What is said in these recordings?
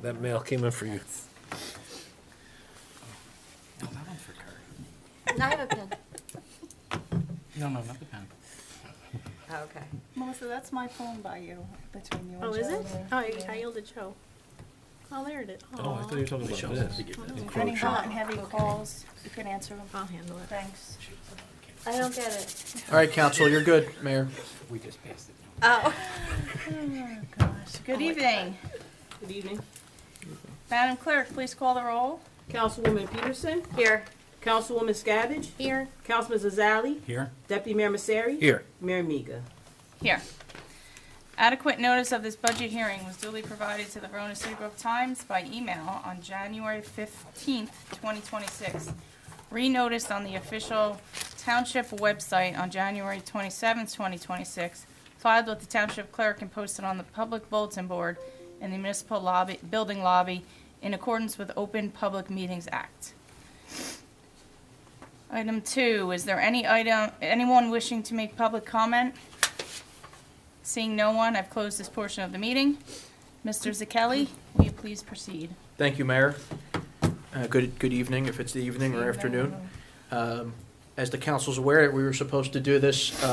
That mail came in for you. No, that one's for Kurt. No, I have a pen. No, not the pen. Oh, okay. Melissa, that's my phone by you, between you and Joe. Oh, is it? there. Oh, I yielded Joe. Oh, there it is. Oh, I thought you were talking about this. Any hot and heavy calls, you can answer them. I'll handle it. Thanks. I don't get it. All right, council, you're good, Mayor. We just passed it. Oh. Oh, gosh. Good evening. Good evening. Madam Clerk, please call the roll. Councilwoman Peterson, Here. Councilwoman Scavenge, Here. Councilman Zazali, Here? Deputy Mayor Masseri, Here. Mayor Miga. Here. Adequate notice of this budget hearing was duly provided to the Verona Citybrook Times by email on January 15th, 2026. Renoticed on the official township website on January 27th, 2026. Filed with the township clerk and posted on the public bulletin board in the municipal lobby, building lobby in accordance with Open Public Meetings Act. Item 2, is there anyone wishing to make public comment? Seeing no one, I've closed this portion of the meeting. Mr. Zakelli, will you please proceed? Thank you, Mayor. Good evening, if it's the evening or afternoon. As the council's aware, we were supposed to do this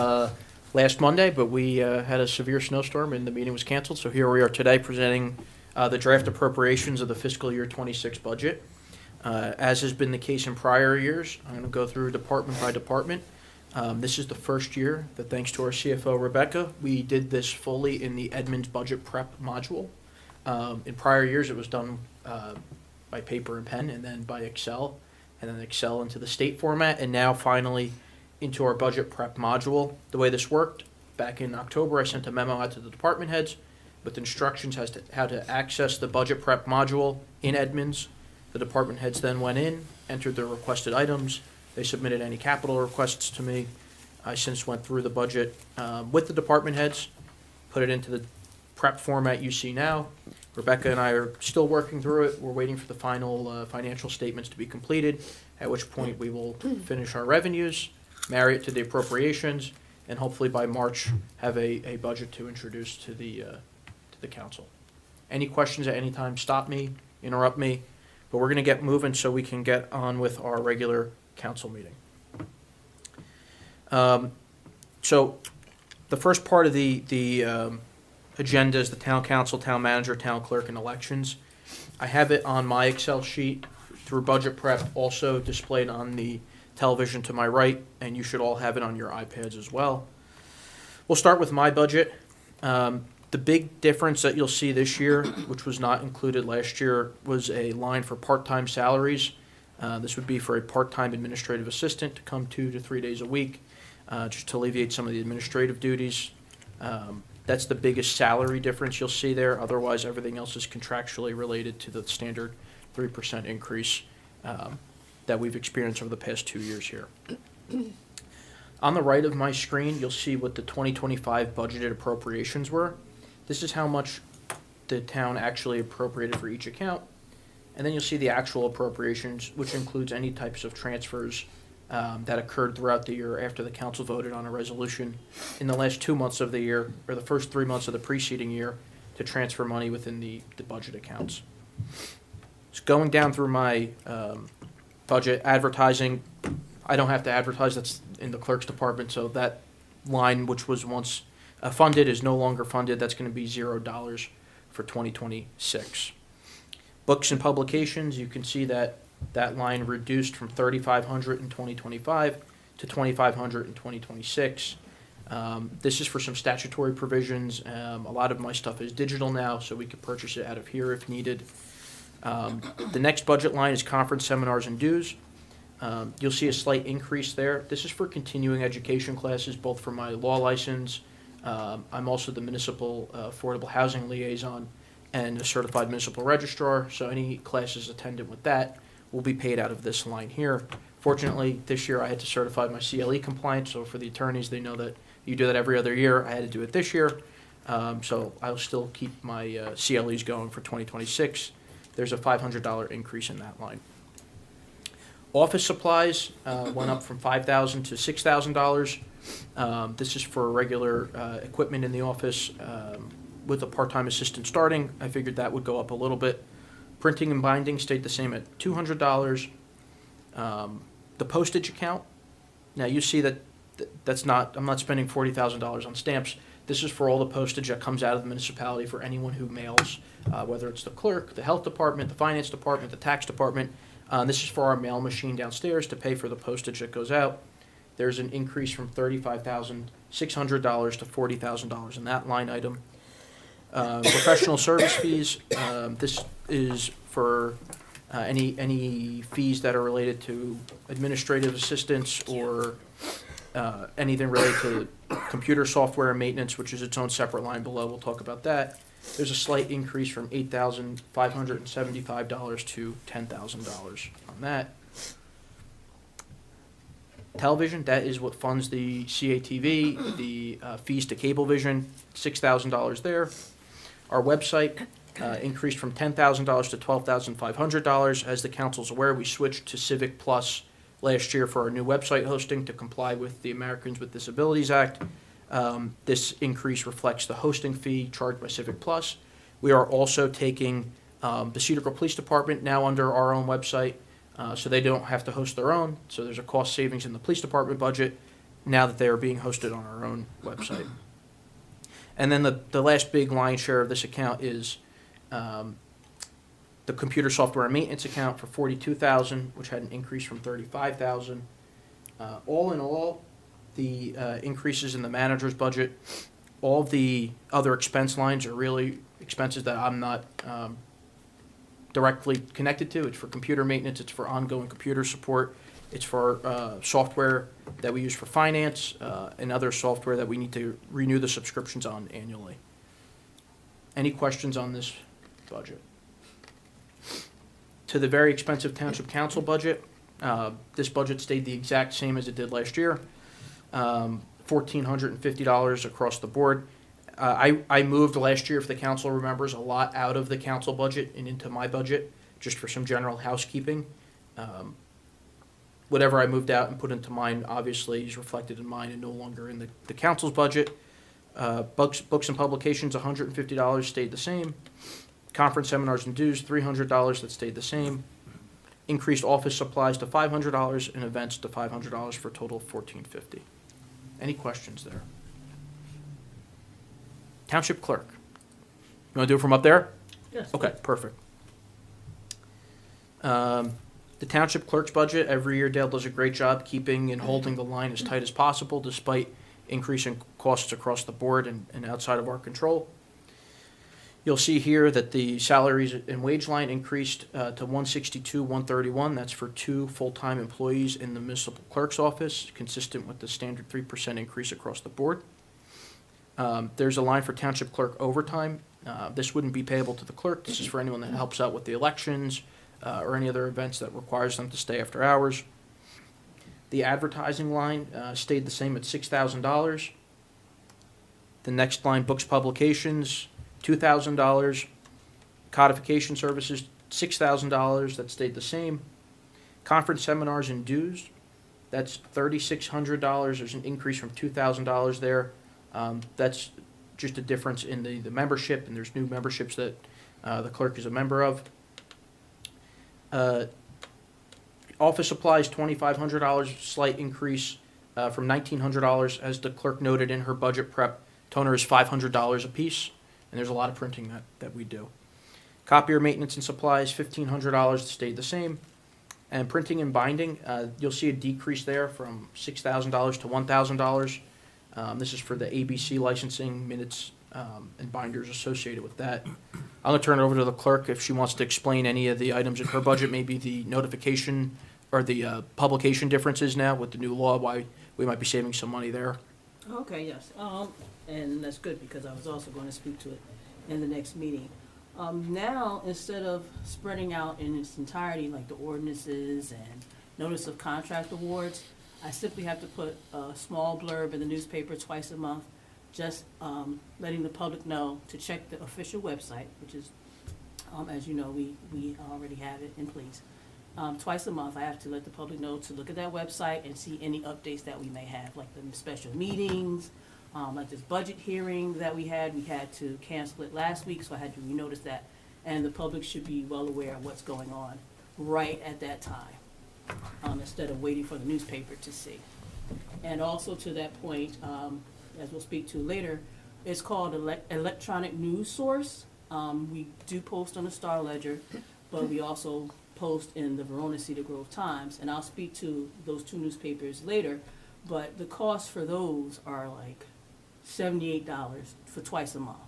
last Monday, but we had a severe snowstorm and the meeting was canceled. So here we are today presenting the draft appropriations of the fiscal year 26 budget. As has been the case in prior years, I'm going to go through department by department. This is the first year that, thanks to our CFO, Rebecca, we did this fully in the Edmunds budget prep module. In prior years, it was done by paper and pen and then by Excel, and then Excel into the state format, and now finally into our budget prep module. The way this worked, back in October, I sent a memo out to the department heads with instructions as to how to access the budget prep module in Edmunds. The department heads then went in, entered their requested items. They submitted any capital requests to me. I since went through the budget with the department heads, put it into the prep format you see now. Rebecca and I are still working through it. We're waiting for the final financial statements to be completed, at which point we will finish our revenues, marry it to the appropriations, and hopefully by March have a budget to introduce to the council. Any questions at any time, stop me, interrupt me, but we're going to get moving so we can get on with our regular council meeting. So the first part of the agenda is the town council, town manager, town clerk, and elections. I have it on my Excel sheet through budget prep, also displayed on the television to my right, and you should all have it on your iPads as well. We'll start with my budget. The big difference that you'll see this year, which was not included last year, was a line for part-time salaries. This would be for a part-time administrative assistant to come 2 to 3 days a week, just to alleviate some of the administrative duties. That's the biggest salary difference you'll see there. Otherwise, everything else is contractually related to the standard 3% increase that we've experienced over the past 2 years here. On the right of my screen, you'll see what the 2025 budgeted appropriations were. This is how much the town actually appropriated for each account. And then you'll see the actual appropriations, which includes any types of transfers that occurred throughout the year after the council voted on a resolution in the last 2 months of the year, or the first 3 months of the preceding year, to transfer money within the budget accounts. So going down through my budget, advertising, I don't have to advertise, that's in the clerk's department, so that line, which was once funded, is no longer funded. That's going to be $0 for 2026. Books and publications, you can see that line reduced from $3,500 in 2025 to $2,500 in 2026. This is for some statutory provisions. A lot of my stuff is digital now, so we could purchase it out of here if needed. The next budget line is conference, seminars, and dues. You'll see a slight increase there. This is for continuing education classes, both for my law license. I'm also the municipal affordable housing liaison and a certified municipal registrar, so any classes attended with that will be paid out of this line here. Fortunately, this year I had to certify my CLE compliance, so for the attorneys, they know that you do that every other year. I had to do it this year, so I'll still keep my CLEs going for 2026. There's a $500 increase in that line. Office supplies went up from $5,000 to $6,000. This is for regular equipment in the office, with a part-time assistant starting, I figured that would go up a little bit. Printing and binding stayed the same at $200. The postage account, now you see that that's not, I'm not spending $40,000 on stamps. This is for all the postage that comes out of the municipality for anyone who mails, whether it's the clerk, the health department, the finance department, the tax department. This is for our mail machine downstairs to pay for the postage that goes out. There's an increase from $35,600 to $40,000 in that line item. Professional service fees, this is for any fees that are related to administrative assistance or anything related to computer software and maintenance, which is its own separate line below. We'll talk about that. There's a slight increase from $8,575 to $10,000 on that. Television, that is what funds the CATV, the fees to Cablevision, $6,000 there. Our website increased from $10,000 to $12,500. As the council's aware, we switched to Civic Plus last year for our new website hosting to comply with the Americans with Disabilities Act. This increase reflects the hosting fee charged by Civic Plus. We are also taking the Cedar Police Department now under our own website, so they don't have to host their own. So there's a cost savings in the police department budget now that they are being hosted on our own website. And then the last big lion's share of this account is the computer software and maintenance account for $42,000, which had an increase from $35,000. All in all, the increases in the manager's budget, all the other expense lines are really expenses that I'm not directly connected to. It's for computer maintenance, it's for ongoing computer support, it's for software that we use for finance, and other software that we need to renew the subscriptions on annually. Any questions on this budget? To the very expensive township council budget, this budget stayed the exact same as it did last year, $1,450 across the board. I moved last year, if the council remembers, a lot out of the council budget and into my budget, just for some general housekeeping. Whatever I moved out and put into mine, obviously, is reflected in mine and no longer in the council's budget. Books and publications, $150 stayed the same. Conference, seminars, and dues, $300, that stayed the same. Increased office supplies to $500 and events to $500 for a total of $1,450. Any questions there? Township clerk. You want to do it from up there? Yes. Okay, perfect. The township clerk's budget, every year Dale does a great job keeping and holding the line as tight as possible despite increasing costs across the board and outside of our control. You'll see here that the salaries and wage line increased to $162,131. That's for 2 full-time employees in the municipal clerk's office, consistent with the standard 3% increase across the board. There's a line for township clerk overtime. This wouldn't be payable to the clerk. This is for anyone that helps out with the elections or any other events that requires them to stay after hours. The advertising line stayed the same at $6,000. The next line, books, publications, $2,000. Codification services, $6,000. That stayed the same. Conference, seminars, and dues, that's $3,600. There's an increase from $2,000 there. That's just a difference in the membership, and there's new memberships that the clerk is a member of. Office supplies, $2,500, slight increase from $1,900. As the clerk noted in her budget prep, toner is $500 a piece, and there's a lot of printing that we do. Copier maintenance and supplies, $1,500, stayed the same. And printing and binding, you'll see a decrease there from $6,000 to $1,000. This is for the ABC licensing, minutes, and binders associated with that. I'm going to turn it over to the clerk if she wants to explain any of the items in her budget, maybe the notification or the publication differences now with the new law, why we might be saving some money there. Okay, yes. And that's good because I was also going to speak to it in the next meeting. Now, instead of spreading out in its entirety, like the ordinances and notice of contract awards, I simply have to put a small blurb in the newspaper twice a month, just letting the public know to check the official website, which is, as you know, we already have it in place. Twice a month, I have to let the public know to look at that website and see any updates that we may have, like the special meetings, Like this budget hearing that we had to cancel it last week, so I had to renotice that. And the public should be well aware of what's going on right at that time, instead of waiting for the newspaper to see. And also to that point, as we'll speak to later, it's called electronic news source. We do post on the Star Ledger, but we also post in the Verona Cedar Grove Times, and I'll speak to those two newspapers later, but the costs for those are like $78 for twice a month.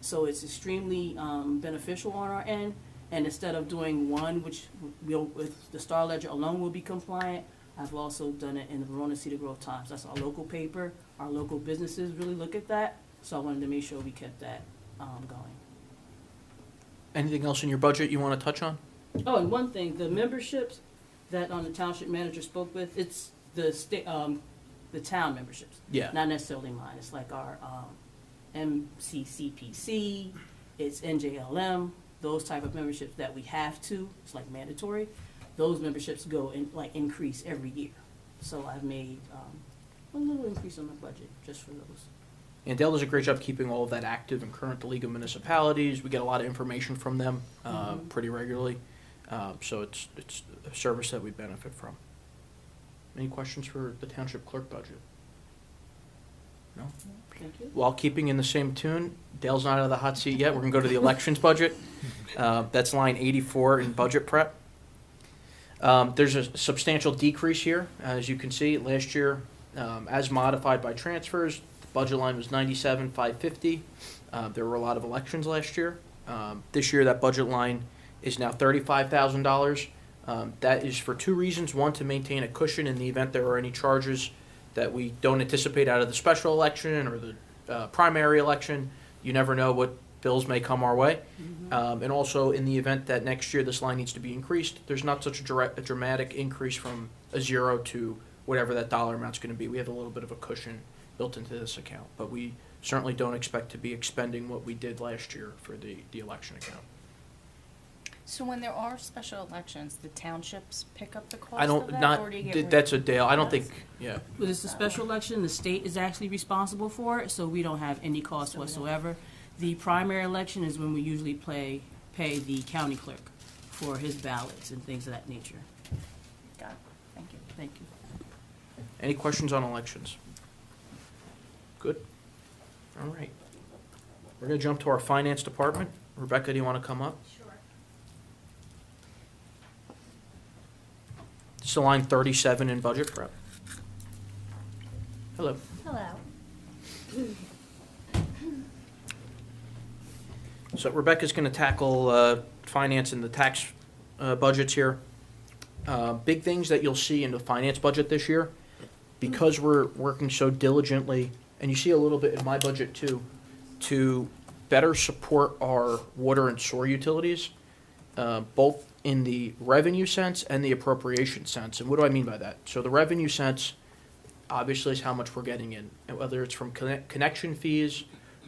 So it's extremely beneficial on our end, and instead of doing one, which we'll, with the Star Ledger alone will be compliant, I've also done it in the Verona Cedar Grove Times. That's our local paper. Our local businesses really look at that, so I wanted to make sure we kept that going. Anything else in your budget you want to touch on? Oh, and one thing, the memberships that the township manager spoke with, it's the state, the town memberships. Yeah. Not necessarily mine. It's like our MCCPC, it's NJLM, those type of memberships that we have to. It's like mandatory. Those memberships go in, like, increase every year. So I've made a little increase on my budget just for those. And Dale does a great job keeping all of that active and current. The League of Municipalities, we get a lot of information from them pretty regularly. So it's a service that we benefit from. Any questions for the township clerk budget? No? Thank you. While keeping in the same tune, Dale's not out of the hot seat yet. We're going to go to the elections budget. That's line 84 in budget prep. There's a substantial decrease here. As you can see, last year, as modified by transfers, the budget line was 97,550. There were a lot of elections last year. This year, that budget line is now $35,000. That is for two reasons. One, to maintain a cushion in the event there are any charges that we don't anticipate out of the special election or the primary election. You never know what bills may come our way. And also, in the event that next year this line needs to be increased, there's not such a dramatic increase from a zero to whatever that dollar amount's going to be. We have a little bit of a cushion built into this account, but we certainly don't expect to be expending what we did last year for the election account. So when there are special elections, the townships pick up the cost I of don't, that, not, or do you get? that's a Dale, I don't think, yeah. But it's a special election, the state is actually responsible for it, so we don't have any cost whatsoever. The primary election is when we usually pay the county clerk for his ballots and things of that nature. Got it. Thank you. Thank you. Any questions on elections? Good. All right. We're going to jump to our finance department. Rebecca, do you want to come up? Sure. This is line 37 in budget prep. Hello. Hello. So Rebecca's going to tackle finance and the tax budgets here. Big things that you'll see in the finance budget this year, because we're working so diligently, and you see a little bit in my budget too, to better support our water and sewer utilities, both in the revenue sense and the appropriation sense. And what do I mean by that? So the revenue sense, obviously, is how much we're getting in, and whether it's from connection fees,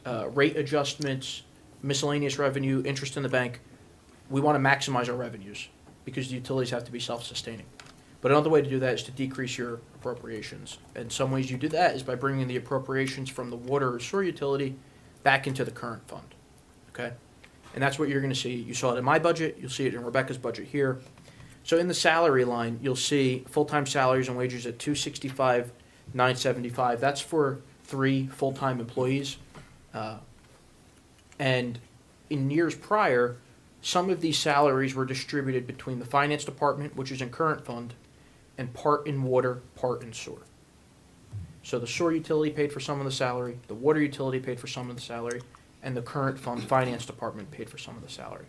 rate adjustments, miscellaneous revenue, interest in the bank. We want to maximize our revenues because the utilities have to be self-sustaining. But another way to do that is to decrease your appropriations. And some ways you do that is by bringing the appropriations from the water or sewer utility back into the current fund. Okay? And that's what you're going to see. You saw it in my budget. You'll see it in Rebecca's budget here. So in the salary line, you'll see full-time salaries and wages at $265,975. That's for 3 full-time employees. And in years prior, some of these salaries were distributed between the finance department, which is in current fund, and part in water, part in sewer. So the sewer utility paid for some of the salary, the water utility paid for some of the salary, and the current fund finance department paid for some of the salary.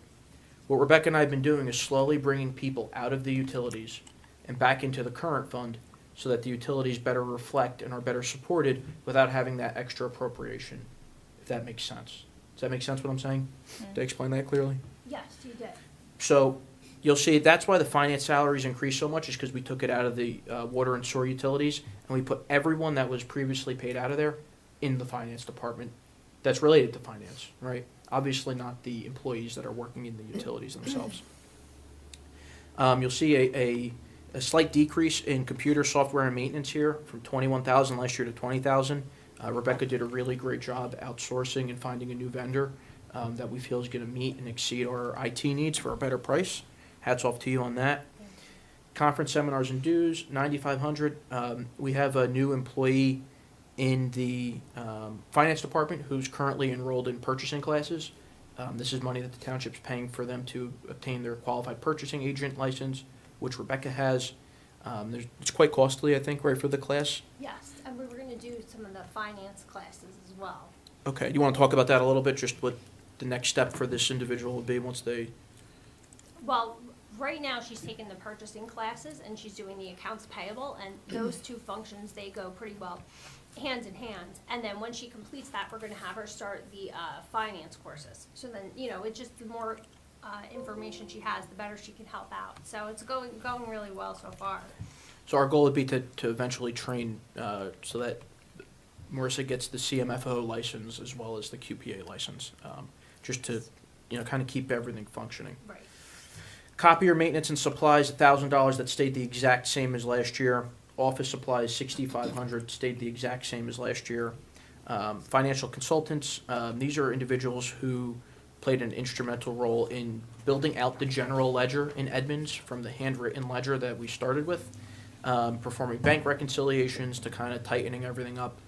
What Rebecca and I have been doing is slowly bringing people out of the utilities and back into the current fund so that the utilities better reflect and are better supported without having that extra appropriation, if that makes sense. Does that make sense what I'm saying? Did I explain that clearly? Yes, you did. So you'll see that's why the finance salaries increased so much, is because we took it out of the water and sewer utilities, and we put everyone that was previously paid out of there in the finance department that's related to finance, right? Obviously not the employees that are working in the utilities themselves. You'll see a slight decrease in computer software and maintenance here from $21,000 last year to $20,000. Rebecca did a really great job outsourcing and finding a new vendor that we feel is going to meet and exceed our IT needs for a better price. Hats off to you on that. Conference seminars and dues, $9,500. We have a new employee in the finance department who's currently enrolled in purchasing classes. This is money that the township's paying for them to obtain their qualified purchasing agent license, which Rebecca has. It's quite costly, I think, right, for the class? Yes, and we were gonna do some of the finance classes as well. Okay, do you want to talk about that a little bit, just what the next step for this individual will be once they... Well, right now, she's taking the purchasing classes and she's doing the accounts payable, and those two functions, they go pretty well hand in hand. And then when she completes that, we're gonna have her start the finance courses. So then, it's just the more information she has, the better she can help out. So it's going really well so far. So our goal would be to eventually train so that Marissa gets the CMFO license as well as the QPA license, just to, kind of keep everything functioning. Right. Copier maintenance and supplies, $1,000, that stayed the exact same as last year. Office supplies, $6,500, stayed the exact same as last year. Financial consultants, these are individuals who played an instrumental role in building out the general ledger in Edmonds from the handwritten ledger that we started with, performing bank reconciliations to kind of tightening everything up,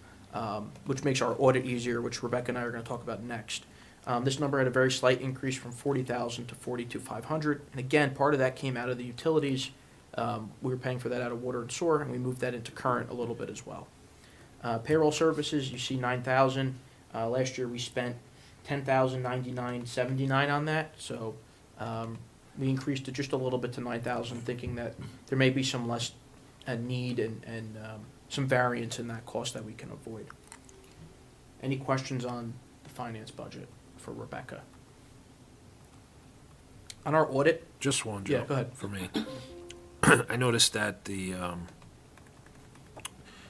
which makes our audit easier, which Rebecca and I are going to talk about next. This number had a very slight increase from $40,000 to $42,500, and again, part of that came out of the utilities. We were paying for that out of water and sewer, and we moved that into current a little bit as well. Payroll services, you see $9,000. Last year we spent $10,099.79 on that, so we increased it just a little bit to $9,000, thinking that there may be some less need and some variance in that cost that we can avoid. Any questions on the finance budget for Rebecca? On our audit, Just one, Joe. Yeah, go ahead. For me. I noticed that the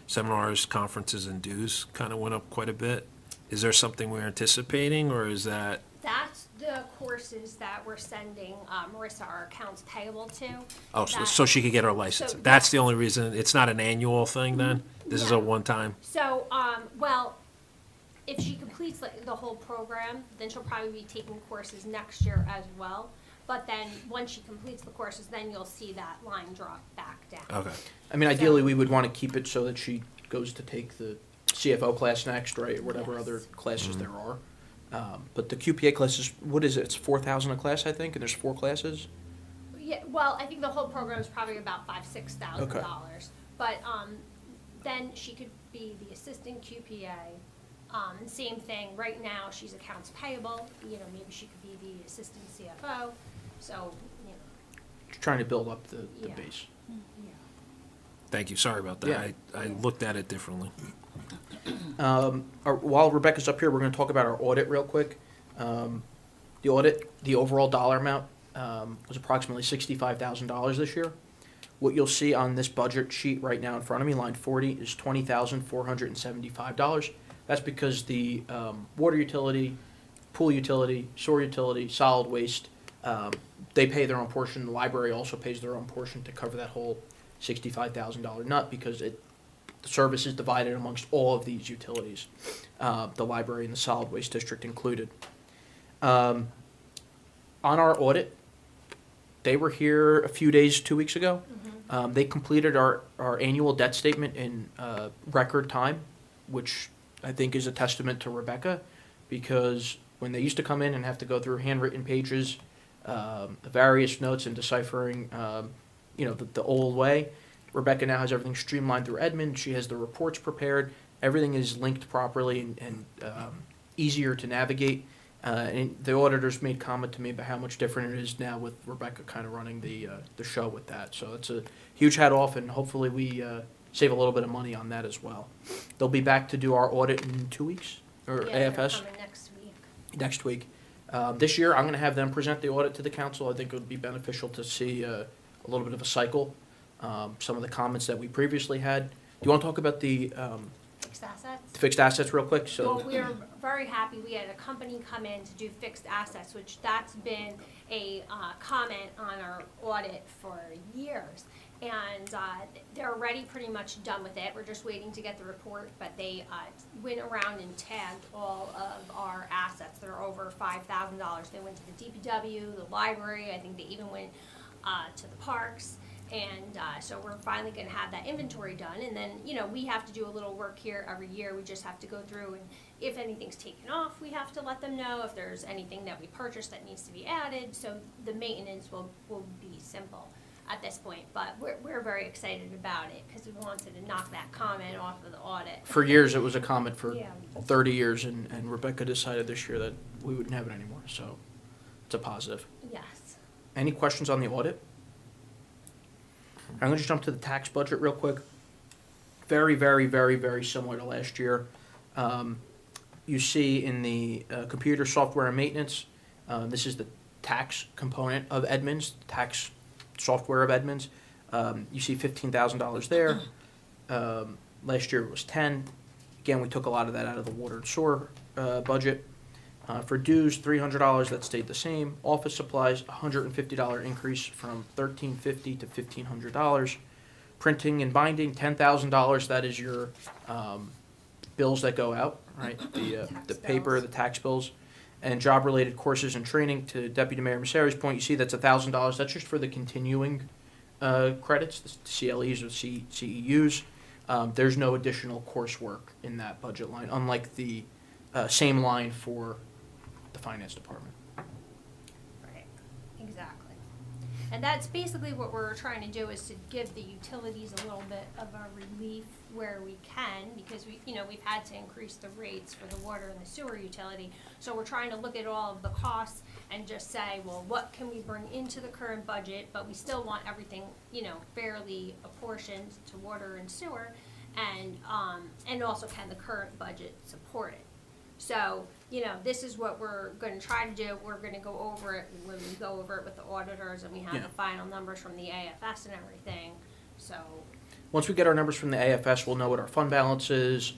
seminars, conferences, and dues kind of went up quite a bit. Is there something we're anticipating, or is that? That's the courses that we're sending Marissa our accounts payable to. Oh, so she could get her license. So, That's the only reason. It's not an annual thing then? This is a No. one-time? So, well, if she completes the whole program, then she'll probably be taking courses next year as well. But then, once she completes the courses, then you'll see that line drop back down. Okay. I mean, ideally, we would want to keep it so that she goes to take the CFO class next, right, or whatever Yes. other classes there are. But the QPA classes, what is it? It's $4,000 a class, I think, and there's 4 classes? Yeah, well, I think the whole program is probably about $5,000-6,000. But then she could be the assistant QPA. Same thing, right now, she's accounts payable, maybe she could be the assistant CFO, so, Trying to build up the Yeah. base. Thank you. Sorry about that. Yeah. I looked at it differently. While Rebecca's up here, we're going to talk about our audit real quick. The audit, the overall dollar amount was approximately $65,000 this year. What you'll see on this budget sheet right now in front of me, line 40, is $20,475. That's because the water utility, pool utility, sewer utility, solid waste, they pay their own portion. The library also pays their own portion to cover that whole $65,000 nut because the service is divided amongst all of these utilities, the library and the solid waste district included. On our audit, they were here a few days, 2 weeks ago. They completed our annual debt statement in record time, which I think is a testament to Rebecca, because when they used to come in and have to go through handwritten pages, the various notes and deciphering, the old way, Rebecca now has everything streamlined through Edmund. She has the reports prepared. Everything is linked properly and easier to navigate. And the auditors made comment to me about how much different it is now with Rebecca kind of running the show with that. So it's a huge hat off, and hopefully we save a little bit of money on that as well. They'll be back to do our audit in 2 weeks, or yeah, they're AFS coming next week. next week. This year, I'm going to have them present the audit to the council. I think it would be beneficial to see a little bit of a cycle. Some of the comments that we previously had. Do you want to talk about the Fixed assets? fixed assets real quick? So. Well, we're very happy. We had a company come in to do fixed assets, which that's been a comment on our audit for years. And they're already pretty much done with it. We're just waiting to get the report, but they went around and tagged all of our assets that are over $5,000. They went to the DPW, the library, I think they even went to the parks. And so we're finally gonna have that inventory done. And then, you know, we have to do a little work here every year. We just have to go through, and if anything's taken off, we have to let them know. If there's anything that we purchased that needs to be added, so the maintenance will be simple at this point. But we're very excited about it because we wanted to knock that comment off of the audit. For years, it was a comment for Yeah. 30 years, and Rebecca decided this year that we wouldn't have it anymore, so it's a positive. Yes. Any questions on the audit? I'm going to just jump to the tax budget real quick. Very, very, very, very similar to last year. You see in the computer software and maintenance, this is the tax component of Edmunds, tax software of Edmunds. You see $15,000 there. Last year it was 10. Again, we took a lot of that out of the water and sewer budget. For dues, $300, that stayed the same. Office supplies, $150 increase from $1,350 to $1,500. Printing and binding, $10,000, that is your bills that go out, right? The paper, the tax bills. And job-related courses and training, to Deputy Mayor Messeri's point, you see that's $1,000. That's just for the continuing credits, the CLEs or CEUs. There's no additional coursework in that budget line, unlike the same line for the finance department. Right, exactly. And that's basically what we're trying to do, is to give the utilities a little bit of a relief where we can, because we've had to increase the rates for the water and the sewer utility. So we're trying to look at all of the costs and just say, well, what can we bring into the current budget, but we still want everything, fairly apportioned to water and sewer, and also can the current budget support it? So, this is what we're gonna try to do. We're gonna go over it when we go over it with the auditors and we have Yeah. the final numbers from the AFS and everything, so. Once we get our numbers from the AFS, we'll know what our fund balance is.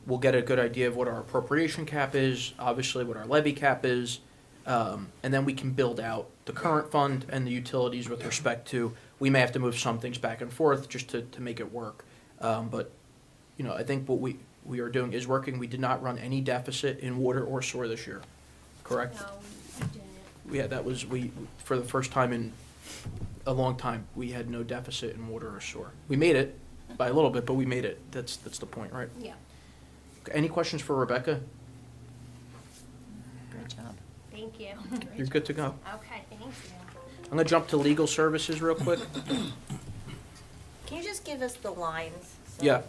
We'll get a good idea of what our appropriation cap is, obviously what our levy cap is, and then we can build out the current fund and the utilities with respect to, we may have to move some things back and forth just to make it work. But, I think what we are doing is working. We did not run any deficit in water or sewer this year, correct? No, we didn't. We for the first time in a long time, we had no deficit in water or sewer. We made it by a little bit, but we made it. That's the point, right? Yeah, Any questions for Rebecca? Great job. thank you. You're good to go. Okay, thank you. I'm gonna jump to legal services real quick. Can you just give us the lines? so Yeah.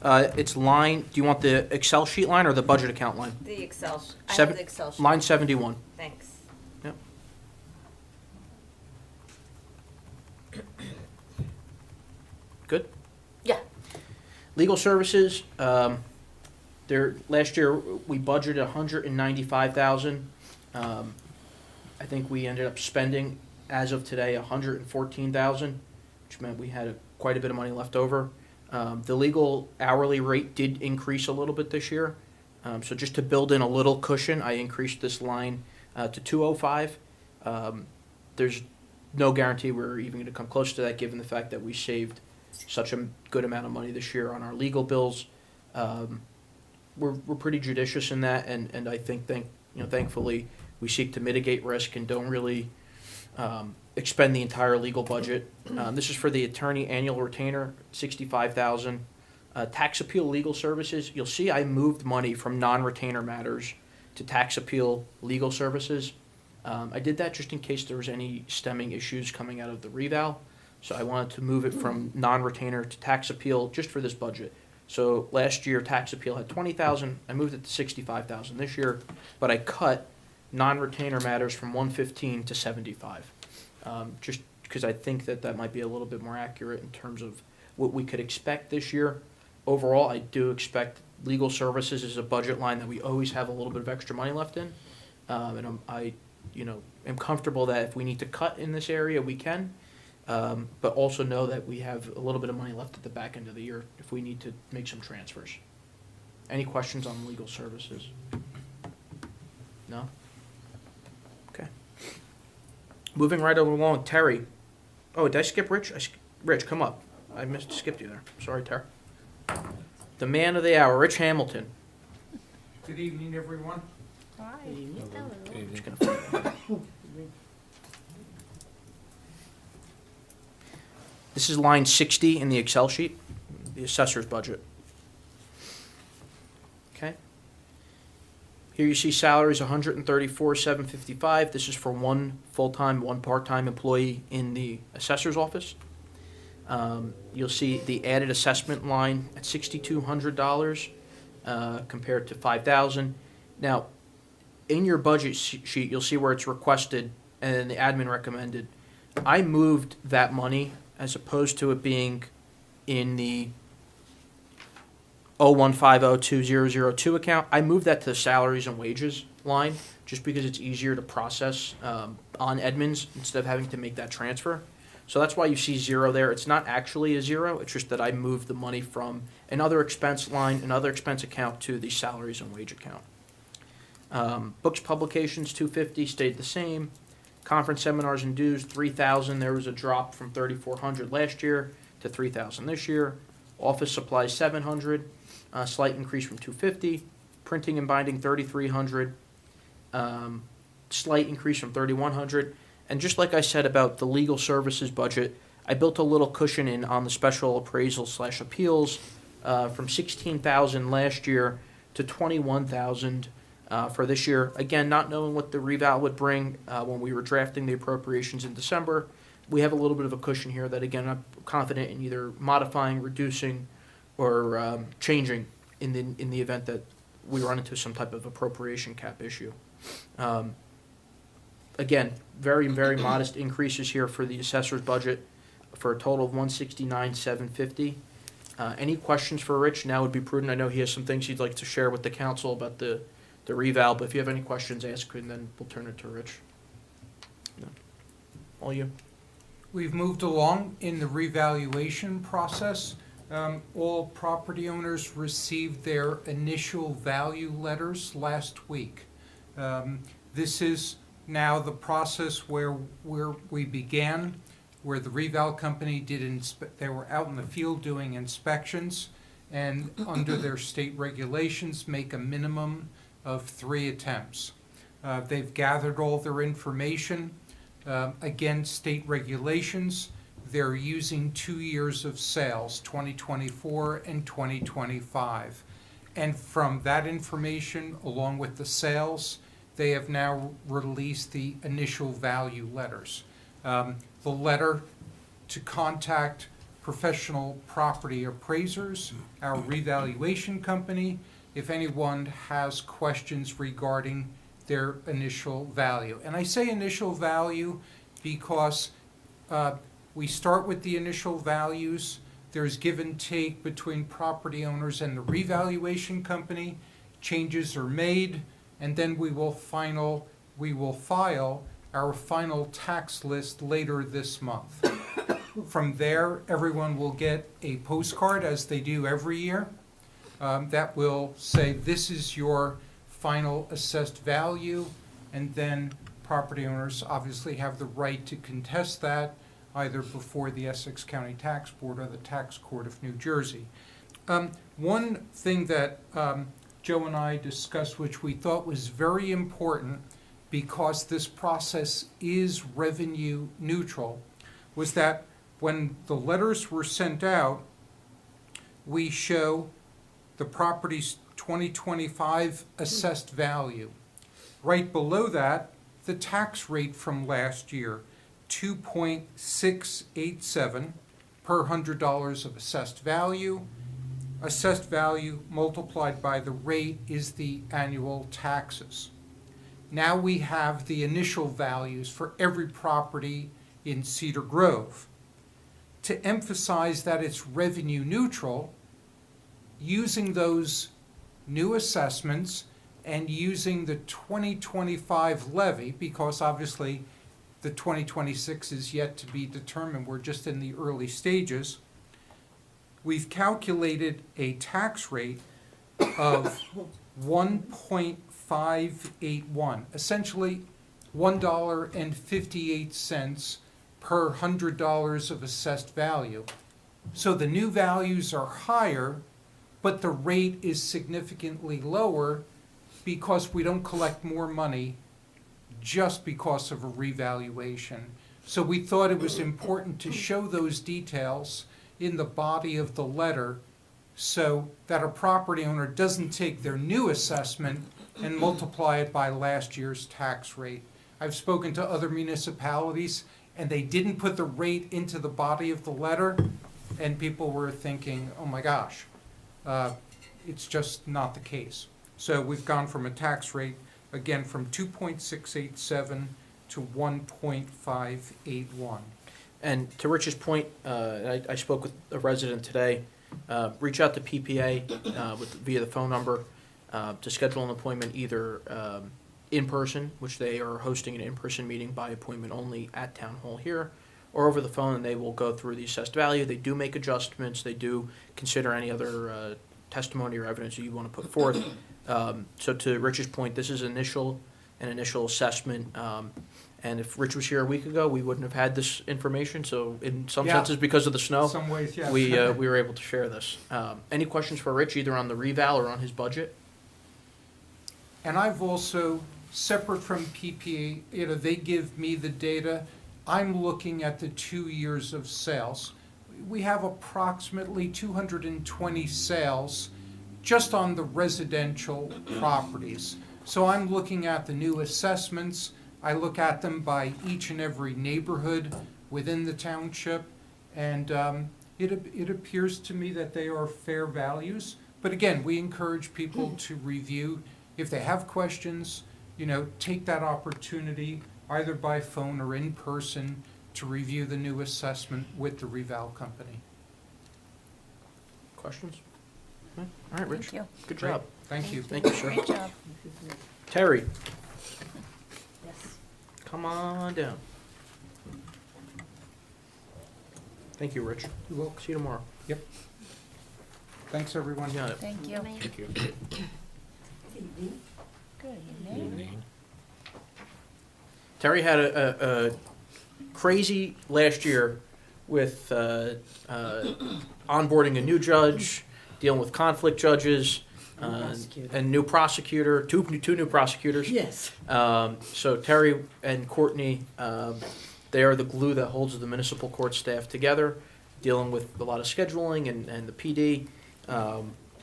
that It's line, do you want the Excel sheet line or the budget account line? The Excel, I have Seven- the Excel sheet. Line 71. Thanks. Yep. Good? Yeah. Legal services, last year, we budgeted 195,000. I think we ended up spending, as of today, 114,000, which meant we had quite a bit of money left over. The legal hourly rate did increase a little bit this year. So just to build in a little cushion, I increased this line to 205. There's no guarantee we're even going to come close to that, given the fact that we saved such a good amount of money this year on our legal bills. We're pretty judicious in that, and I think thankfully we seek to mitigate risk and don't really expend the entire legal budget. This is for the attorney annual retainer, $65,000. Tax appeal legal services, you'll see I moved money from non-retainer matters to tax appeal legal services. I did that just in case there was any stemming issues coming out of the reval. So I wanted to move it from non-retainer to tax appeal just for this budget. So last year, tax appeal had 20,000. I moved it to 65,000 this year, but I cut non-retainer matters from 115 to 75. Just because I think that might be a little bit more accurate in terms of what we could expect this year. Overall, I do expect legal services is a budget line that we always have a little bit of extra money left in. And I am comfortable that if we need to cut in this area, we can. But also know that we have a little bit of money left at the back end of the year if we need to make some transfers. Any questions on legal services? No? Okay. Moving right along, Terry. Oh, did I skip Rich? Rich, come up. I skipped you there. Sorry, Tara. The man of the hour, Rich Hamilton. Good evening, everyone. Just gonna- This is line 60 in the Excel sheet, the assessor's budget. Okay. Here you see salaries, 134,755. This is for one full-time, one part-time employee in the assessor's office. You'll see the added assessment line at $6,200 compared to $5,000. Now, in your budget sheet, you'll see where it's requested and the admin recommended. I moved that money as opposed to it being in the 015020002 account. I moved that to the salaries and wages line just because it's easier to process on Edmunds instead of having to make that transfer. So that's why you see zero there. It's not actually a zero. It's just that I moved the money from another expense line, another expense account to the salaries and wage account. Books, publications, 250 stayed the same. Conference, seminars, and dues, 3,000. There was a drop from 3,400 last year to 3,000 this year. Office supplies, 700. Slight increase from 250. Printing and binding, 3,300. Slight increase from 3,100. And just like I said about the legal services budget, I built a little cushion in on the special appraisal / appeals from 16,000 last year to 21,000 for this year. Again, not knowing what the reval would bring when we were drafting the appropriations in December, we have a little bit of a cushion here that, again, I'm confident in either modifying, reducing, or changing in the event that we run into some type of appropriation cap issue. Again, very, very modest increases here for the assessor's budget for a total of $169,750. Any questions for Rich? Now would be prudent. I know he has some things he'd like to share with the council about the reval, but if you have any questions, ask, and then we'll turn it to Rich. No. All you. We've moved along in the revaluation process. All property owners received their initial value letters last week. This is now the process where we began, where the reval company they were out in the field doing inspections, and under their state regulations, make a minimum of 3 attempts. They've gathered all their information. Again, state regulations, they're using 2 years of sales, 2024 and 2025. And from that information, along with the sales, they have now released the initial value letters. The letter to contact professional property appraisers, our revaluation company, if anyone has questions regarding their initial value. And I say initial value because we start with the initial values. There's give and take between property owners and the revaluation company. Changes are made, and then we will file our final tax list later this month. From there, everyone will get a postcard, as they do every year, that will say this is your final assessed value, and then property owners obviously have the right to contest that either before the Essex County Tax Board or the Tax Court of New Jersey. One thing that Joe and I discussed, which we thought was very important because this process is revenue neutral, was that when the letters were sent out, we show the property's 2025 assessed value. Right below that, the tax rate from last year, 2.687 per $100 of assessed value. Assessed value multiplied by the rate is the annual taxes. Now we have the initial values for every property in Cedar Grove. To emphasize that it's revenue neutral, using those new assessments and using the 2025 levy, because obviously the 2026 is yet to be determined, we're just in the early stages, we've calculated a tax rate of 1.581, essentially $1.58 per $100 of assessed value. So the new values are higher, but the rate is significantly lower because we don't collect more money just because of a revaluation. So we thought it was important to show those details in the body of the letter so that a property owner doesn't take their new assessment and multiply it by last year's tax rate. I've spoken to other municipalities, and they didn't put the rate into the body of the letter, and people were thinking, oh my gosh, it's just not the case. So we've gone from a tax rate, again, from 2.687 to 1.581. And to Rich's point, I spoke with a resident today. Reach out to PPA via the phone number to schedule an appointment either in person, which they are hosting an in-person meeting by appointment only at Town Hall here, or over the phone, and they will go through the assessed value. They do make adjustments. They do consider any other testimony or evidence that you want to put forth. So to Rich's point, this is an initial assessment. And if Rich was here a week ago, we wouldn't have had this information. So in some Yeah. senses, because of the snow, In some ways, yes. we were able to share this. Any questions for Rich, either on the reval or on his budget? And I've also, separate from PPA, they give me the data. I'm looking at the 2 years of sales. We have approximately 220 sales just on the residential properties. So I'm looking at the new assessments. I look at them by each and every neighborhood within the township, and it appears to me that they are fair values. But again, we encourage people to review. If they have questions, take that opportunity, either by phone or in person, to review the new assessment with the reval company. Questions? All right, Rich. Thank you. Good job. Thank you. Thank you, sir. Great job. Terry, Yes. come on down. Thank you, Rich. You're welcome. See you tomorrow. Thanks, everyone. You got it. Thank you. Thank you. Good evening. Terry had a crazy last year with onboarding a new judge, dealing with conflict judges, and new prosecutor, two new prosecutors. Yes. So Terry and Courtney, they are the glue that holds the municipal court staff together, dealing with a lot of scheduling and the PD.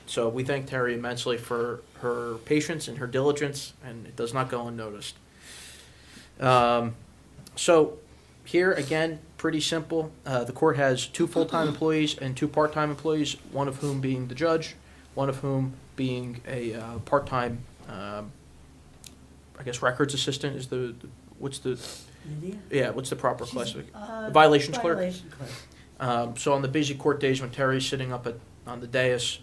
So we thank Terry immensely for her patience and her diligence, and it does not go unnoticed. So here, again, pretty simple. The court has 2 full-time employees and 2 part-time employees, one of whom being the judge, one of whom being a part-time, I guess, records assistant is what's the proper classification? Violations clerk. Violation clerk. So on the busy court days when Terry's sitting up on the dais,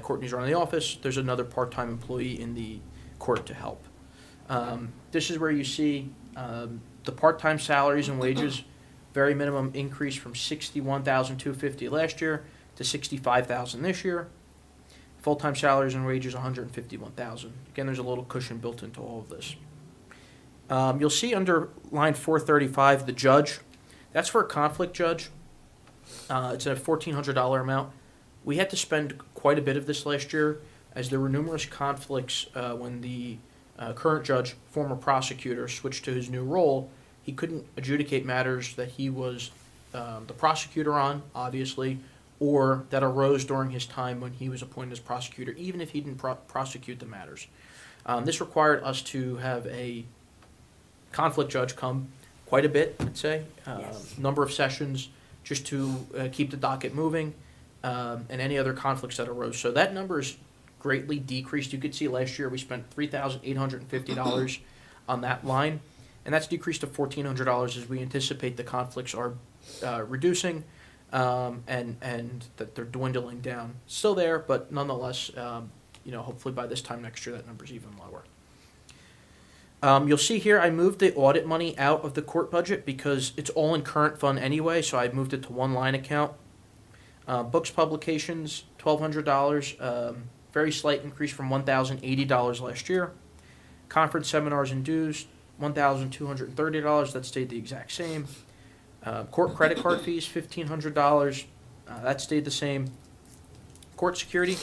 Courtney's running the office, there's another part-time employee in the court to help. This is where you see the part-time salaries and wages, very minimum increase from $61,250 last year to $65,000 this year. Full-time salaries and wages, $151,000. Again, there's a little cushion built into all of this. You'll see under line 435, the judge. That's for a conflict judge. It's a $1,400 amount. We had to spend quite a bit of this last year, as there were numerous conflicts when the current judge, former prosecutor, switched to his new role. He couldn't adjudicate matters that he was the prosecutor on, obviously, or that arose during his time when he was appointed as prosecutor, even if he didn't prosecute the matters. This required us to have a conflict judge come quite a bit, I'd say, Yes. number of sessions, just to keep the docket moving, and any other conflicts that arose. So that number is greatly decreased. You could see last year we spent $3,850 on that line, and that's decreased to $1,400 as we anticipate the conflicts are reducing, and that they're dwindling down. Still there, but nonetheless, hopefully by this time next year that number's even lower. You'll see here I moved the audit money out of the court budget because it's all in current fund anyway, so I moved it to one line account. Books publications, $1,200, very slight increase from $1,080 last year. Conference seminars and dues, $1,230, that stayed the exact same. Court credit card fees, $1,500. That stayed the same. Court security,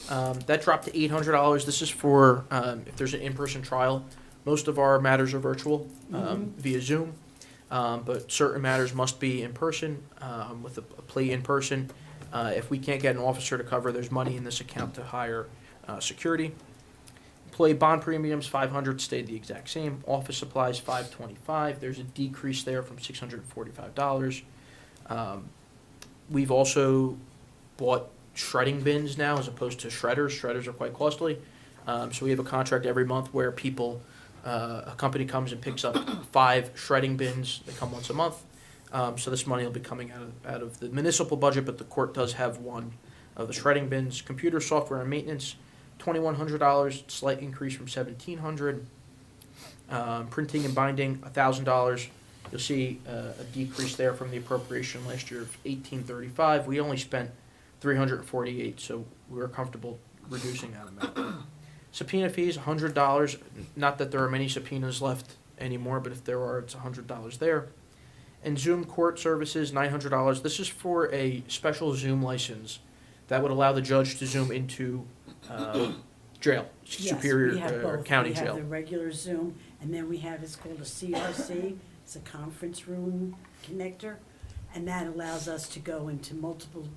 that dropped to $800. This is for if there's an in-person trial. Most of our matters are virtual via Zoom, but certain matters must be in person with a plea in person. If we can't get an officer to cover, there's money in this account to hire security. Employee bond premiums, $500, stayed the exact same. Office supplies, $525. There's a decrease there from $645. We've also bought shredding bins now as opposed to shredders. Shredders are quite costly. So we have a contract every month where people, a company comes and picks up 5 shredding bins. They come once a month. So this money will be coming out of the municipal budget, but the court does have one of the shredding bins. Computer software and maintenance, $2,100, slight increase from $1,700. Printing and binding, $1,000. You'll see a decrease there from the appropriation last year of $1,835. We only spent $348, so we were comfortable reducing that amount. Subpoena fees, $100. Not that there are many subpoenas left anymore, but if there are, it's $100 there. And Zoom court services, $900. This is for a special Zoom license that would allow the judge to Zoom into jail, Superior Yes, we have both. County We have Jail. the regular Zoom, and then we have, it's called a CRC, it's a conference room connector, and that allows us to go into multiple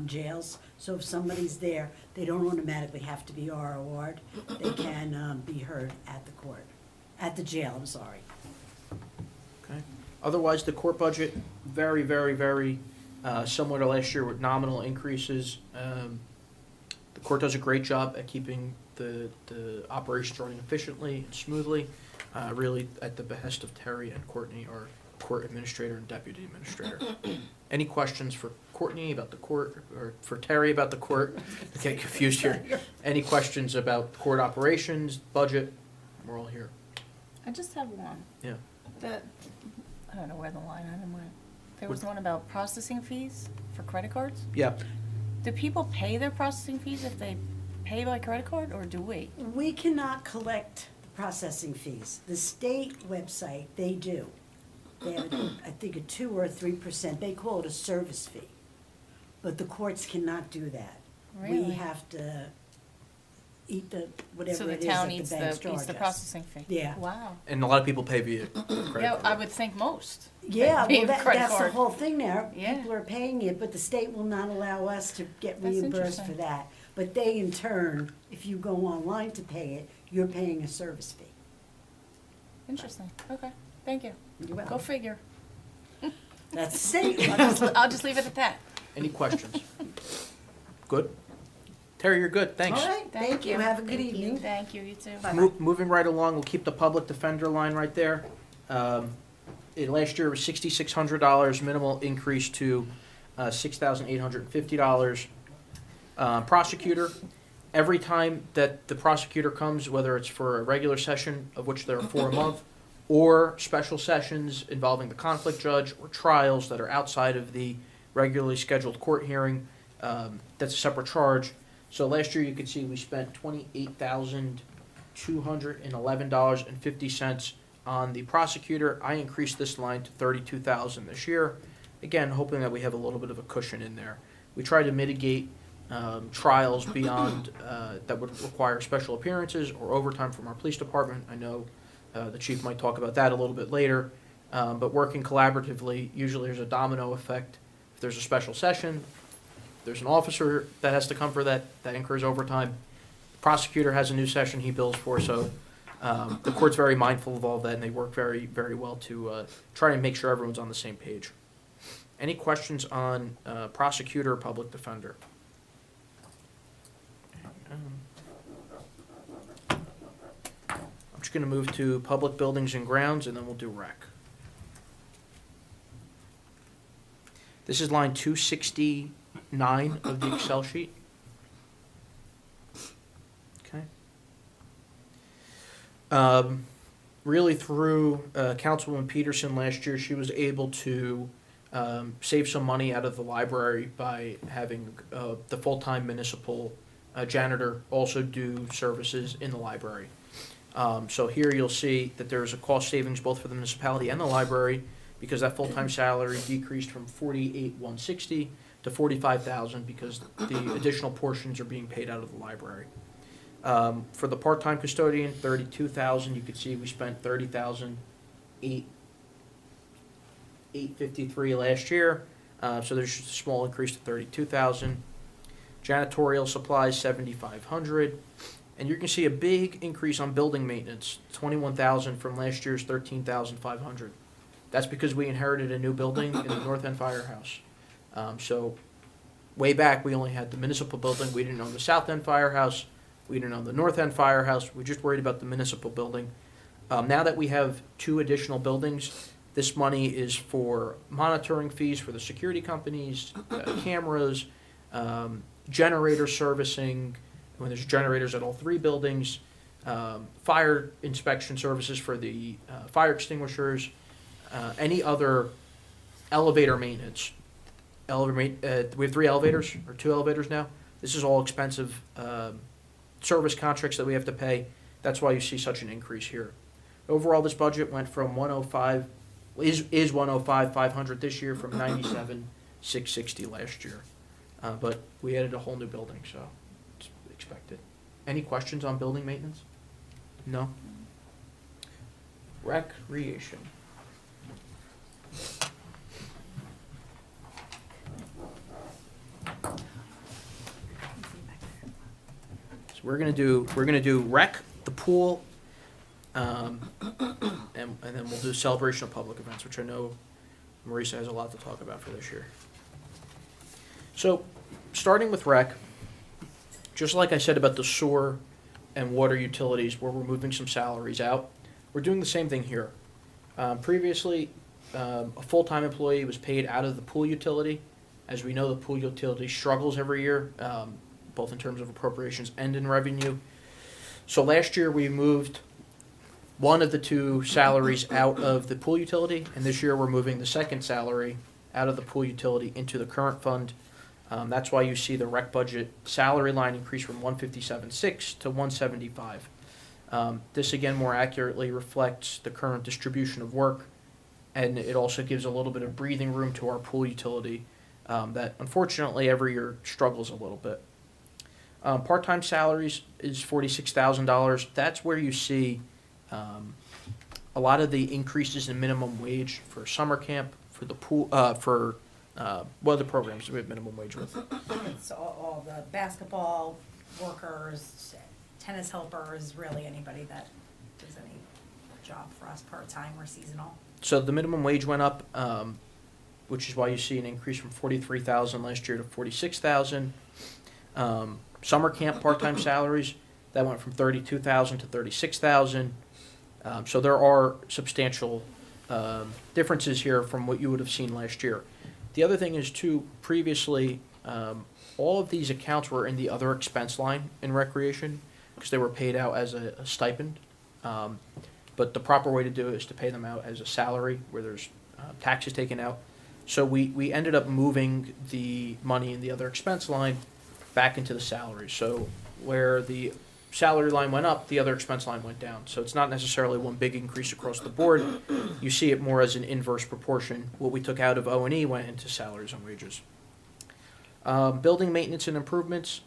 jails. So if somebody's there, they don't automatically have to be ROR'd, they can be heard at the court, at the jail, I'm sorry. Okay. Otherwise, the court budget, very, very, very similar to last year with nominal increases. The court does a great job at keeping the operations running efficiently and smoothly, really at the behest of Terry and Courtney, our court administrator and deputy administrator. Any questions for Courtney about the court, or for Terry about the court? I get confused here. Any questions about court operations, budget? We're all here. I just have one. Yeah. I don't know where the line item went. There was one about processing fees for credit cards. Yeah. Do people pay their processing fees if they pay by credit card, or do we? We cannot collect the processing fees. The state website, they do. They have, I think, a 2 or 3%, they call it a service fee. But the courts cannot do that. Really? We have to eat the, whatever So the it is town that the eats banks the, charge eats the us. processing fee? Yeah. Wow. And a lot of people pay via credit Yeah, card. I would think most. Yeah, Pay well, with credit that's the card. whole thing there. Yeah. People are paying it, but the state will not allow us to get That's reimbursed for interesting. that. But they, in turn, if you go online to pay it, you're paying a service fee. Interesting. Okay. Thank you. You're Go welcome. figure. That's the state. I'll just leave it at that. Any questions? Good? Terry, you're good, thanks. All right, thank you. Have a good evening. Thank you. You too. Bye. Moving right along, we'll keep the public defender line right there. Last year was $6,600, minimal increase to $6,850. Prosecutor, every time that the prosecutor comes, whether it's for a regular session, of which there are 4 a month, or special sessions involving the conflict judge, or trials that are outside of the regularly scheduled court hearing, that's a separate charge. So last year, you could see we spent $28,211.50 on the prosecutor. I increased this line to $32,000 this year. Again, hoping that we have a little bit of a cushion in there. We try to mitigate trials beyond that would require special appearances or overtime from our police department. I know the chief might talk about that a little bit later, but working collaboratively, usually there's a domino effect. If there's a special session, there's an officer that has to come for that incurs overtime. The prosecutor has a new session he bills for, so the court's very mindful of all that, and they work very, very well to try and make sure everyone's on the same page. Any questions on prosecutor or public defender? I'm just going to move to public buildings and grounds, and then we'll do rec. This is line 269 of the Excel sheet. Okay. Really through Councilwoman Peterson last year, she was able to save some money out of the library by having the full-time municipal janitor also do services in the library. So here you'll see that there's a cost savings both for the municipality and the library because that full-time salary decreased from 48,160 to 45,000 because the additional portions are being paid out of the library. For the part-time custodian, 32,000. You could see we spent 30,853 last year. So there's just a small increase to 32,000. Janitorial supplies, 7,500. And you can see a big increase on building maintenance, 21,000 from last year's 13,500. That's because we inherited a new building in the North End Firehouse. So way back, we only had the municipal building. We didn't own the South End Firehouse. We didn't own the North End Firehouse. We just worried about the municipal building. Now that we have 2 additional buildings, this money is for monitoring fees for the security companies, cameras, generator servicing, when there's generators at all 3 buildings, fire inspection services for the fire extinguishers, any other elevator maintenance. We have 3 elevators, or 2 elevators now. This is all expensive service contracts that we have to pay. That's why you see such an increase here. Overall, this budget went from 105, is 105,500 this year from 97,660 last year. But we added a whole new building, so it's expected. Any questions on building maintenance? No? Recreation. So we're gonna do rec, the pool, and then we'll do celebration of public events, which I know Marisa has a lot to talk about for this year. So, starting with rec, just like I said about the sewer and water utilities, where we're moving some salaries out, we're doing the same thing here. Previously, a full-time employee was paid out of the pool utility. As we know, the pool utility struggles every year, both in terms of appropriations and in revenue. So last year, we moved one of the 2 salaries out of the pool utility, and this year we're moving the second salary out of the pool utility into the current fund. That's why you see the rec budget salary line increase from 157.6 to 175. This again more accurately reflects the current distribution of work, and it also gives a little bit of breathing room to our pool utility that unfortunately every year struggles a little bit. Part-time salaries is $46,000. That's where you see a lot of the increases in minimum wage for summer camp, for the pool, what other programs do we have minimum wage with? It's all the basketball workers, tennis helpers, really anybody that does any job for us, part-time or seasonal. So the minimum wage went up, which is why you see an increase from 43,000 last year to 46,000. Summer camp part-time salaries, that went from 32,000 to 36,000. So there are substantial differences here from what you would have seen last year. The other thing is too, previously, all of these accounts were in the other expense line in recreation because they were paid out as a stipend. But the proper way to do it is to pay them out as a salary where there's taxes taken out. So we ended up moving the money in the other expense line back into the salary. So where the salary line went up, the other expense line went down. So it's not necessarily one big increase across the board. You see it more as an inverse proportion. What we took out of O&E went into salaries and wages. Building maintenance and improvements.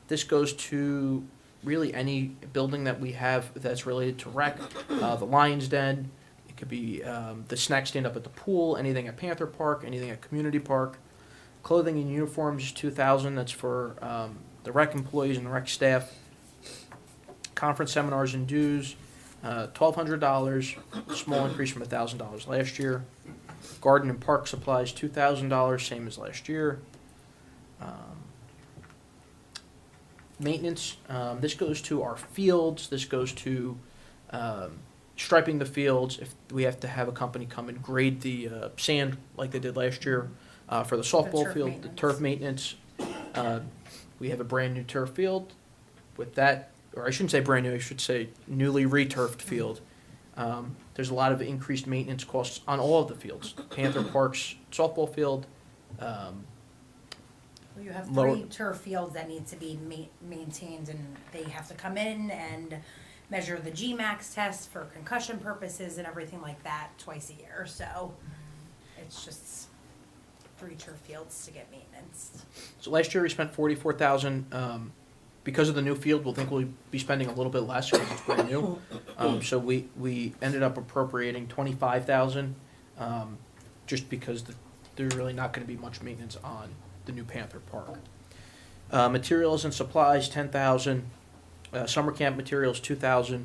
This goes to really any building that we have that's related to rec. The Lion's Den. It could be the snack stand up at the pool, anything at Panther Park, anything at Community Park. Clothing and uniforms is $2,000. That's for the rec employees and the rec staff. Conference seminars and dues, $1,200, small increase from $1,000 last year. Garden and park supplies, $2,000, same as last year. Maintenance, this goes to our fields. This goes to striping the fields. If we have to have a company come and grade the sand like they did last year for the softball field, the turf maintenance. We have a brand new turf field. With that, or I shouldn't say brand new, I should say newly returfed field. There's a lot of increased maintenance costs on all of the fields. Panther Park's softball field. You have Lower- 3 turf fields that need to be maintained, and they have to come in and measure the GMAX test for concussion purposes and everything like that twice a year. So it's just 3 turf fields to get maintenance. So last year we spent 44,000. Because of the new field, we'll think we'll be spending a little bit less because it's brand new. So we ended up appropriating 25,000, just because there's really not going to be much maintenance on the new Panther Park. Materials and supplies 10,000. Summer camp materials 2,000.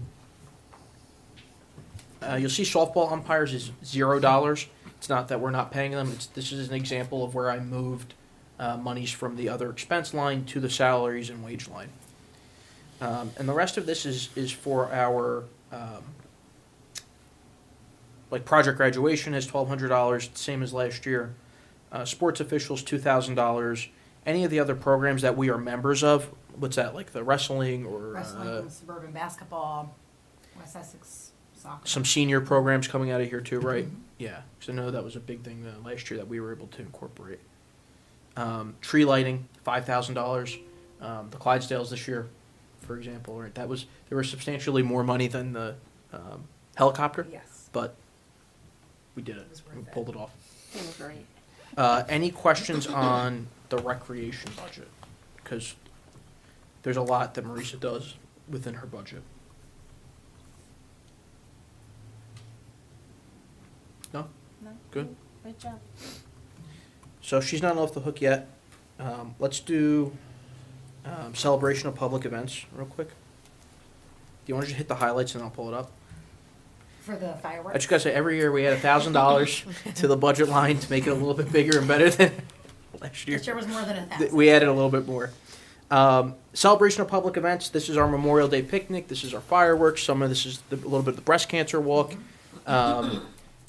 You'll see softball umpires is $0. It's not that we're not paying them. This is an example of where I moved monies from the other expense line to the salaries and wage line. And the rest of this is for our like project graduation is $1,200, same as last year. Sports officials $2,000. Any of the other programs that we are members of, what's that, like the wrestling or Wrestling, suburban basketball, West Essex soccer. some senior programs coming out of here too, right? Yeah, because I know that was a big thing last year that we were able to incorporate. Tree lighting, $5,000. The Clydesdales this year, for example, right? There was substantially more money than the helicopter, Yes. but we did it. It was worth We it. pulled it off. It was great. Any questions on the recreation budget? Because there's a lot that Marisa does within her budget. No? No? Good. Good job. So she's not off the hook yet. Let's do celebration of public events real quick. Do you want to just hit the highlights and I'll pull it up? For the I fireworks. just gotta say, every year we add $1,000 to the budget line to make it a little bit bigger and better than last year. This year was more than 1,000. We added a little bit more. Celebration of public events. This is our Memorial Day picnic. This is our fireworks. Some of this is a little bit of the breast cancer walk.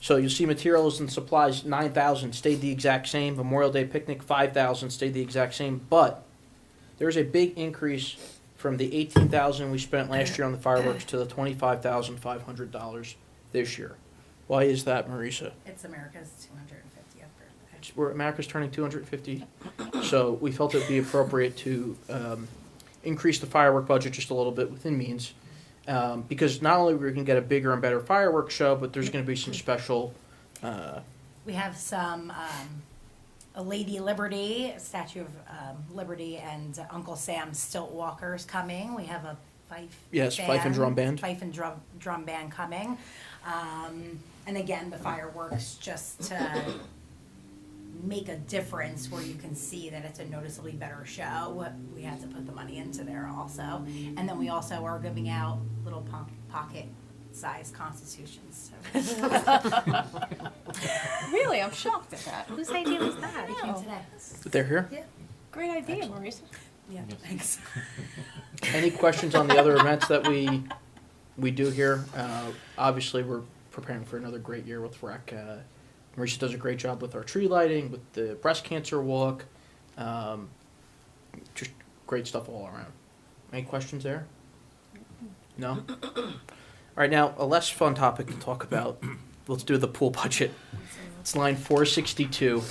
So you'll see materials and supplies, 9,000 stayed the exact same. Memorial Day picnic, 5,000 stayed the exact same. But there's a big increase from the 18,000 we spent last year on the fireworks to the $25,500 this year. Why is that, Marisa? It's America's 250th birthday. We're America's turning 250, so we felt it'd be appropriate to increase the firework budget just a little bit within means, because not only we can get a bigger and better fireworks show, but there's going to be some special. We have some, a Lady Liberty, a Statue of Liberty, and Uncle Sam's Stilt Walkers coming. We have a fife Yes, fife and drum band. Fife and drum band coming. And again, the fireworks just to make a difference where you can see that it's a noticeably better show. We had to put the money into there also. And then we also are giving out little pocket-sized constitutions. So Really, I'm shocked at that. Whose idea was that? they came today. They're here. Yeah. Great idea, Marisa. Yeah, thanks. Any questions on the other events that we do here? Obviously, we're preparing for another great year with rec. Marisa does a great job with our tree lighting, with the breast cancer walk. Just great stuff all around. Any questions there? No? All right, now, a less fun topic to talk about. Let's do the pool budget. It's line 462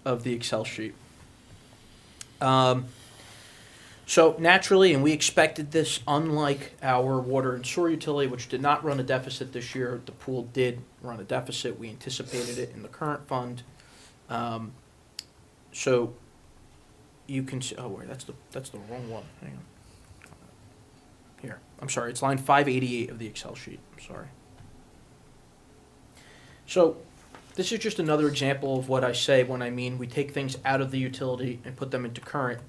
of the Excel sheet. So naturally, and we expected this, unlike our water and sewer utility, which did not run a deficit this year, the pool did run a deficit. We anticipated it in the current fund. So you can see, oh wait, that's the wrong one. Hang on. Here, I'm sorry, it's line 588 of the Excel sheet. I'm sorry. So this is just another example of what I say when I mean we take things out of the utility and put them into current.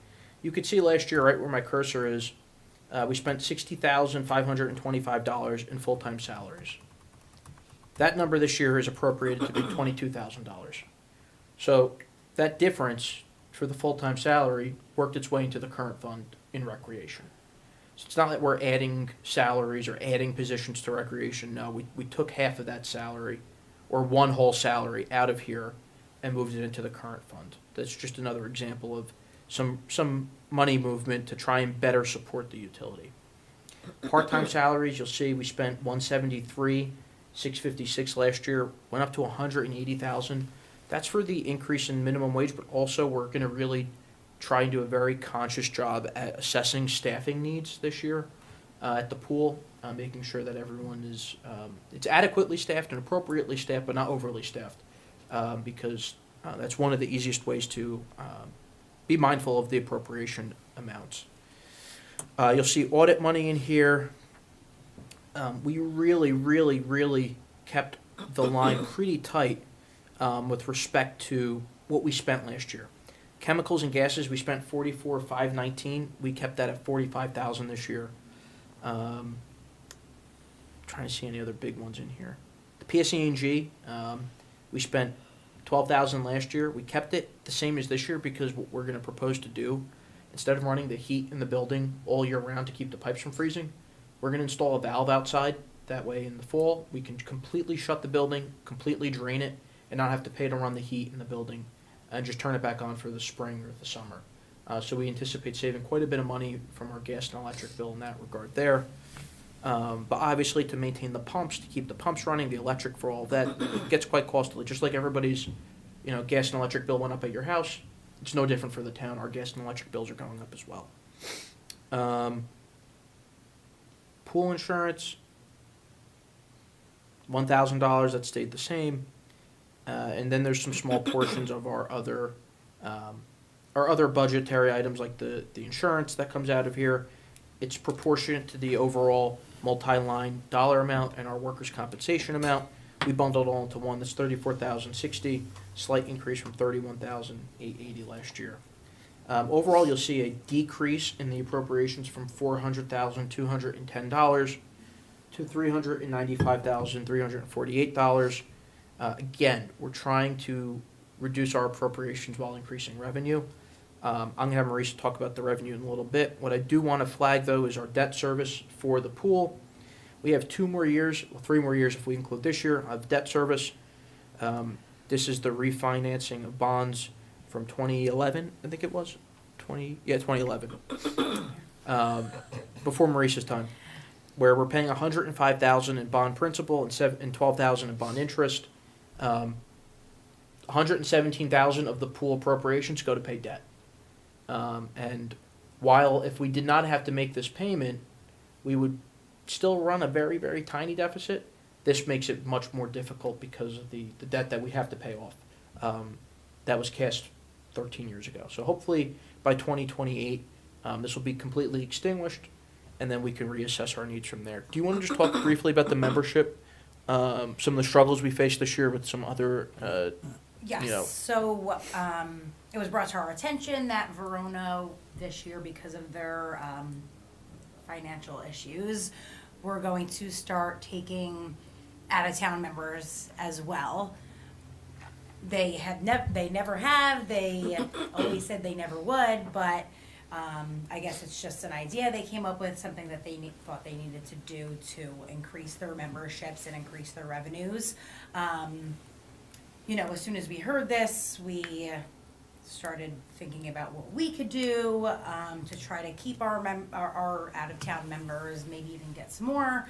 You could see last year, right where my cursor is, we spent $60,525 in full-time salaries. That number this year is appropriated to be $22,000. So that difference for the full-time salary worked its way into the current fund in recreation. So it's not that we're adding salaries or adding positions to recreation. No, we took half of that salary or one whole salary out of here and moved it into the current fund. That's just another example of some money movement to try and better support the utility. Part-time salaries, you'll see we spent $173,656 last year, went up to $180,000. That's for the increase in minimum wage, but also we're going to really try and do a very conscious job at assessing staffing needs this year. at the pool, making sure that everyone is, it's adequately staffed and appropriately staffed, but not overly staffed, because that's one of the easiest ways to be mindful of the appropriation amounts. You'll see audit money in here. We really kept the line pretty tight with respect to what we spent last year. Chemicals and gases, we spent 44,519. We kept that at 45,000 this year. Trying to see any other big ones in here. The PSE&G, we spent 12,000 last year. We kept it the same as this year because what we're going to propose to do, instead of running the heat in the building all year round to keep the pipes from freezing, we're going to install a valve outside. That way in the fall, we can completely shut the building, completely drain it, and not have to pay to run the heat in the building, and just turn it back on for the spring or the summer. So we anticipate saving quite a bit of money from our gas and electric bill in that regard there. But obviously to maintain the pumps, to keep the pumps running, the electric for all of that, it gets quite costly. Just like everybody's, gas and electric bill went up at your house, it's no different for the town. Our gas and electric bills are going up as well. Pool insurance, $1,000, that stayed the same. And then there's some small portions of our other budgetary items like the insurance that comes out of here. It's proportionate to the overall multi-line dollar amount and our workers' compensation amount. We bundled all into one. That's $34,060, slight increase from $31,880 last year. Overall, you'll see a decrease in the appropriations from $400,210 to $395,348. Again, we're trying to reduce our appropriations while increasing revenue. I'm going to have Marisa talk about the revenue in a little bit. What I do want to flag, though, is our debt service for the pool. We have 3 more years if we include this year, of debt service. This is the refinancing of bonds from 2011, I think it was. 2011. Before Marisa's time, where we're paying $105,000 in bond principal and $12,000 in bond interest. $117,000 of the pool appropriations go to pay debt. And while if we did not have to make this payment, we would still run a very, very tiny deficit, this makes it much more difficult because of the debt that we have to pay off. That was cast 13 years ago. So hopefully by 2028, this will be completely extinguished, and then we can reassess our needs from there. Do you want to just talk briefly about the membership, some of the struggles we faced this year with some other, Yes, so it was brought to our attention that Verona this year, because of their financial issues, we're going to start taking out-of-town members as well. They never have, they always said they never would, but I guess it's just an idea they came up with, something that they thought they needed to do to increase their memberships and increase their revenues. As soon as we heard this, we started thinking about what we could do to try to keep our out-of-town members, maybe even get some more,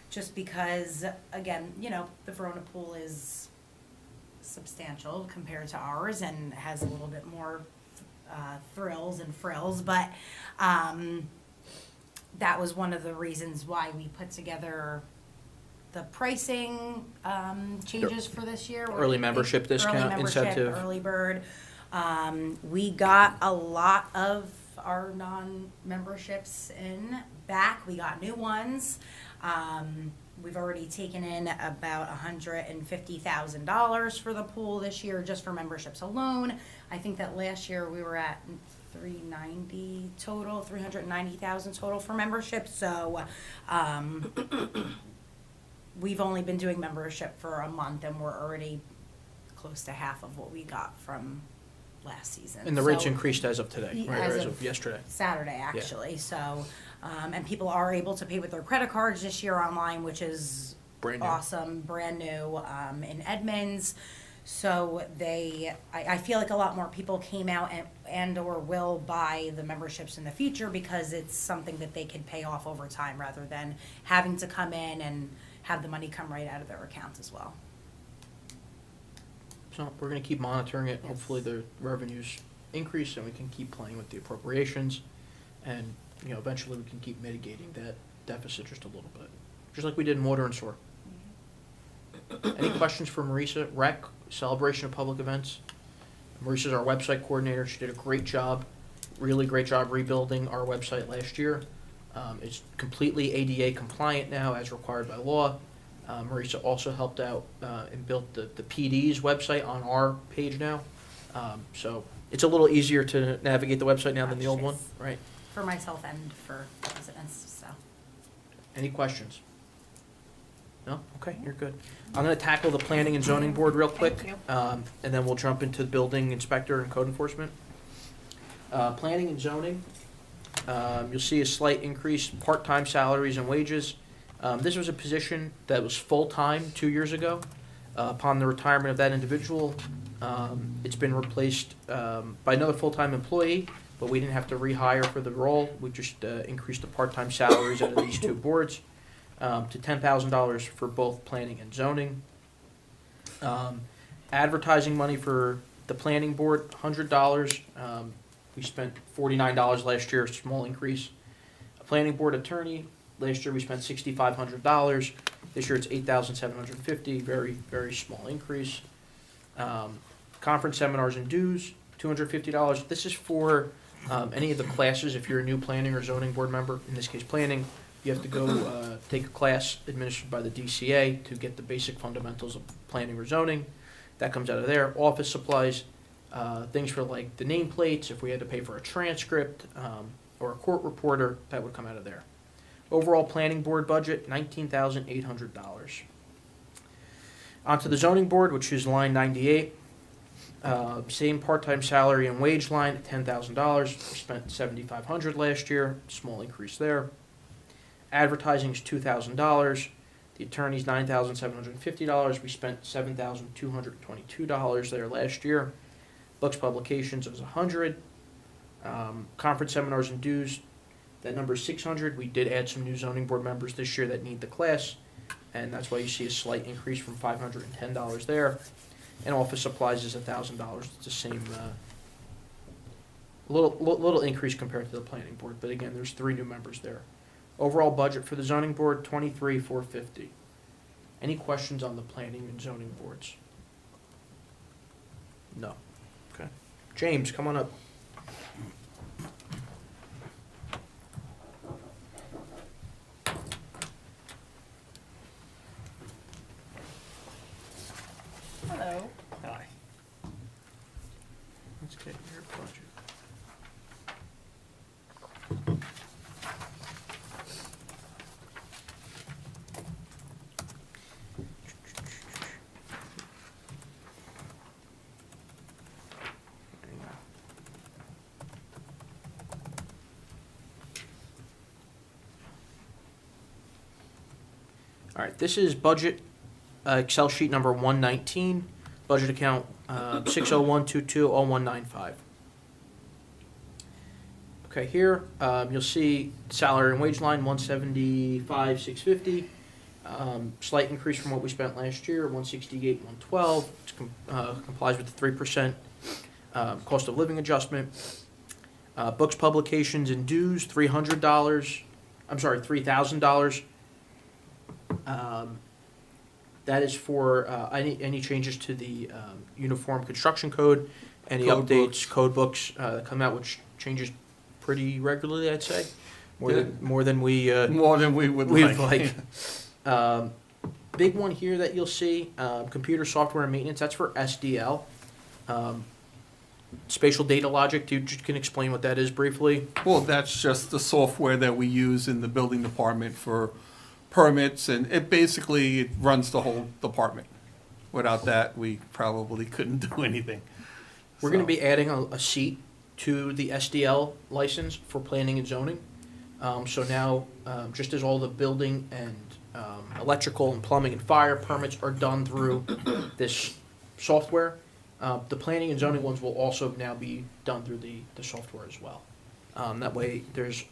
just because, again, the Verona pool is substantial compared to ours and has a little bit more thrills and frills, but that was one of the reasons why we put together the pricing changes for this year. Early membership discount incentive. Early bird. We got a lot of our non-memberships back. We got new ones. We've already taken in about $150,000 for the pool this year, just for memberships alone. I think that last year we were at $390,000 total for memberships. So we've only been doing membership for a month, and we're already close to half of what we got from last season. And the rates increased as of today, right? Or as of yesterday. Saturday, actually. Yeah. So, and people are able to pay with their credit cards this year online, which is awesome, brand new in Edmonds. So I feel like a lot more people came out and or will buy the memberships in the future because it's something that they can pay off over time rather than having to come in and have the money come right out of their account as well. So we're going to keep monitoring it. Yes. Hopefully the revenues increase and we can keep playing with the appropriations, and eventually we can keep mitigating deficit just a little bit, just like we did in water and sewer. Any questions for Marisa? Rec, celebration of public events. Marisa's our website coordinator. She did a great job, really great job rebuilding our website last year. It's completely ADA compliant now as required by law. Marisa also helped out and built the PD's website on our page now. So it's a little easier to navigate the website now than the old one, right? For myself and for residents, so. Any questions? No? Okay, you're good. I'm gonna tackle the planning and zoning board real quick, Thank and then we'll jump into the building inspector and code enforcement. Planning and zoning, you'll see a slight increase, part-time salaries and wages. This was a position that was full-time 2 years ago. Upon the retirement of that individual, it's been replaced by another full-time employee, but we didn't have to rehire for the role. We just increased the part-time salaries out of these two boards to $10,000 for both planning and zoning. Advertising money for the planning board, $100. We spent $49 last year, a small increase. A planning board attorney, last year we spent $6,500. This year it's $8,750, very, very small increase. Conference seminars and dues, $250. This is for any of the classes. If you're a new planning or zoning board member, in this case planning, you have to go take a class administered by the DCA to get the basic fundamentals of planning or zoning. That comes out of there. Office supplies, things for like the nameplates, if we had to pay for a transcript or a court reporter, that would come out of there. Overall planning board budget, $19,800. Onto the zoning board, which is line 98. Same part-time salary and wage line at $10,000. We spent $7,500 last year, small increase there. Advertising is $2,000. The attorney's $9,750. We spent $7,222 there last year. Books publications was $100. Conference seminars and dues, that number is $600. We did add some new zoning board members this year that need the class, and that's why you see a slight increase from $510 there. And office supplies is $1,000. It's the same, little increase compared to the planning board, but again, there's 3 new members there. Overall budget for the zoning board, $23,450. Any questions on the planning and zoning boards? No. Okay. James, come on up. Hello. Hi. Let's get your budget. All right, this is budget Excel sheet number 119, budget account 601220195. Okay, here you'll see salary and wage line 175,650. Slight increase from what we spent last year, 168,112. Complies with the 3% cost of living adjustment. Books, publications, and dues $300. I'm sorry, $3,000. That is for any changes to the uniform construction code, any Code updates, books. code books that come out, which changes pretty regularly, I'd say, more Yeah. than more than we would we'd like. Big one here that you'll see, computer software and maintenance. That's for SDL. Spatial data logic. You can explain what that is briefly. Well, that's just the software that we use in the building department for permits, and it basically runs the whole department. Without that, we probably couldn't do anything. We're going to be adding a seat to the SDL license for planning and zoning. So now, just as all the building and electrical and plumbing and fire permits are done through this software, the planning and zoning ones will also now be done through the software as well. That way, there's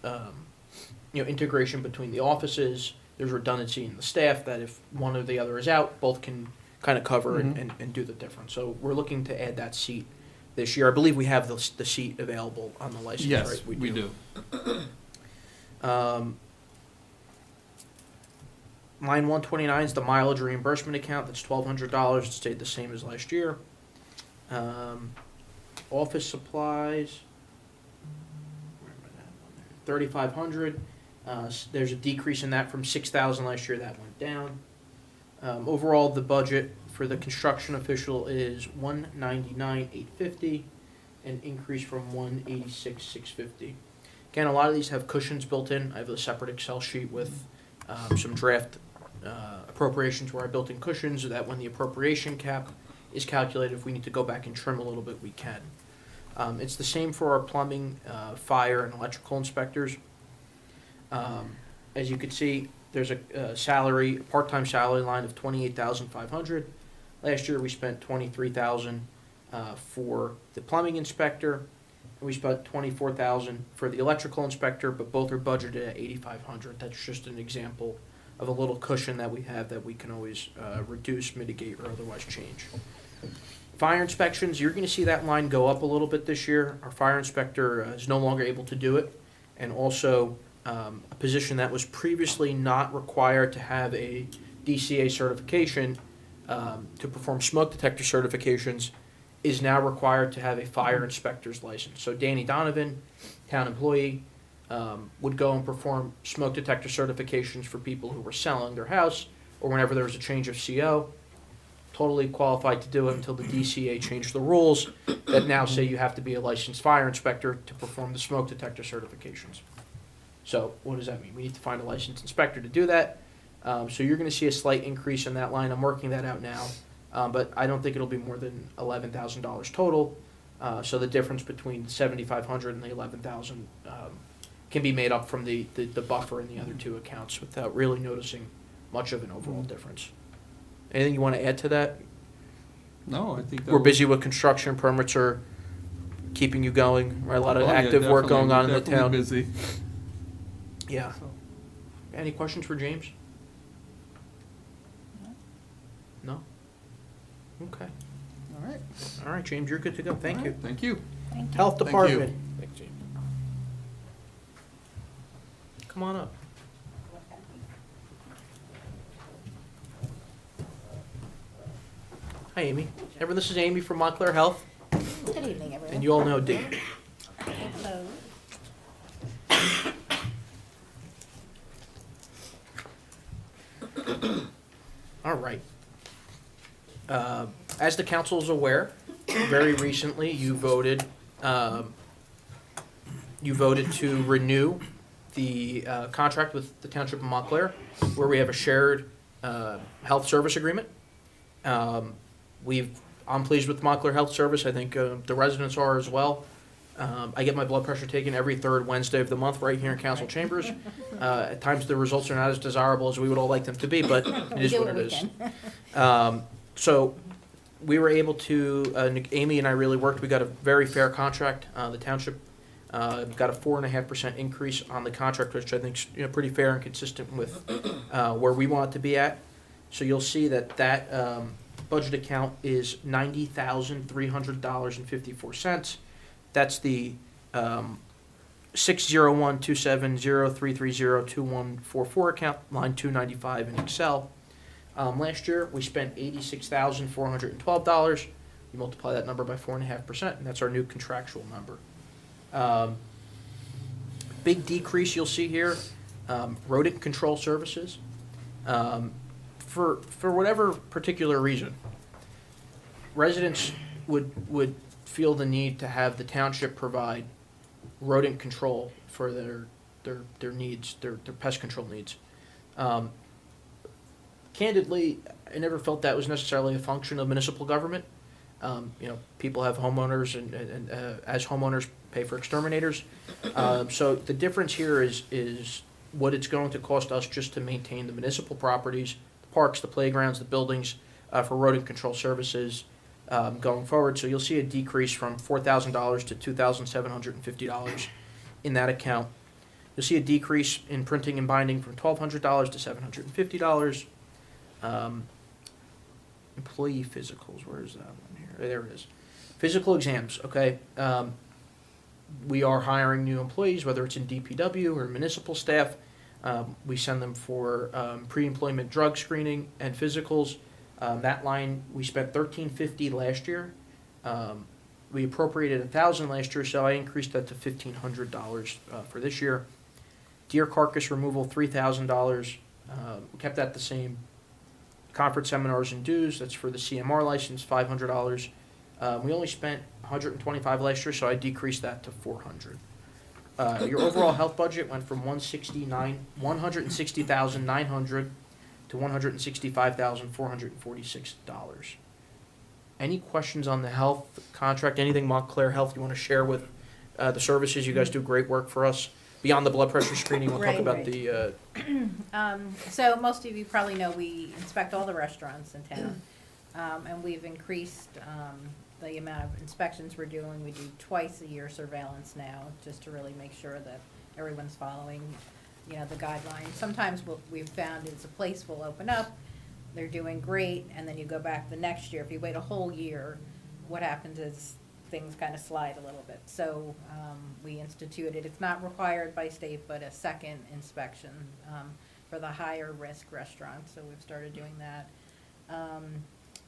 integration between the offices. There's redundancy in the staff that if one or the other is out, both can kind of cover and do the difference. So we're looking to add that seat this year. I believe we have the seat available on the license, Yes, right? we do. Line 129 is the mileage reimbursement account. That's $1,200. It stayed the same as last year. Office supplies, 3,500. There's a decrease in that from 6,000 last year. That went down. Overall, the budget for the construction official is 199,850, an increase from 186,650. Again, a lot of these have cushions built in. I have a separate Excel sheet with some draft appropriations where I built in cushions so that when the appropriation cap is calculated, if we need to go back and trim a little bit, we can. It's the same for our plumbing, fire, and electrical inspectors. As you can see, there's a part-time salary line of $28,500. Last year, we spent $23,000 for the plumbing inspector, and we spent $24,000 for the electrical inspector, but both are budgeted at $8,500. That's just an example of a little cushion that we have that we can always reduce, mitigate, or otherwise change. Fire inspections, you're going to see that line go up a little bit this year. Our fire inspector is no longer able to do it, and also a position that was previously not required to have a DCA certification to perform smoke detector certifications is now required to have a fire inspector's license. So Danny Donovan, town employee, would go and perform smoke detector certifications for people who were selling their house or whenever there was a change of CO. Totally qualified to do it until the DCA changed the rules that now say you have to be a licensed fire inspector to perform the smoke detector certifications. So what does that mean? We need to find a licensed inspector to do that. So you're going to see a slight increase in that line. I'm working that out now, but I don't think it'll be more than $11,000 total. So the difference between the $7,500 and the $11,000 can be made up from the buffer in the other two accounts without really noticing much of an overall difference. Anything you want to add to that? No, I think that We're busy with construction. Permits are keeping you going. Right? A lot of Oh, yeah, active work definitely. going on in the Definitely town. busy. Yeah. Any questions for James? No? Okay. All right. All right, James, you're good to go. Thank you. Thank you. Thank you. Health Thank you. Department. Thanks, James. Come on up. Hi, Amy. Remember, this is Amy from Montclair Health, Good evening, everyone. and you all know Dave. Hello. All right. As the council is aware, very recently you voted to renew the contract with the Township of Montclair, where we have a shared health service agreement. I'm pleased with Montclair Health Service. I think the residents are as well. I get my blood pressure taken every third Wednesday of the month right here in council chambers. At times the results are not as desirable as we would all like them to be, but it is what it is. So we were able to, Amy and I really worked. We got a very fair contract. The township got a 4.5% increase on the contract, which I think is pretty fair and consistent with where we want it to be at. So you'll see that budget account is $90,300.54. That's the 601-270-330-2144 account, line 295 in Excel. Last year, we spent $86,412. You multiply that number by 4.5%, and that's our new contractual number. Big decrease you'll see here, rodent control services. For whatever particular reason, residents would feel the need to have the township provide rodent control for their needs, their pest control needs. Candidly, I never felt that was necessarily a function of municipal government. People have homeowners, and as homeowners pay for exterminators. So the difference here is what it's going to cost us just to maintain the municipal properties, the parks, the playgrounds, the buildings, for rodent control services going forward. So you'll see a decrease from $4,000 to $2,750 in that account. You'll see a decrease in printing and binding from $1,200 to $750. Employee physicals, where is that one here? There it is. Physical exams, okay. We are hiring new employees, whether it's in DPW or municipal staff. We send them for pre-employment drug screening and physicals. That line, we spent $1,350 last year. We appropriated $1,000 last year, so I increased that to $1,500 for this year. Deer carcass removal, $3,000. We kept that the same. Conference seminars and dues, that's for the CMR license, $500. We only spent $125 last year, so I decreased that to $400. Your overall health budget went from $160,900 to $165,446. Any questions on the health contract? Anything Montclair Health you want to share with the services? You guys do great work for us. Beyond the blood pressure screening, we'll talk Right, about right. the. So most of you probably know we inspect all the restaurants in town, and we've increased the amount of inspections we're doing. We do twice a year surveillance now, just to really make sure that everyone's following, the guidelines. Sometimes what we've found is a place will open up, they're doing great, and then you go back the next year. If you wait a whole year, what happens is things kind of slide a little bit. So we instituted, it's not required by state, but a second inspection for the higher risk restaurants. So we've started doing that.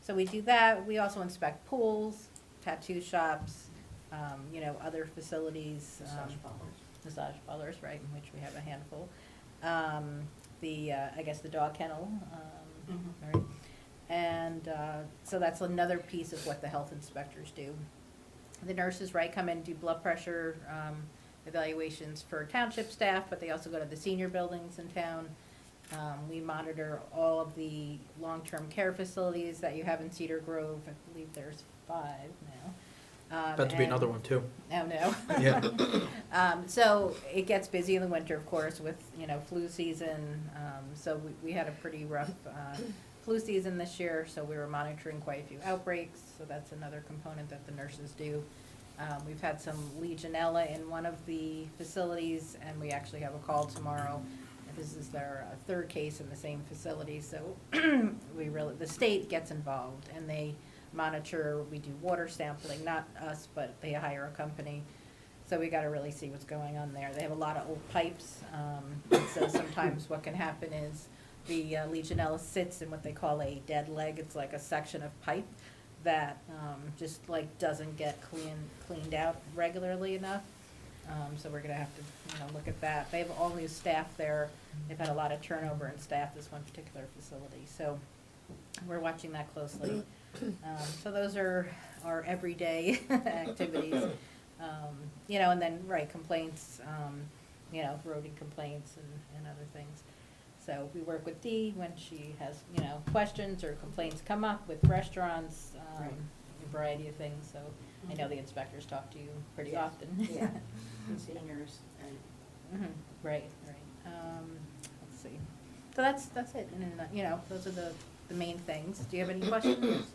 So we do that. We also inspect pools, tattoo shops, other facilities. Massage parlors, right, in which we have a handful. I guess the dog kennel, right? And so that's another piece of what the health inspectors do. The nurses, right, come in and do blood pressure evaluations for township staff, but they also go to the senior buildings in town. We monitor all of the long-term care facilities that you have in Cedar Grove. I believe there's 5 now. About to be another one too. Oh, no. Yeah. So it gets busy in the winter, of course, with, flu season. So we had a pretty rough flu season this year, so we were monitoring quite a few outbreaks. So that's another component that the nurses do. We've had some Legionella in one of the facilities, and we actually have a call tomorrow. This is their 3rd case in the same facility, so the state gets involved, and they monitor. We do water sampling, not us, but they hire a company. So we got to really see what's going on there. They have a lot of old pipes, and so sometimes what can happen is the Legionella sits in what they call a dead leg. It's like a section of pipe that just like doesn't get cleaned out regularly enough. So we're gonna have to look at that. They have all new staff there. They've had a lot of turnover in staff, this one particular facility. So we're watching that closely. So those are our everyday activities. And then, right, complaints, rodent complaints and other things. So we work with Dee when she has, questions or complaints come up with restaurants, a variety of things. So I know the inspectors talk to you pretty often. Yeah, and seniors and. Right. Let's see. So that's it. And, those are the main things. Do you have any questions?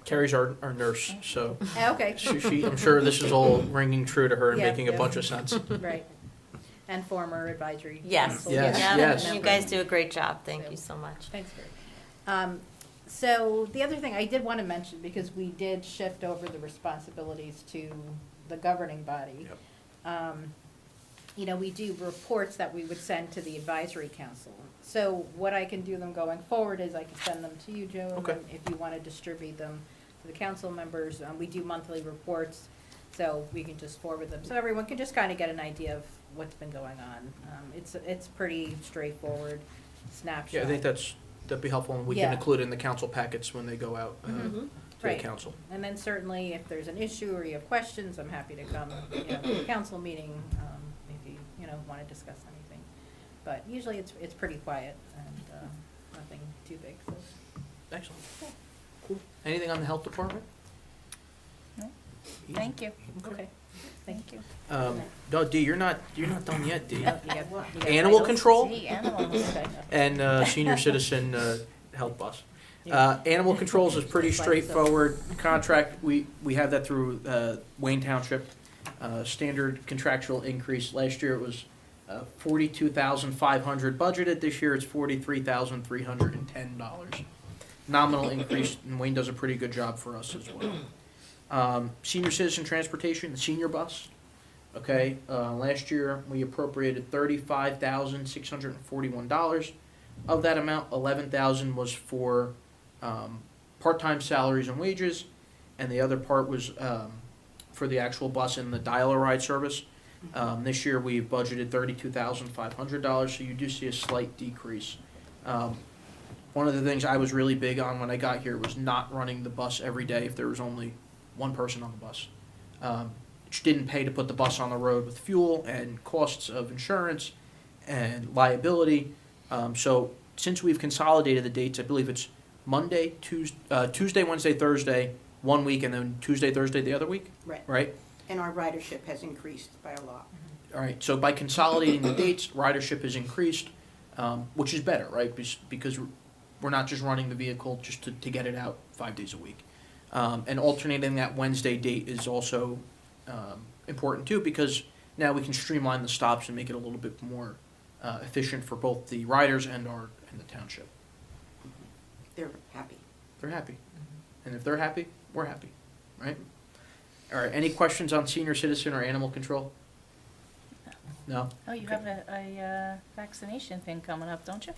Carrie's our nurse, so Okay. she I'm sure this is all ringing true to her and Yeah, making a yeah. bunch of sense. Right. And former advisory. Yes. council. Yes, Yeah, yes. You guys do a great job. Thank So- you so much. Thanks, Gary. So the other thing I did want to mention, because we did shift over the responsibilities to the governing body. We do reports that we would send to the advisory council. So what I can do them going forward is I can send them to you, Joe, and Okay. then if you want to distribute them to the council members. We do monthly reports, so we can just forward them. So everyone can just kind of get an idea of what's been going on. It's pretty straightforward snapshot. Yeah, I think that'd be helpful, and we can Yeah. include it in the council packets when they go out to the Right. council. And then certainly if there's an issue or you have questions, I'm happy to come, to the council meeting, if you, want to discuss anything. But usually it's pretty quiet and, nothing too big, so. Excellent. Cool. Anything on the health department? No. Easy. Thank you. Okay, thank you. No, Dee, you're not done yet, Dee. You got Animal titles? control Gee, animals. Okay. and senior citizen health bus. Animal controls is pretty straightforward contract. We have that through Wayne Township. Standard contractual increase. Last year it was $42,500 budgeted. This year it's $43,310. Nominal increase, and Wayne does a pretty good job for us as well. Senior citizen transportation, the senior bus. Okay, last year we appropriated $35,641. Of that amount, $11,000 was for part-time salaries and wages, and the other part was for the actual bus and the dial-a ride service. This year we've budgeted $32,500, so you do see a slight decrease. One of the things I was really big on when I got here was not running the bus every day if there was only one person on the bus. Which didn't pay to put the bus on the road with fuel and costs of insurance and liability. So since we've consolidated the dates, I believe it's Monday, Tuesday, Wednesday, Thursday, 1 week, and then Tuesday, Thursday the other week, Right. right? And our ridership has increased by a lot. All right, so by consolidating the dates, ridership has increased, which is better, right? Because we're not just running the vehicle just to get it out 5 days a week. And alternating that Wednesday date is also important too, because now we can streamline the stops and make it a little bit more efficient for both the riders and the township. They're happy. They're happy. And if they're happy, we're happy, right? All right, any questions on senior citizen or animal control? No? Oh, you have a vaccination thing coming up, don't you?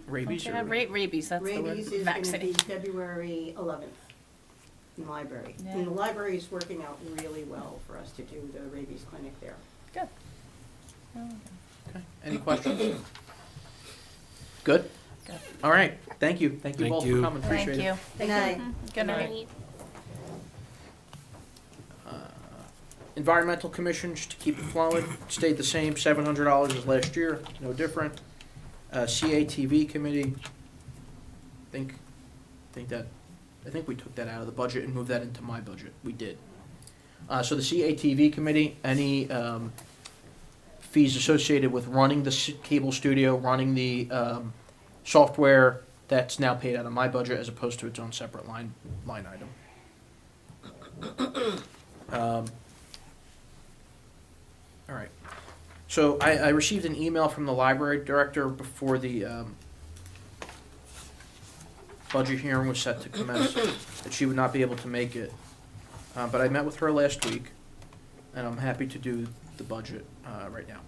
Rabies? Don't you Or have rabies, that's the word. Rabies is going to be Vaccination. February 11th in the library. Yeah. And the library is working out really well for us to do the rabies clinic there. Good. Oh, Okay, any questions? Good? Good. All right, thank you. Thank you Thank both you. for coming, Thank appreciate it. you. Good night. Good night. Environmental Commission, just to keep it flowing, stayed the same, $700 as last year, no different. CATV Committee, I think we took that out of the budget and moved that into my budget. We did. So the CATV Committee, any fees associated with running the cable studio, running the software, that's now paid out of my budget as opposed to its own separate line item. All right. So I received an email from the library director before the budget hearing was set to commence that she would not be able to make it. But I met with her last week, and I'm happy to do the budget right now.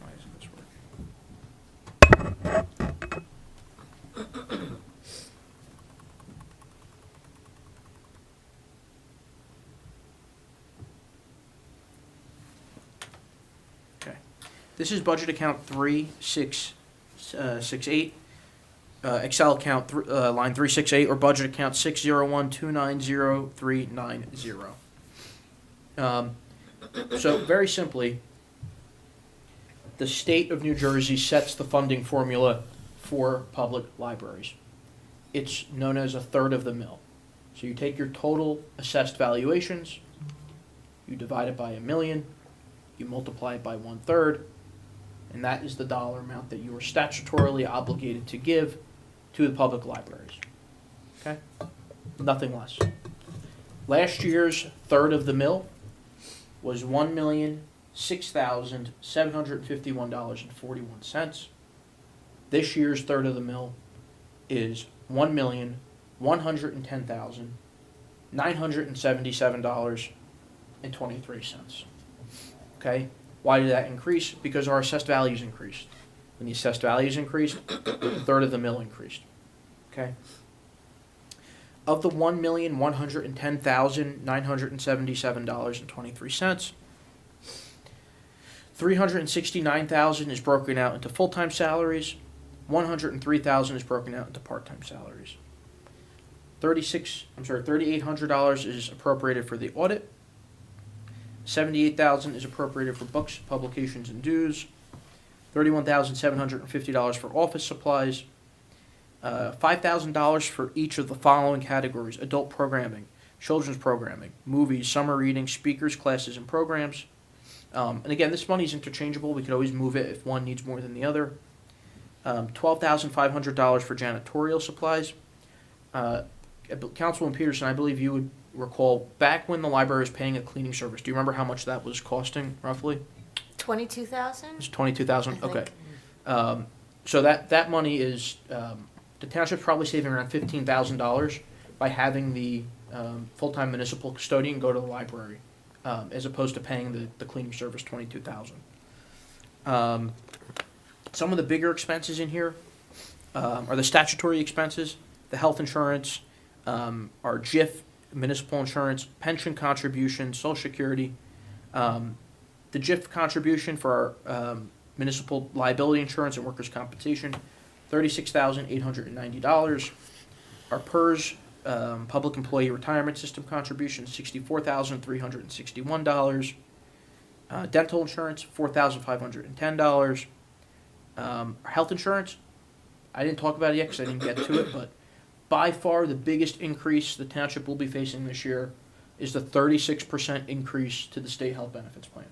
Why isn't this working? Okay. This is budget account 3668. Excel account line 368 or budget account 601290390. So very simply, the state of New Jersey sets the funding formula for public libraries. It's known as a third of the mill. So you take your total assessed valuations, you divide it by 1,000,000, you multiply it by 1/3, and that is the dollar amount that you are statutorily obligated to give to the public libraries. Okay? Nothing less. Last year's third of the mill was $1,006,751.41. This year's third of the mill is $1,110,977.23. Okay? Why did that increase? Because our assessed values increased. When the assessed values increased, a third of the mill increased. Okay? Of the $1,110,977.23, $369,000 is broken out into full-time salaries, $103,000 is broken out into part-time salaries. $3,800 is appropriated for the audit. $78,000 is appropriated for books, publications, and dues. $31,750 for office supplies. $5,000 for each of the following categories: adult programming, children's programming, movies, summer reading, speakers, classes, and programs. And again, this money is interchangeable. We could always move it if one needs more than the other. $12,500 for janitorial supplies. Councilwoman Peterson, I believe you would recall back when the library was paying a cleaning service. Do you remember how much that was costing roughly? 22,000? It's $22,000. I think. Okay. So that money is the township's probably saving around $15,000 by having the full-time municipal custodian go to the library, as opposed to paying the cleaning service $22,000. Some of the bigger expenses in here are the statutory expenses, the health insurance, our GIF, municipal insurance, pension contributions, Social Security. The GIF contribution for our municipal liability insurance and workers' compensation, $36,890. Our PERS, Public Employee Retirement System contribution, $64,361. Dental insurance, $4,510. Our health insurance, I didn't talk about it yet because I didn't get to it, but by far the biggest increase the township will be facing this year is the 36% increase to the state health benefits plan.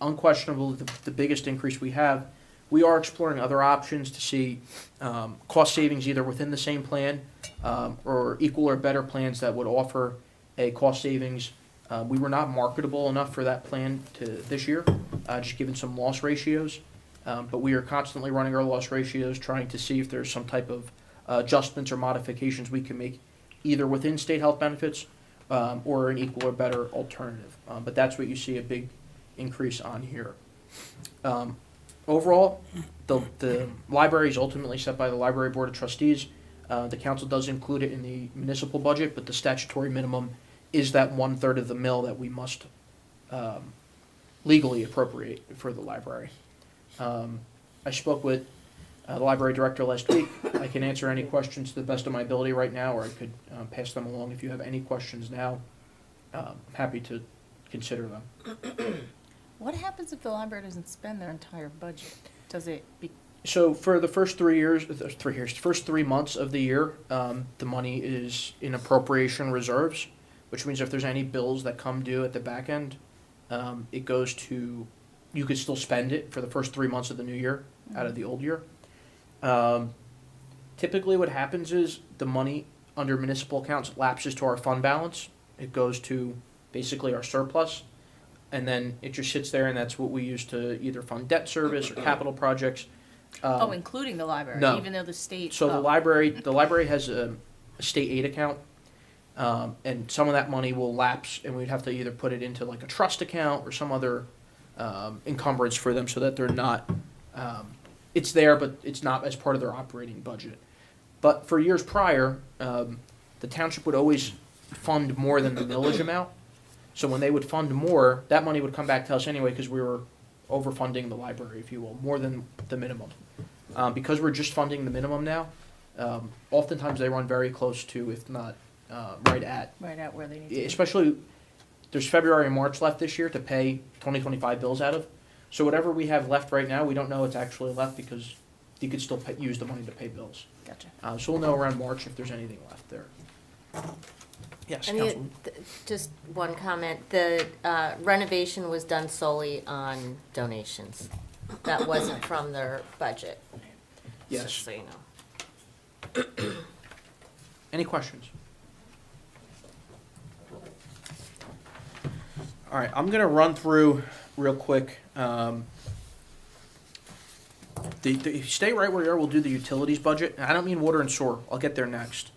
Unquestionably, the biggest increase we have. We are exploring other options to see cost savings either within the same plan or equal or better plans that would offer a cost savings. We were not marketable enough for that plan to this year, just given some loss ratios. But we are constantly running our loss ratios, trying to see if there's some type of adjustments or modifications we can make either within state health benefits or an equal or better alternative. But that's what you see a big increase on here. Overall, the library is ultimately set by the Library Board of Trustees. The council does include it in the municipal budget, but the statutory minimum is that 1/3 of the mill that we must legally appropriate for the library. I spoke with the library director last week. I can answer any questions to the best of my ability right now, or I could pass them along if you have any questions now. I'm happy to consider them. What happens if the library doesn't spend their entire budget? Does it be? So for the first 3 years, first 3 months of the year, the money is in appropriation reserves, which means if there's any bills that come due at the back end, it goes to, you could still spend it for the first 3 months of the new year out of the old year. Typically what happens is the money under municipal accounts lapses to our fund balance. It goes to basically our surplus, and then it just sits there, and that's what we use to either fund debt service or capital projects. Including the library, no. even though the state. So the library has a state aid account, and some of that money will lapse, and we'd have to either put it into like a trust account or some other encumbrance for them, so that they're not. It's there, but it's not as part of their operating budget. But for years prior, the township would always fund more than the millage amount. So when they would fund more, that money would come back to us anyway because we were overfunding the library, if you will, more than the minimum. Because we're just funding the minimum now, oftentimes they run very close to, if not right at where they need to be. Especially, there's February and March left this year to pay 2025 bills out of. So whatever we have left right now, we don't know it's actually left because you could still use the money to pay bills. Gotcha. So we'll know around March if there's anything left there. Yes, And Councilwoman. just one comment, the renovation was done solely on donations. That wasn't from their budget. Yes. Just so you know. Any questions? All right, I'm gonna run through real quick. Stay right where you are. We'll do the utilities budget. And I don't mean water and sewer. I'll get there next.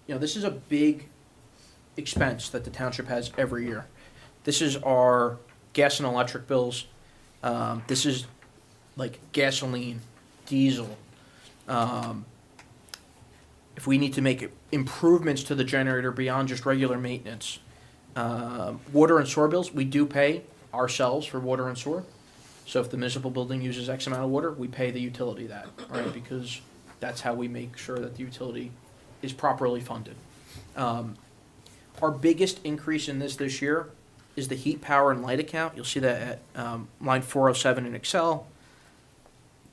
This is a big expense that the township has every year. This is our gas and electric bills. This is like gasoline, diesel. If we need to make improvements to the generator beyond just regular maintenance. Water and sewer bills, we do pay ourselves for water and sewer. So if the municipal building uses X amount of water, we pay the utility that, right? Because that's how we make sure that the utility is properly funded. Our biggest increase in this year is the heat, power, and light account. You'll see that at line 407 in Excel.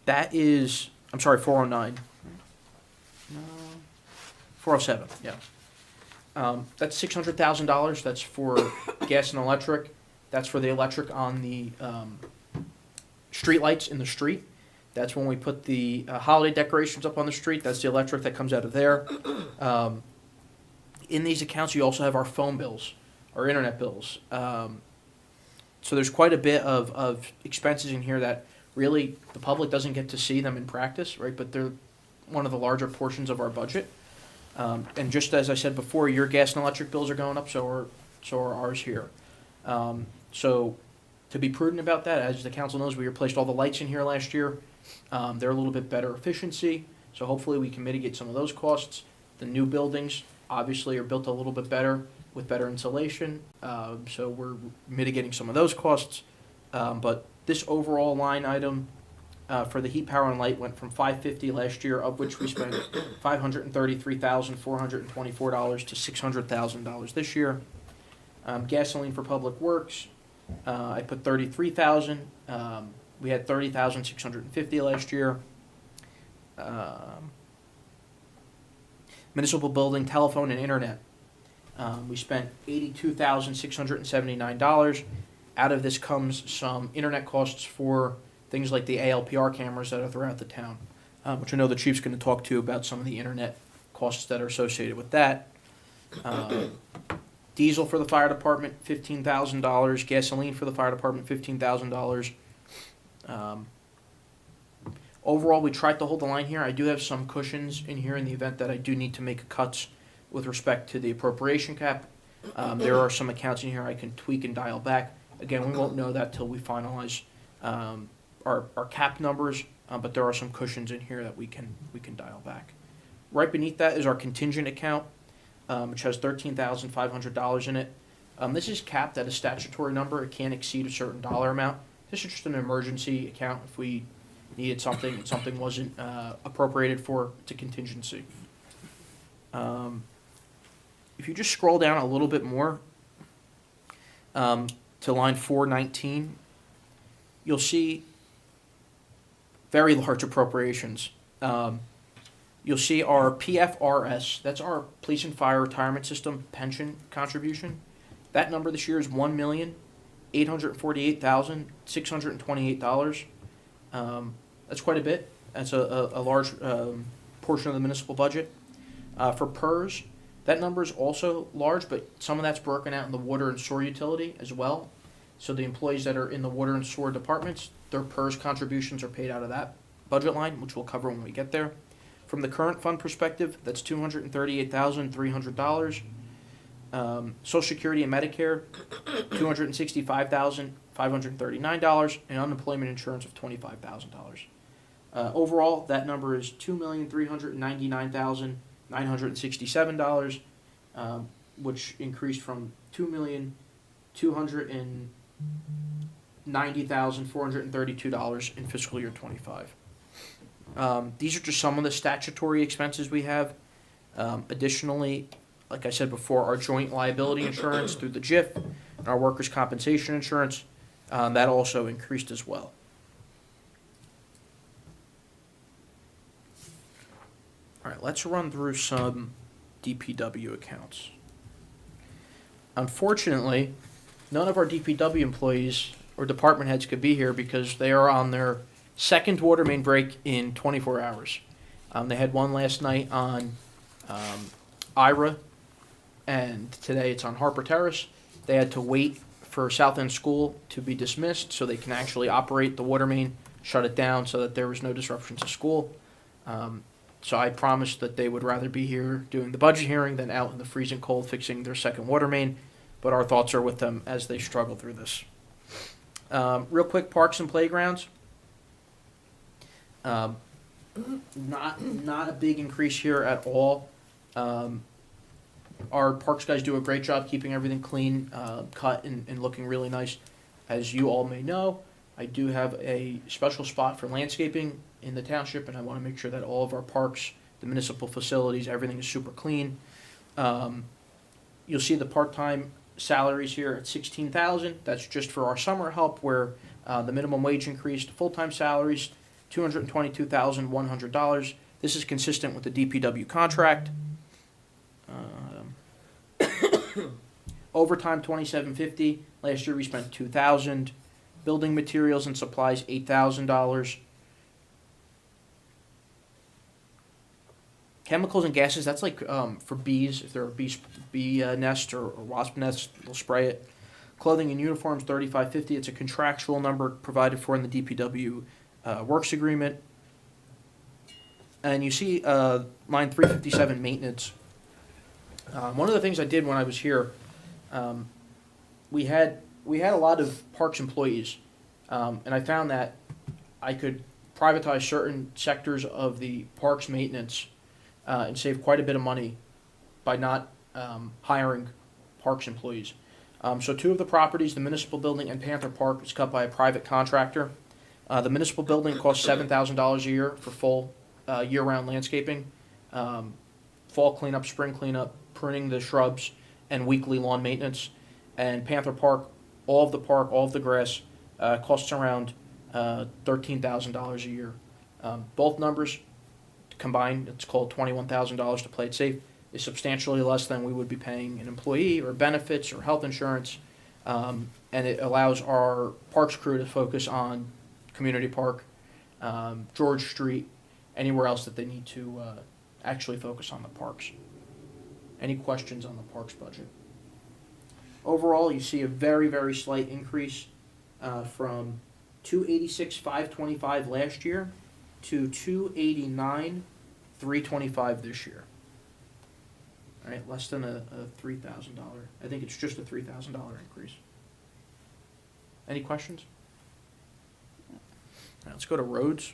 That is, I'm sorry, 409. 407, yeah. That's $600,000. That's for gas and electric. That's for the electric on the street lights in the street. That's when we put the holiday decorations up on the street. That's the electric that comes out of there. In these accounts, you also have our phone bills, our internet bills. So there's quite a bit of expenses in here that really the public doesn't get to see them in practice, right? But they're one of the larger portions of our budget. And just as I said before, your gas and electric bills are going up, so are ours here. So to be prudent about that, as the council knows, we replaced all the lights in here last year. They're a little bit better efficiency, so hopefully we can mitigate some of those costs. The new buildings obviously are built a little bit better with better insulation, so we're mitigating some of those costs. But this overall line item for the heat, power, and light went from $550 last year, of which we spent $533,424 to $600,000 this year. Gasoline for public works, I put $33,000. We had $30,650 last year. Municipal building, telephone, and internet. We spent $82,679. Out of this comes some internet costs for things like the ALPR cameras that are throughout the town, which I know the chief's going to talk to you about some of the internet costs that are associated with that. Diesel for the fire department, $15,000. Gasoline for the fire department, $15,000. Overall, we tried to hold the line here. I do have some cushions in here in the event that I do need to make cuts with respect to the appropriation cap. There are some accounts in here I can tweak and dial back. Again, we won't know that till we finalize our cap numbers, but there are some cushions in here that we can dial back. Right beneath that is our contingent account, which has $13,500 in it. This is capped at a statutory number. It can't exceed a certain dollar amount. This is just an emergency account if we needed something and something wasn't appropriated for to contingency. If you just scroll down a little bit more to line 419, you'll see very large appropriations. You'll see our PFRS, that's our Police and Fire Retirement System pension contribution. That number this year is $1,848,628. That's quite a bit. That's a large portion of the municipal budget. For PERS, that number is also large, but some of that's broken out in the water and sewer utility as well. So the employees that are in the water and sewer departments, their PERS contributions are paid out of that budget line, which we'll cover when we get there. From the current fund perspective, that's $238,300. Social Security and Medicare, $265,539, and unemployment insurance of $25,000. Overall, that number is $2,399,967, which increased from $2,290,432 in fiscal year 25. These are just some of the statutory expenses we have. Additionally, like I said before, our joint liability insurance through the JIF and our workers' compensation insurance, that also increased as well. All right, let's run through some DPW accounts. Unfortunately, none of our DPW employees or department heads could be here because they are on their second water main break in 24 hours. They had one last night on Ira, and today it's on Harper Terrace. They had to wait for South End School to be dismissed so they can actually operate the water main, shut it down so that there was no disruption to school. So I promised that they would rather be here doing the budget hearing than out in the freezing cold fixing their second water main, but our thoughts are with them as they struggle through this. Real quick, parks and playgrounds. Not a big increase here at all. Our parks guys do a great job keeping everything clean, cut, and looking really nice. As you all may know, I do have a special spot for landscaping in the township, and I want to make sure that all of our parks, the municipal facilities, everything is super clean. You'll see the part-time salaries here at $16,000. That's just for our summer help, where the minimum wage increased. Full-time salaries, $222,100. This is consistent with the DPW contract. Overtime, $2,750. Last year we spent $2,000. Building materials and supplies, $8,000. Chemicals and gases, that's like for bees. If there are bee nest or wasp nest, they'll spray it. Clothing and uniforms, $35.50. It's a contractual number provided for in the DPW works agreement. And you see line 357, maintenance. One of the things I did when I was here, we had a lot of parks employees, and I found that I could privatize certain sectors of the parks maintenance and save quite a bit of money by not hiring parks employees. So two of the properties, the municipal building and Panther Park, was cut by a private contractor. The municipal building costs $7,000 a year for full year-round landscaping, fall cleanup, spring cleanup, pruning the shrubs, and weekly lawn maintenance. And Panther Park, all of the grass, costs around $13,000 a year. Both numbers combined, it's called $21,000 to play it safe, is substantially less than we would be paying an employee or benefits or health insurance. And it allows our parks crew to focus on Community Park, George Street, anywhere else that they need to actually focus on the parks. Any questions on the parks budget? Overall, you see a very, very slight increase from 286,525 last year to 289,325 this year. All right, less than a $3,000. I think it's just a $3,000 increase. Any questions? All right, let's go to roads.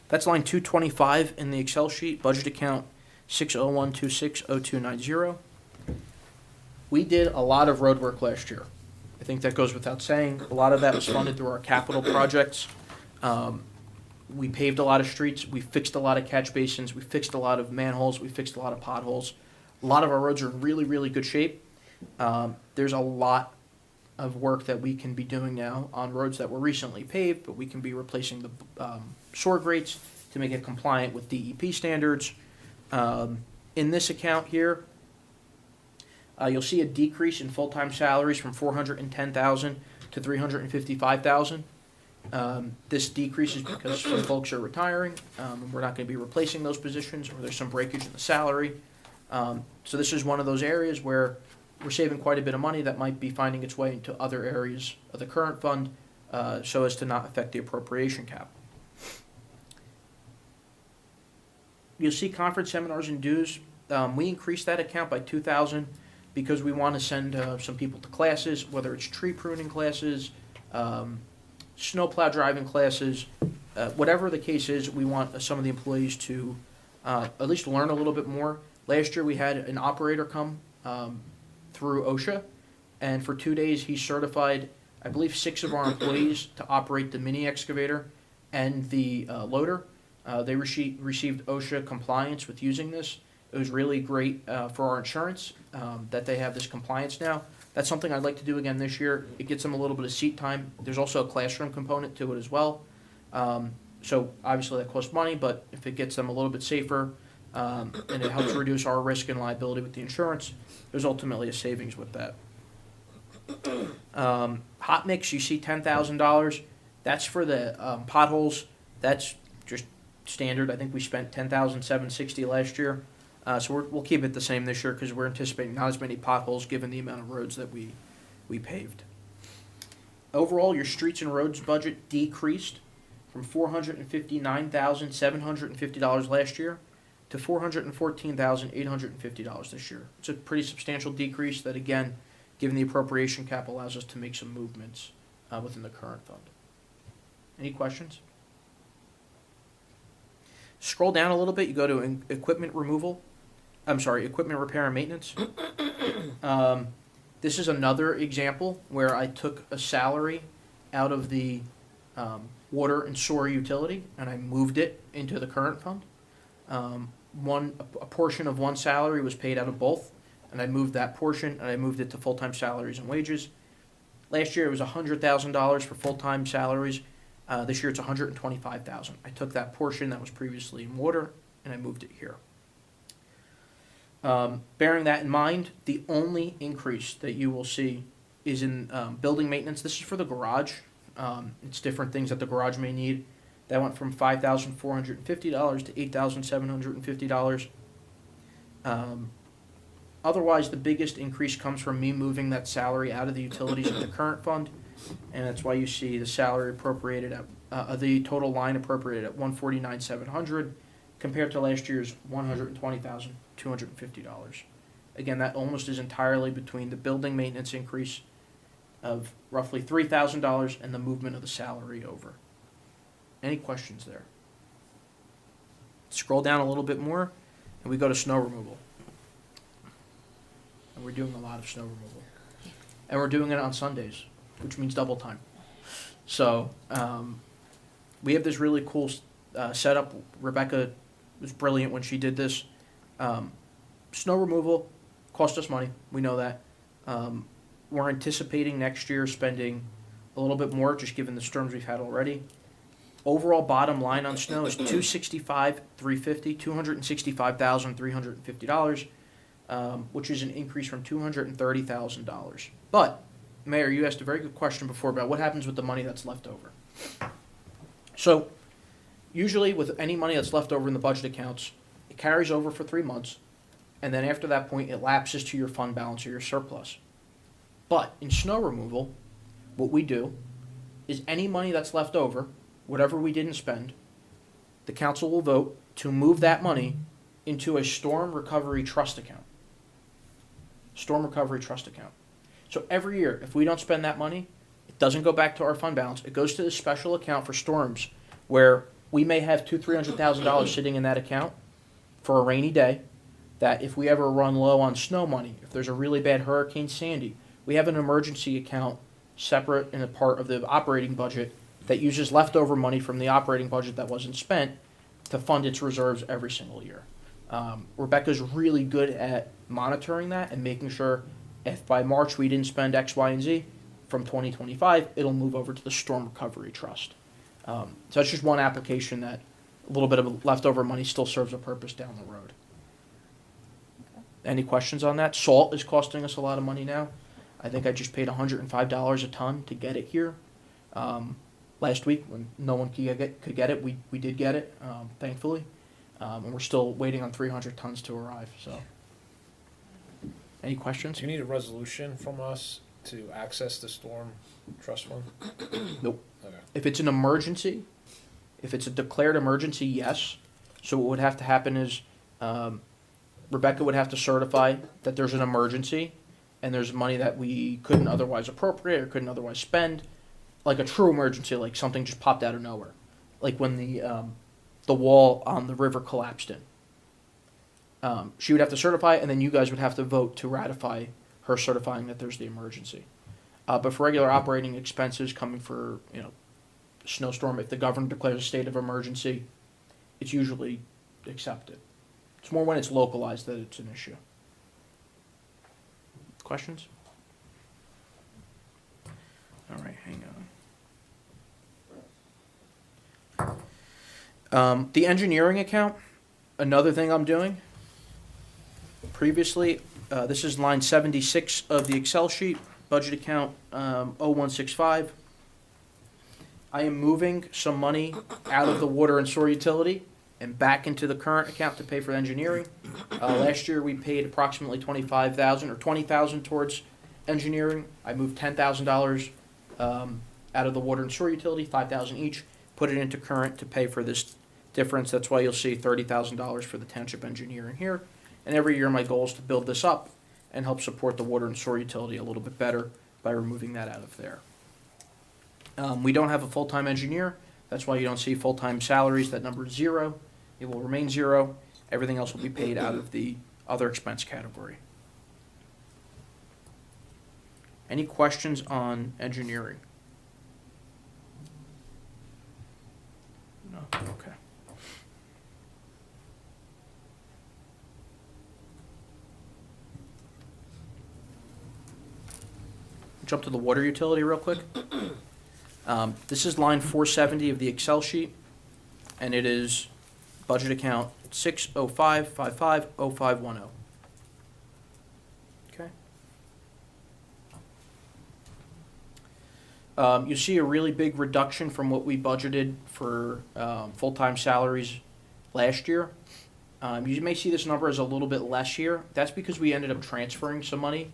That's line 225 in the Excel sheet, budget account 601260290. We did a lot of road work last year. I think that goes without saying. A lot of that was funded through our capital projects. We paved a lot of streets. We fixed a lot of catch basins. We fixed a lot of manholes. We fixed a lot of potholes. A lot of our roads are in really, really good shape. There's a lot of work that we can be doing now on roads that were recently paved, but we can be replacing the SOAR grates to make it compliant with DEP standards. In this account here, you'll see a decrease in full-time salaries from 410,000 to 355,000. This decrease is because some folks are retiring, and we're not going to be replacing those positions, or there's some breakage in the salary. So this is one of those areas where we're saving quite a bit of money that might be finding its way into other areas of the current fund, so as to not affect the appropriation cap. You'll see conference, seminars, and dues. We increased that account by $2,000 because we want to send some people to classes, whether it's tree pruning classes, snowplow driving classes, whatever the case is. We want some of the employees to at least learn a little bit more. Last year we had an operator come through OSHA, and for 2 days he certified, I believe, 6 of our employees to operate the mini excavator and the loader. They received OSHA compliance with using this. It was really great for our insurance that they have this compliance now. That's something I'd like to do again this year. It gets them a little bit of seat time. There's also a classroom component to it as well. So obviously that costs money, but if it gets them a little bit safer and it helps reduce our risk and liability with the insurance, there's ultimately a savings with that. Hot mix, you see $10,000. That's for the potholes. That's just standard. I think we spent $10,760 last year. So we'll keep it the same this year because we're anticipating not as many potholes given the amount of roads that we paved. Overall, your streets and roads budget decreased from $459,750 last year to $414,850 this year. It's a pretty substantial decrease that, again, given the appropriation cap, allows us to make some movements within the current fund. Any questions? Scroll down a little bit, you go to equipment repair and maintenance. This is another example where I took a salary out of the water and sewer utility and I moved it into the current fund. A portion of one salary was paid out of both, and I moved that portion and I moved it to full-time salaries and wages. Last year it was $100,000 for full-time salaries. This year it's $125,000. I took that portion that was previously in water and I moved it here. Bearing that in mind, the only increase that you will see is in building maintenance. This is for the garage. It's different things that the garage may need. That went from $5,450 to $8,750. Otherwise, the biggest increase comes from me moving that salary out of the utilities into current fund, and that's why you see the salary appropriated at, the total line appropriated at $149,700 compared to last year's $120,250. Again, that almost is entirely between the building maintenance increase of roughly $3,000 and the movement of the salary over. Any questions there? Scroll down a little bit more, and we go to snow removal. And we're doing a lot of snow removal. And we're doing it on Sundays, which means double time. So, we have this really cool setup. Rebecca was brilliant when she did this. Snow removal cost us money. We know that. We're anticipating next year spending a little bit more, just given the storms we've had already. Overall bottom line on snow is $265,350, which is an increase from $230,000. But, Mayor, you asked a very good question before about what happens with the money that's left over. So, usually with any money that's left over in the budget accounts, it carries over for 3 months, and then after that point, it lapses to your fund balance or your surplus. But in snow removal, what we do is any money that's left over, whatever we didn't spend, the council will vote to move that money into a storm recovery trust account. Storm recovery trust account. So every year, if we don't spend that money, it doesn't go back to our fund balance. It goes to this special account for storms where we may have $200,000-$300,000 sitting in that account for a rainy day, that if we ever run low on snow money, if there's a really bad Hurricane Sandy, we have an emergency account separate and a part of the operating budget that uses leftover money from the operating budget that wasn't spent to fund its reserves every single year. Rebecca's really good at monitoring that and making sure if by March we didn't spend X, Y, and Z, from 2025, it'll move over to the Storm Recovery Trust. So that's just one application that a little bit of leftover money still serves a purpose down the road. Any questions on that? Salt is costing us a lot of money now. I think I just paid $105 a ton to get it here. Last week, when no one could get it, we did get it, thankfully. And we're still waiting on 300 tons to arrive, so. Any questions? Do you need a resolution from us to access the storm trust fund? Nope. Okay. If it's an emergency, if it's a declared emergency, yes. So what would have to happen is Rebecca would have to certify that there's an emergency and there's money that we couldn't otherwise appropriate or couldn't otherwise spend, like a true emergency, like something just popped out of nowhere, like when the wall on the river collapsed in. She would have to certify, and then you guys would have to vote to ratify her certifying that there's the emergency. But for regular operating expenses coming for, snowstorm, if the governor declares a state of emergency, it's usually accepted. It's more when it's localized that it's an issue. Questions? All right, hang on. The engineering account, another thing I'm doing. Previously, this is line 76 of the Excel sheet, budget account 0165. I am moving some money out of the water and sewer utility and back into the current account to pay for engineering. Last year, we paid approximately $25,000 or $20,000 towards engineering. I moved $10,000 out of the water and sewer utility, $5,000 each, put it into current to pay for this difference. That's why you'll see $30,000 for the township engineering here. And every year, my goal is to build this up and help support the water and sewer utility a little bit better by removing that out of there. We don't have a full-time engineer. That's why you don't see full-time salaries. That number is 0. It will remain 0. Everything else will be paid out of the other expense category. Any questions on engineering? No? Okay. Jump to the water utility real quick. This is line 470 of the Excel sheet, and it is budget account 605550510. Okay. You see a really big reduction from what we budgeted for full-time salaries last year. You may see this number as a little bit less here. That's because we ended up transferring some money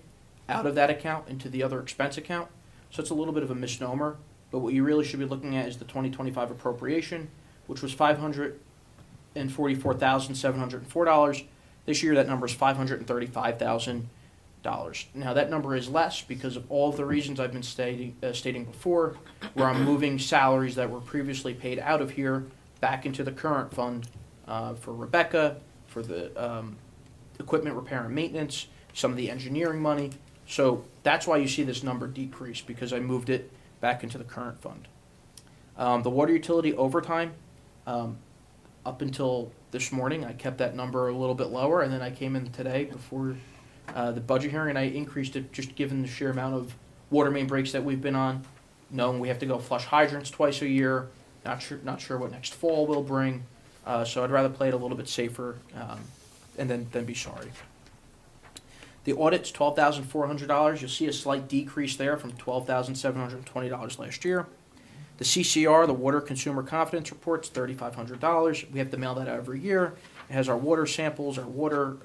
out of that account into the other expense account. So it's a little bit of a misnomer. But what you really should be looking at is the 2025 appropriation, which was $544,704. This year, that number is $535,000. Now, that number is less because of all of the reasons I've been stating before, where I'm moving salaries that were previously paid out of here back into the current fund for Rebecca, for the equipment repair and maintenance, some of the engineering money. So that's why you see this number decrease, because I moved it back into the current fund. The water utility overtime, up until this morning, I kept that number a little bit lower, and then I came in today before the budget hearing, and I increased it just given the sheer amount of water main breaks that we've been on, knowing we have to go flush hydrants twice a year, not sure what next fall will bring, so I'd rather play it a little bit safer and then be sorry. The audit's $12,400. You'll see a slight decrease there from $12,720 last year. The CCR, the Water Consumer Confidence Report's $3,500. We have to mail that out every year. It has our water samples, our water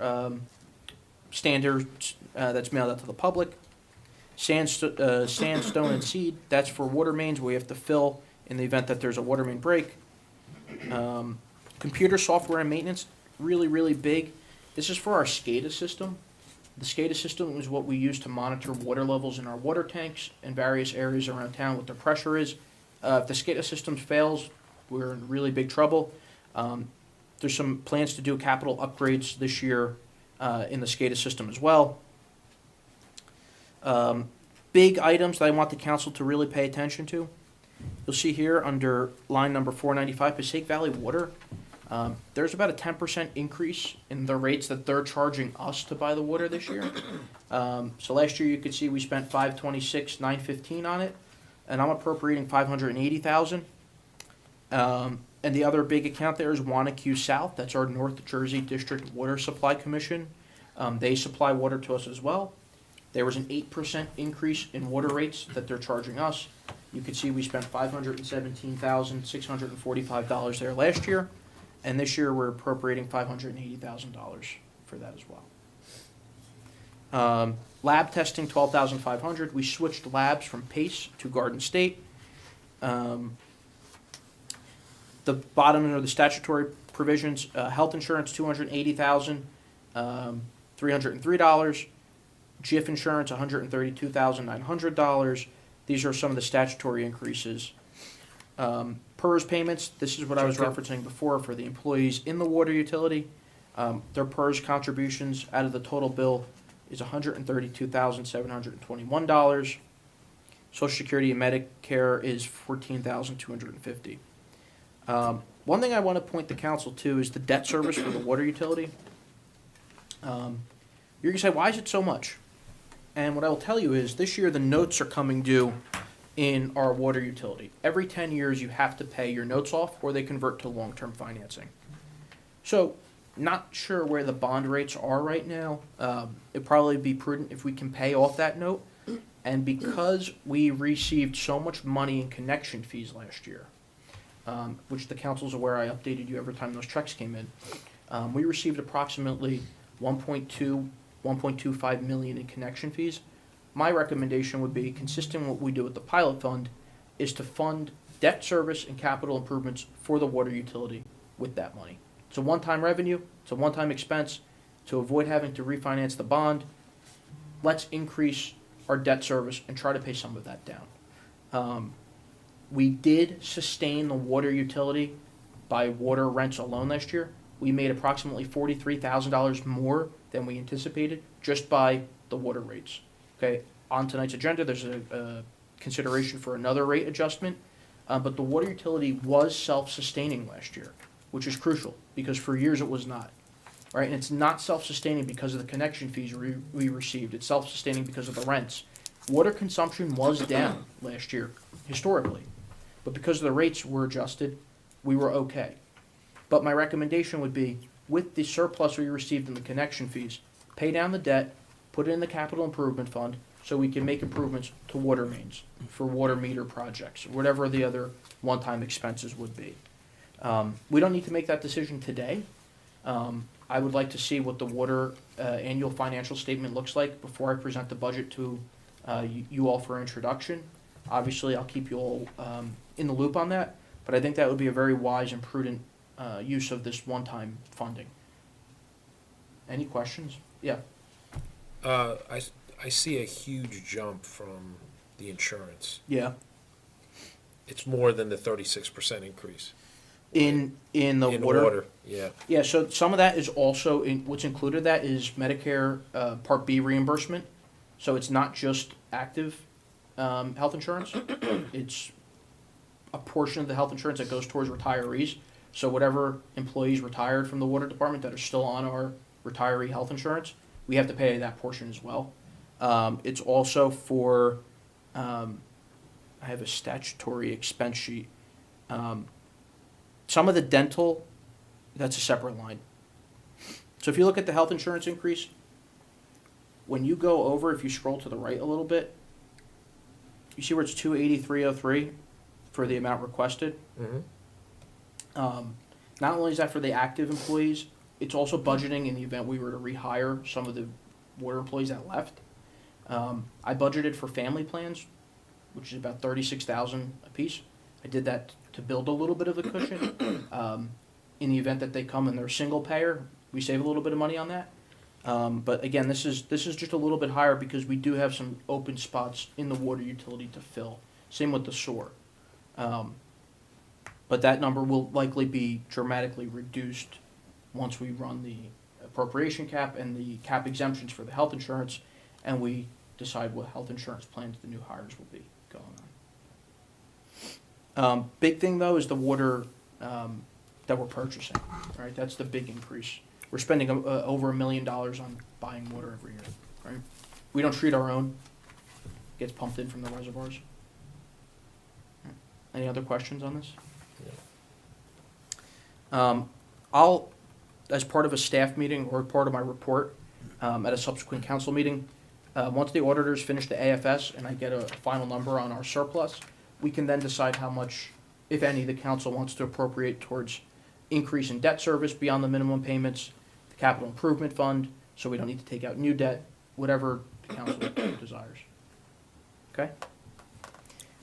standards that's mailed out to the public. Sandstone and seed, that's for water mains we have to fill in the event that there's a water main break. Computer software and maintenance, really, really big. This is for our SCADA system. The SCADA system is what we use to monitor water levels in our water tanks in various areas around town, what the pressure is. If the SCADA system fails, we're in really big trouble. There's some plans to do capital upgrades this year in the SCADA system as well. Big items that I want the council to really pay attention to. You'll see here under line number 495, Passaic Valley Water. There's about a 10% increase in the rates that they're charging us to buy the water this year. So last year you could see we spent $526,915 on it, and I'm appropriating $580,000. And the other big account there is Wanacue South. That's our North Jersey District Water Supply Commission. They supply water to us as well. There was an 8% increase in water rates that they're charging us. You can see we spent $517,645 there last year, and this year we're appropriating $580,000 for that as well. Lab testing, $12,500. We switched labs from Pace to Garden State. The bottom are the statutory provisions. Health insurance, $280,303. GIF insurance, $132,900. These are some of the statutory increases. PERS payments, this is what I was referencing before for the employees in the water utility. Their PERS contributions out of the total bill is $132,721. Social Security and Medicare is $14,250. One thing I want to point the council to is the debt service for the water utility. You're going to say, why is it so much? And what I will tell you is this year the notes are coming due in our water utility. Every 10 years you have to pay your notes off or they convert to long-term financing. So not sure where the bond rates are right now. It'd probably be prudent if we can pay off that note. And because we received so much money in connection fees last year, which the council's aware I updated you every time those checks came in, we received approximately 1.25 million in connection fees. My recommendation would be, consistent with what we do with the pilot fund, is to fund debt service and capital improvements for the water utility with that money. It's a one-time revenue, it's a one-time expense. To avoid having to refinance the bond, let's increase our debt service and try to pay some of that down. We did sustain the water utility by water rents alone last year. We made approximately $43,000 more than we anticipated just by the water rates. Okay, on tonight's agenda, there's a consideration for another rate adjustment, but the water utility was self-sustaining last year, which is crucial because for years it was not. Right, and it's not self-sustaining because of the connection fees we received. It's self-sustaining because of the rents. Water consumption was down last year, historically, but because the rates were adjusted, we were okay. But my recommendation would be, with the surplus we received in the connection fees, pay down the debt, put it in the capital improvement fund, so we can make improvements to water mains for water meter projects, whatever the other one-time expenses would be. We don't need to make that decision today. I would like to see what the water annual financial statement looks like before I present the budget to you all for introduction. Obviously, I'll keep you all in the loop on that, but I think that would be a very wise and prudent use of this one-time funding. Any questions? Yeah. I see a huge jump from the insurance. Yeah. It's more than the 36% increase. In the In water. yeah. Yeah, so some of that is also, what's included that is Medicare Part B reimbursement. So it's not just active health insurance. It's a portion of the health insurance that goes towards retirees. So whatever employees retired from the water department that are still on our retiree health insurance, we have to pay that portion as well. It's also for, I have a statutory expense sheet. Some of the dental, that's a separate line. So if you look at the health insurance increase, when you go over, if you scroll to the right a little bit, you see where it's 283.03 for the amount requested. Mm-hmm. Not only is that for the active employees, it's also budgeting in the event we were to rehire some of the water employees that left. I budgeted for family plans, which is about $36,000 a piece. I did that to build a little bit of a cushion. In the event that they come and they're single payer, we save a little bit of money on that. But again, this is just a little bit higher because we do have some open spots in the water utility to fill. Same with the sewer. But that number will likely be dramatically reduced once we run the appropriation cap and the cap exemptions for the health insurance, and we decide what health insurance plans the new hires will be going on. Big thing though is the water that we're purchasing. Right, that's the big increase. We're spending over $1 million on buying water every year. Right, we don't treat our own; it gets pumped in from the reservoirs. Any other questions on this? I'll, as part of a staff meeting or part of my report at a subsequent council meeting, once the auditors finish the AFS and I get a final number on our surplus, we can then decide how much, if any, the council wants to appropriate towards increase in debt service beyond the minimum payments, the capital improvement fund, so we don't need to take out new debt, whatever the council desires. Okay?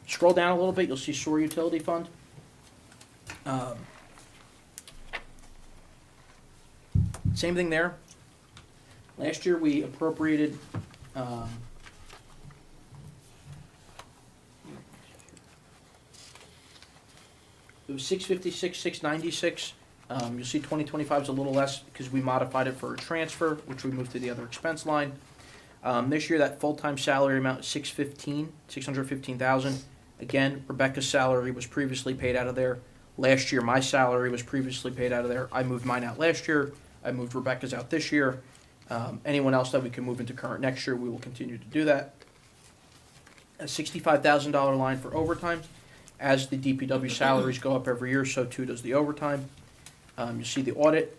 Scroll down a little bit, you'll see sewer utility fund. Same thing there. Last year we appropriated it was 656, 696. You'll see 2025 is a little less because we modified it for a transfer, which we moved to the other expense line. This year that full-time salary amount is 615,000. Again, Rebecca's salary was previously paid out of there. Last year, my salary was previously paid out of there. I moved mine out last year. I moved Rebecca's out this year. Anyone else that we can move into current next year, we will continue to do that. A $65,000 line for overtime. As the DPW salaries go up every year, so too does the overtime. You see the audit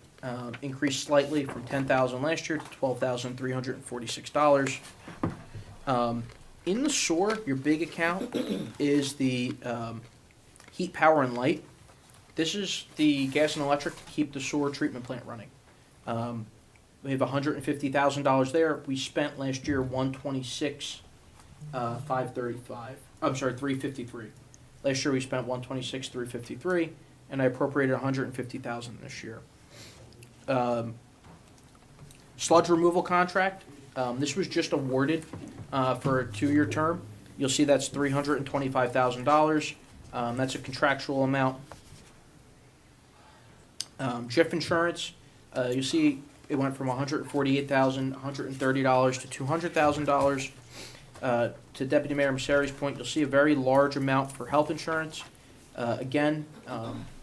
increased slightly from $10,000 last year to $12,346. In the sewer, your big account is the heat, power, and light. This is the gas and electric to keep the sewer treatment plant running. We have $150,000 there. We spent last year $126,535. I'm sorry, $353. Last year we spent $126,353, and I appropriated $150,000 this year. Sludge removal contract. This was just awarded for a 2-year term. You'll see that's $325,000. That's a contractual amount. JIF insurance. You see it went from $148,000, $130 to $200,000. To Deputy Mayor Messeri's point, you'll see a very large amount for health insurance. Again,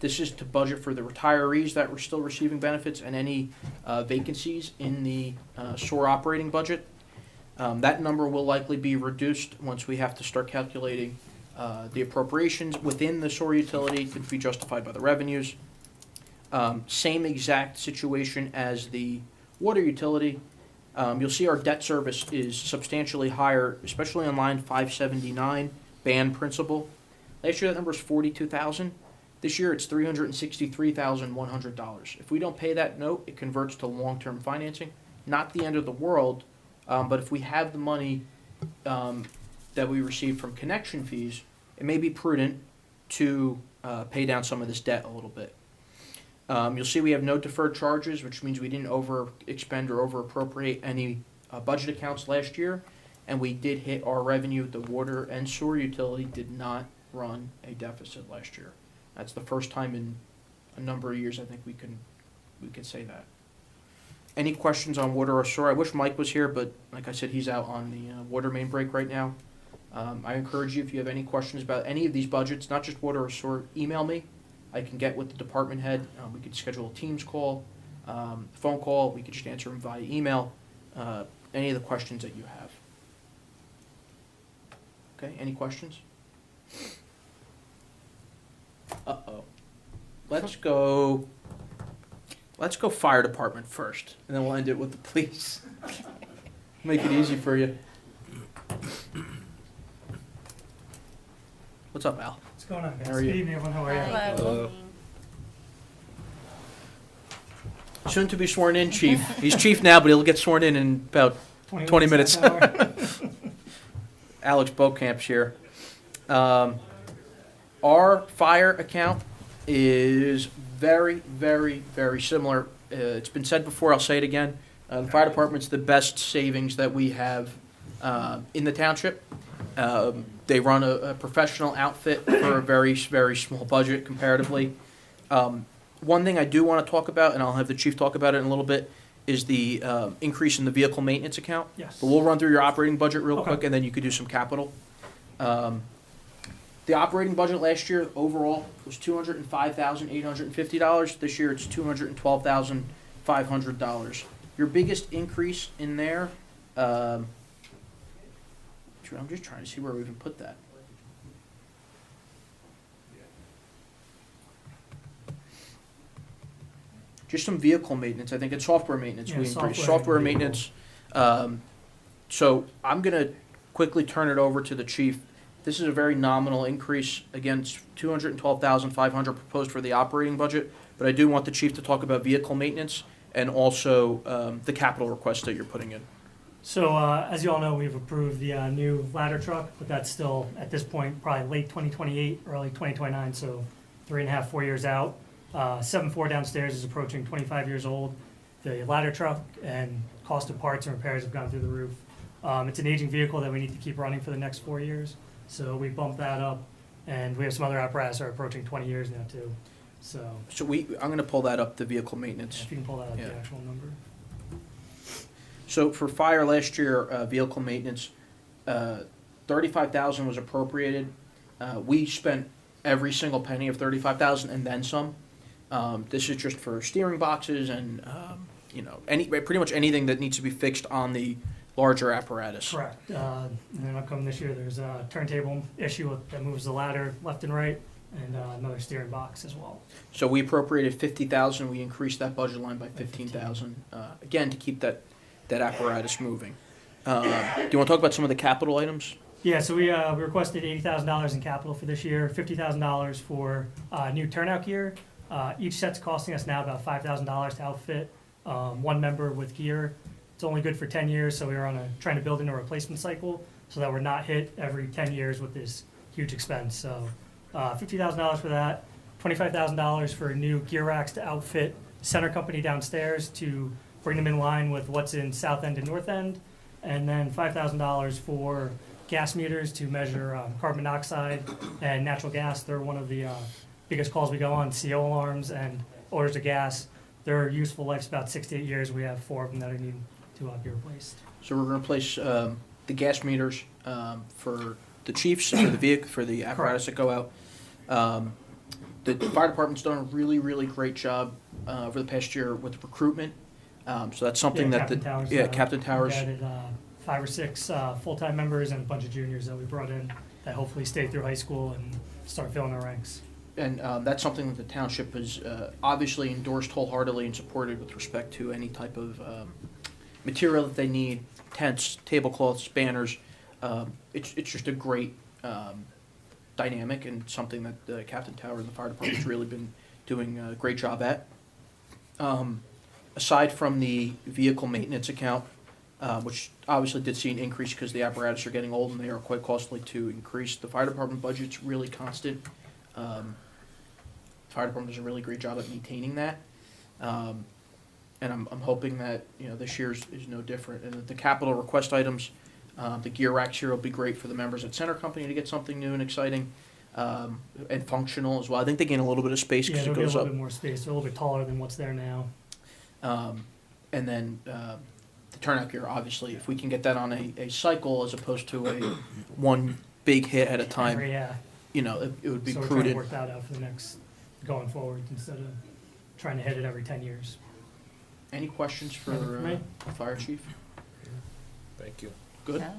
this is to budget for the retirees that were still receiving benefits and any vacancies in the SOAR operating budget. That number will likely be reduced once we have to start calculating the appropriations within the SOAR utility to be justified by the revenues. Same exact situation as the water utility. You'll see our debt service is substantially higher, especially on line 579, band principal. Last year that number was $42,000. This year, it's $363,100. If we don't pay that note, it converts to long-term financing. Not the end of the world, but if we have the money that we receive from connection fees, it may be prudent to pay down some of this debt a little bit. You'll see we have no deferred charges, which means we didn't over expend or over appropriate any budget accounts last year, and we did hit our revenue. The water and sewer utility did not run a deficit last year. That's the first time in a number of years I think we can say that. Any questions on water or sewer? I wish Mike was here, but like I said, he's out on the water main break right now. I encourage you, if you have any questions about any of these budgets, not just water or sewer, email me. I can get with the department head. We could schedule a Teams call, phone call. We could just answer them via email. Any of the questions that you have. Okay, any questions? Uh-oh. Let's go fire department first, and then we'll end it with the police. Make it easy for you. What's up, Al? What's going on, guys? How are you? Good evening, everyone. How are you? Hello. Soon to be sworn in, chief. He's chief now, but he'll get sworn in about 20 minutes. Alex Bokamp's here. Our fire account is very, very, very similar. It's been said before, I'll say it again. The fire department's the best savings that we have in the township. They run a professional outfit for a very, very small budget comparatively. One thing I do want to talk about, and I'll have the chief talk about it in a little bit, is the increase in the vehicle maintenance account. Yes. But we'll run through your operating budget real Okay. quick, and then you could do some capital. The operating budget last year overall was $205,850. This year it's $212,500. Your biggest increase in there, I'm just trying to see where we even put that. Just some vehicle maintenance. I think it's software maintenance. Yeah, We increased software software and maintenance. So I'm gonna quickly turn it over to the chief. This is a very nominal increase against $212,500 proposed for the operating budget, but I do want the chief to talk about vehicle maintenance and also the capital request that you're putting in. So, as you all know, we've approved the new ladder truck, but that's still, at this point, probably late 2028, early 2029, so 3.5, 4 years out. 7.4 downstairs is approaching 25 years old. The ladder truck and cost of parts and repairs have gone through the roof. It's an aging vehicle that we need to keep running for the next 4 years, so we bumped that up, and we have some other apparatus that are approaching 20 years now, too. So, So I'm gonna pull that up, the vehicle maintenance. if you can pull that up, Yeah. the actual number. So for fire last year, vehicle maintenance, $35,000 was appropriated. We spent every single penny of $35,000 and then some. This is just for steering boxes and pretty much anything that needs to be fixed on the larger apparatus. Correct. And then upcoming this year, there's a turntable issue that moves the ladder left and right, and another steering box as well. So we appropriated $50,000. We increased that budget line by $15,000 again to keep that apparatus moving. Do you want to talk about some of the capital items? Yeah, so we requested $80,000 in capital for this year, $50,000 for new turnout gear. Each set's costing us now about $5,000 to outfit one member with gear. It's only good for 10 years, so we were trying to build in a replacement cycle so that we're not hit every 10 years with this huge expense. So $50,000 for that, $25,000 for new gear racks to outfit center company downstairs to bring them in line with what's in south end and north end, and then $5,000 for gas meters to measure carbon monoxide and natural gas. They're one of the biggest calls we go on, CO alarms and odors of gas. Their useful life's about 6 to 8 years. We have 4 of them that are needing to be replaced. So we're going to replace the gas meters for the chiefs, for the vehicle, for the apparatus that go out. The fire department's done a really, really great job over the past year with recruitment. So that's something that Captain Towers, Captain Towers. We added 5 or 6 full-time members and a bunch of juniors that we brought in that hopefully stay through high school and start filling our ranks. And that's something that the township has obviously endorsed wholeheartedly and supported with respect to any type of material that they need, tents, tablecloths, banners. It's just a great dynamic and something that Captain Tower and the fire department's really been doing a great job at. Aside from the vehicle maintenance account, which obviously did see an increase because the apparatus are getting old and they are quite costly to increase, the fire department budget's really constant. Fire department does a really great job at maintaining that. And I'm hoping that, this year's is no different. And the capital request items, the gear racks here will be great for the members at Center Company to get something new and exciting, and functional as well. I think they gain a little bit of space Yeah, because there'll it be a goes little up. bit more space, they're a little bit taller than what's there now. And then the turnout gear, obviously, if we can get that on a cycle as opposed to a one big hit at a time, Yeah, it would be so we're trying to prudent. work that out for the next, going forward, instead of trying to hit it every 10 years. Any questions for Nothing for me. Fire Chief? Thank you. Good. No.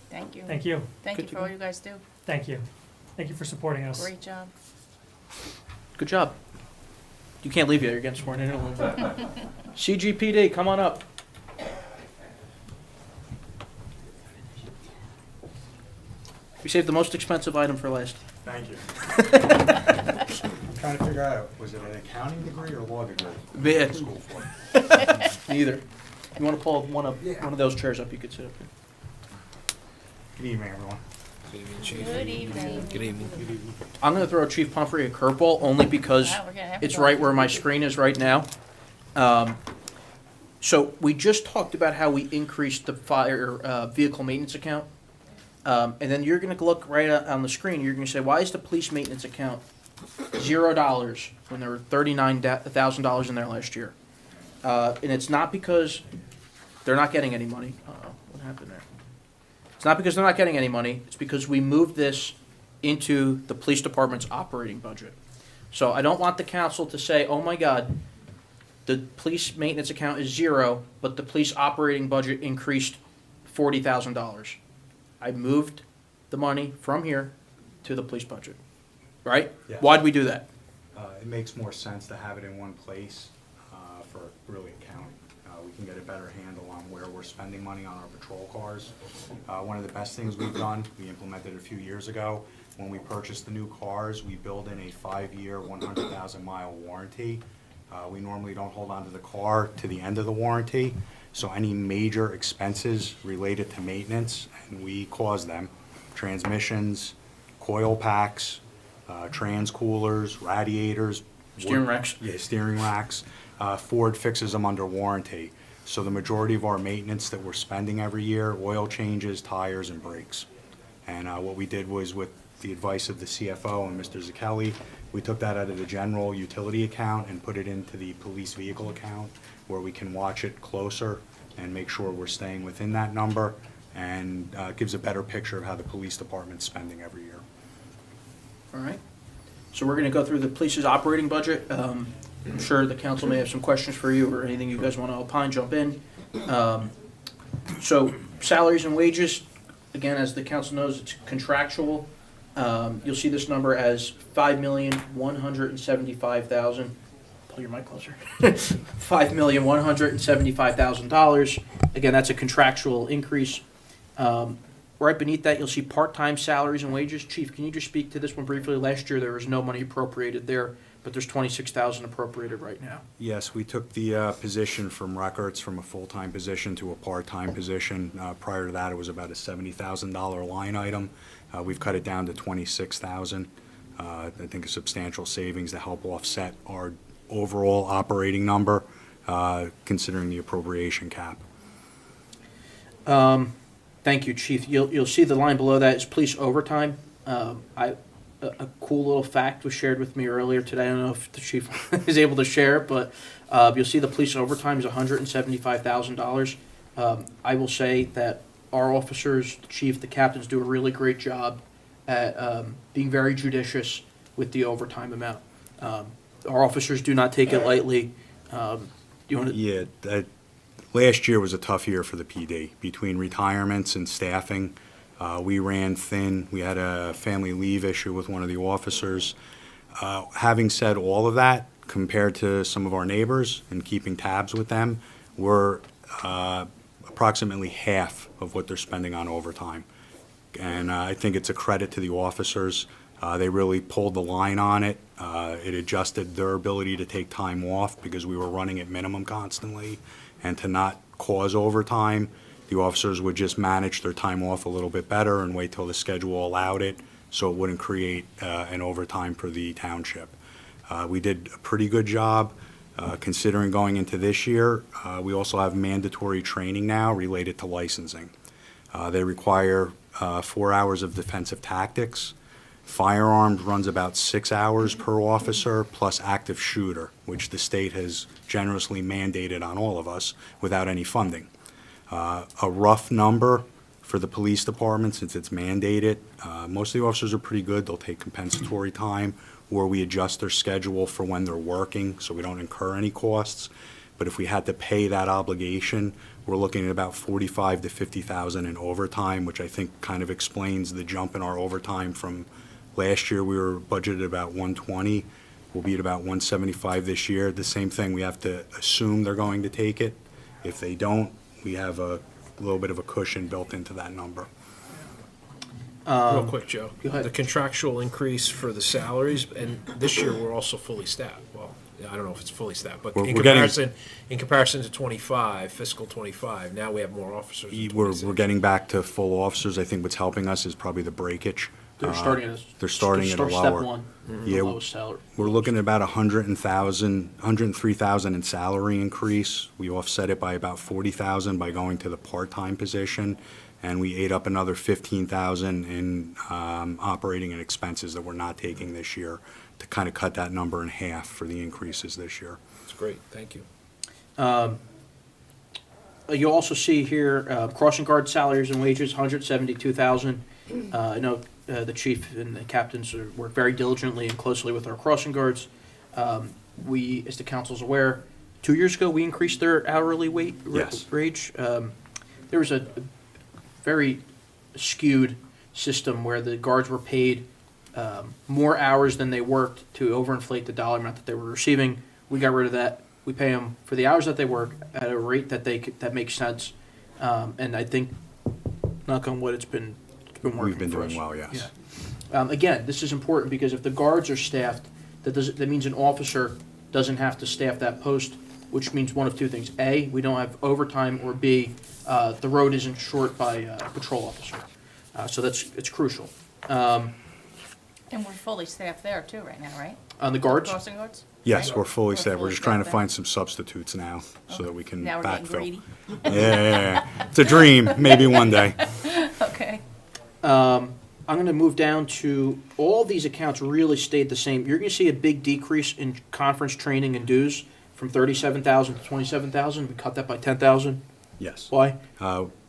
Thank you. Thank you, Thank Good you to for all go. you guys do. thank you. Thank you for supporting us. Great job. Good job. You can't leave yet. You're getting sworn in. in a little bit. CGPD, come on up. We saved the most expensive item for last. Thank you. Trying to figure out, was it an accounting degree or law degree? Yeah. School for. Neither. You want to pull one of those chairs up? You could sit up here. Good evening, everyone. Good evening, Chief. Good evening. Good evening. I'm going to throw Chief Pumphrey a curveball only because Wow, we're gonna have it's to- right where my screen is right now. So we just talked about how we increased the fire vehicle maintenance account. And then you're going to look right on the screen. You're going to say, why is the police maintenance account $0 when there were $39,000 in there last year? And it's not because they're not getting any money. Uh-oh, what happened there? It's not because they're not getting any money. It's because we moved this into the police department's operating budget. So I don't want the council to say, oh my God, the police maintenance account is 0, but the police operating budget increased $40,000. I moved the money from here to the police budget, right? Yes. Why'd we do that? It makes more sense to have it in one place for really accounting. We can get a better handle on where we're spending money on our patrol cars. One of the best things we've done, we implemented a few years ago, when we purchased the new cars, we build in a 5-year, 100,000-mile warranty. We normally don't hold on to the car to the end of the warranty, so any major expenses related to maintenance, and we cause them, transmissions, coil packs, trans coolers, radiators. Steering racks. Yeah, steering racks. Ford fixes them under warranty. So the majority of our maintenance that we're spending every year, oil changes, tires, and brakes. And what we did was, with the advice of the CFO and Mr. Zakelli, we took that out of the general utility account and put it into the police vehicle account, where we can watch it closer and make sure we're staying within that number, and gives a better picture of how the police department's spending every year. All right. So we're going to go through the police's operating budget. I'm sure the council may have some questions for you or anything you guys want to opine, jump in. So salaries and wages, again, as the council knows, it's contractual. You'll see this number as $5,175,000. Pull your mic closer. $5,175,000. Again, that's a contractual increase. Right beneath that, you'll see part-time salaries and wages. Chief, can you just speak to this one briefly? Last year, there was no money appropriated there, but there's $26,000 appropriated right now. Yes, we took the position from records, from a full-time position to a part-time position. Prior to that, it was about a $70,000 line item. We've cut it down to $26,000. I think a substantial savings to help offset our overall operating number, considering the appropriation cap. Thank you, Chief. You'll see the line below that is police overtime. A cool little fact was shared with me earlier today. I don't know if the chief is able to share it, but you'll see the police overtime is $175,000. I will say that our officers, the chief, the captains do a really great job at being very judicious with the overtime amount. Our officers do not take it lightly. Do you want to? Yeah, last year was a tough year for the PD. Between retirements and staffing, we ran thin. We had a family leave issue with one of the officers. Having said all of that, compared to some of our neighbors and keeping tabs with them, we're approximately half of what they're spending on overtime. And I think it's a credit to the officers. They really pulled the line on it. It adjusted their ability to take time off because we were running at minimum constantly, and to not cause overtime. The officers would just manage their time off a little bit better and wait till the schedule allowed it, so it wouldn't create an overtime for the township. We did a pretty good job considering going into this year. We also have mandatory training now related to licensing. They require 4 hours of defensive tactics. Firearms runs about 6 hours per officer, plus active shooter, which the state has generously mandated on all of us without any funding. A rough number for the police department, since it's mandated, most of the officers are pretty good. They'll take compensatory time, or we adjust their schedule for when they're working, so we don't incur any costs. But if we had to pay that obligation, we're looking at about 45 to 50,000 in overtime, which I think kind of explains the jump in our overtime from last year. We were budgeted about 120. We'll be at about 175 this year. The same thing, we have to assume they're going to take it. If they don't, we have a little bit of a cushion built into that number. Real quick, Joe. go ahead. The contractual increase for the salaries, and this year we're also fully staffed. Well, I don't know if it's fully staffed, but We're in getting- comparison to 25, fiscal 25, now we have more officers in We're 26. getting back to full officers. I think what's helping us is probably the breakage. They're starting at They're starting at a step lower. one, Yeah, the lowest salary. we're looking at about 103,000 in salary increase. We offset it by about 40,000 by going to the part-time position, and we ate up another 15,000 in operating and expenses that we're not taking this year to kind of cut that number in half for the increases this year. That's great, thank you. You also see here, crossing guard salaries and wages, 172,000. I know the chief and the captains work very diligently and closely with our crossing guards. We, as the council's aware, 2 years ago, we increased their hourly Yes. wage. There was a very skewed system where the guards were paid more hours than they worked to overinflate the dollar amount that they were receiving. We got rid of that. We pay them for the hours that they work at a rate that makes sense. And I think, knock on wood, it's been working We've been for doing us. well, yes. Yeah. Again, this is important because if the guards are staffed, that means an officer doesn't have to staff that post, which means one of two things. A, we don't have overtime, or B, the road isn't short by a patrol officer. So it's crucial. And we're fully staffed there too right now, right? On the guards? Crossing guards? Yes, Right? we're fully staffed. We're just trying to staffed find some substitutes now so that we can Now we're getting backfill. greedy. Yeah. It's a dream, maybe one day. Okay. I'm going to move down to, all these accounts really stayed the same. You're going to see a big decrease in conference training and dues from 37,000 to 27,000. We cut that by 10,000. Yes. Why?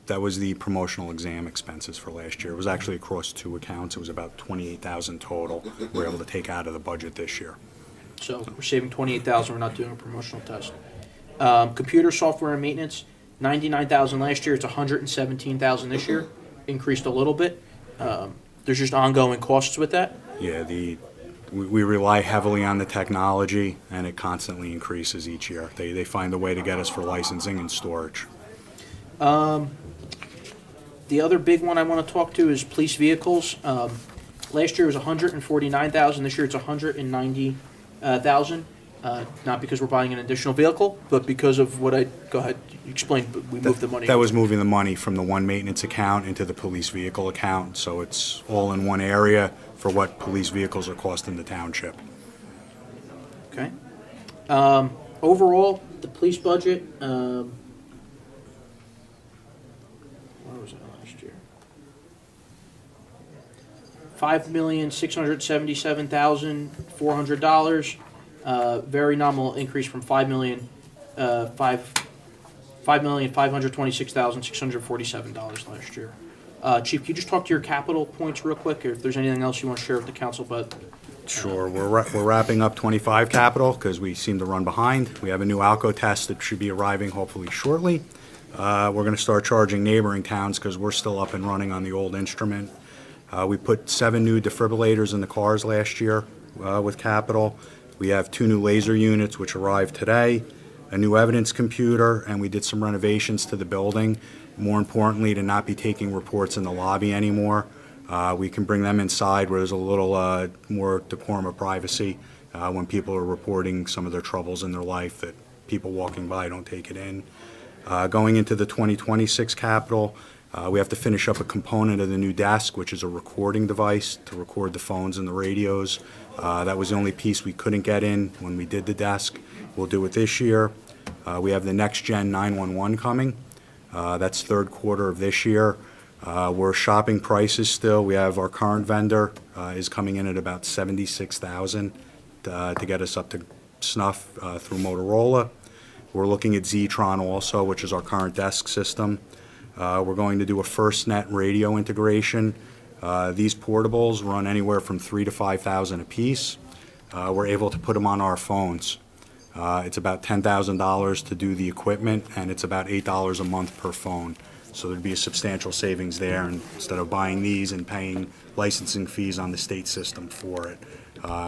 That was the promotional exam expenses for last year. It was actually across 2 accounts. It was about 28,000 total we're able to take out of the budget this year. So we're saving 28,000. We're not doing a promotional test. Computer software and maintenance, 99,000 last year. It's 117,000 this year. Increased a little bit. There's just ongoing costs with that. Yeah, we rely heavily on the technology, and it constantly increases each year. They find a way to get us for licensing and storage. The other big one I want to talk to is police vehicles. Last year was 149,000. This year it's 190,000. Not because we're buying an additional vehicle, but because of what go ahead, explain. We moved the money. That was moving the money from the one maintenance account into the police vehicle account, so it's all in one area for what police vehicles are costing the township. Okay. Overall, the police budget, where was it last year? $5,677,400. Very nominal increase from $5,526,647 last year. Chief, can you just talk to your capital points real quick, or if there's anything else you want to share with the council? But Sure, we're wrapping up 25 capital because we seem to run behind. We have a new Alco test that should be arriving hopefully shortly. We're going to start charging neighboring towns because we're still up and running on the old instrument. We put 7 new defibrillators in the cars last year with capital. We have 2 new laser units which arrived today, a new evidence computer, and we did some renovations to the building. More importantly, to not be taking reports in the lobby anymore. We can bring them inside where there's a little more decorum of privacy when people are reporting some of their troubles in their life that people walking by don't take it in. Going into the 2026 capital, we have to finish up a component of the new desk, which is a recording device to record the phones and the radios. That was the only piece we couldn't get in when we did the desk. We'll do it this year. We have the next-gen 911 coming. That's third quarter of this year. We're shopping prices still. We have our current vendor is coming in at about $76,000 to get us up to snuff through Motorola. We're looking at Zetron also, which is our current desk system. We're going to do a FirstNet radio integration. These portables run anywhere from $3,000 to $5,000 a piece. We're able to put them on our phones. It's about $10,000 to do the equipment, and it's about $8 a month per phone. So there'd be a substantial savings there, and instead of buying these and paying licensing fees on the state system for it.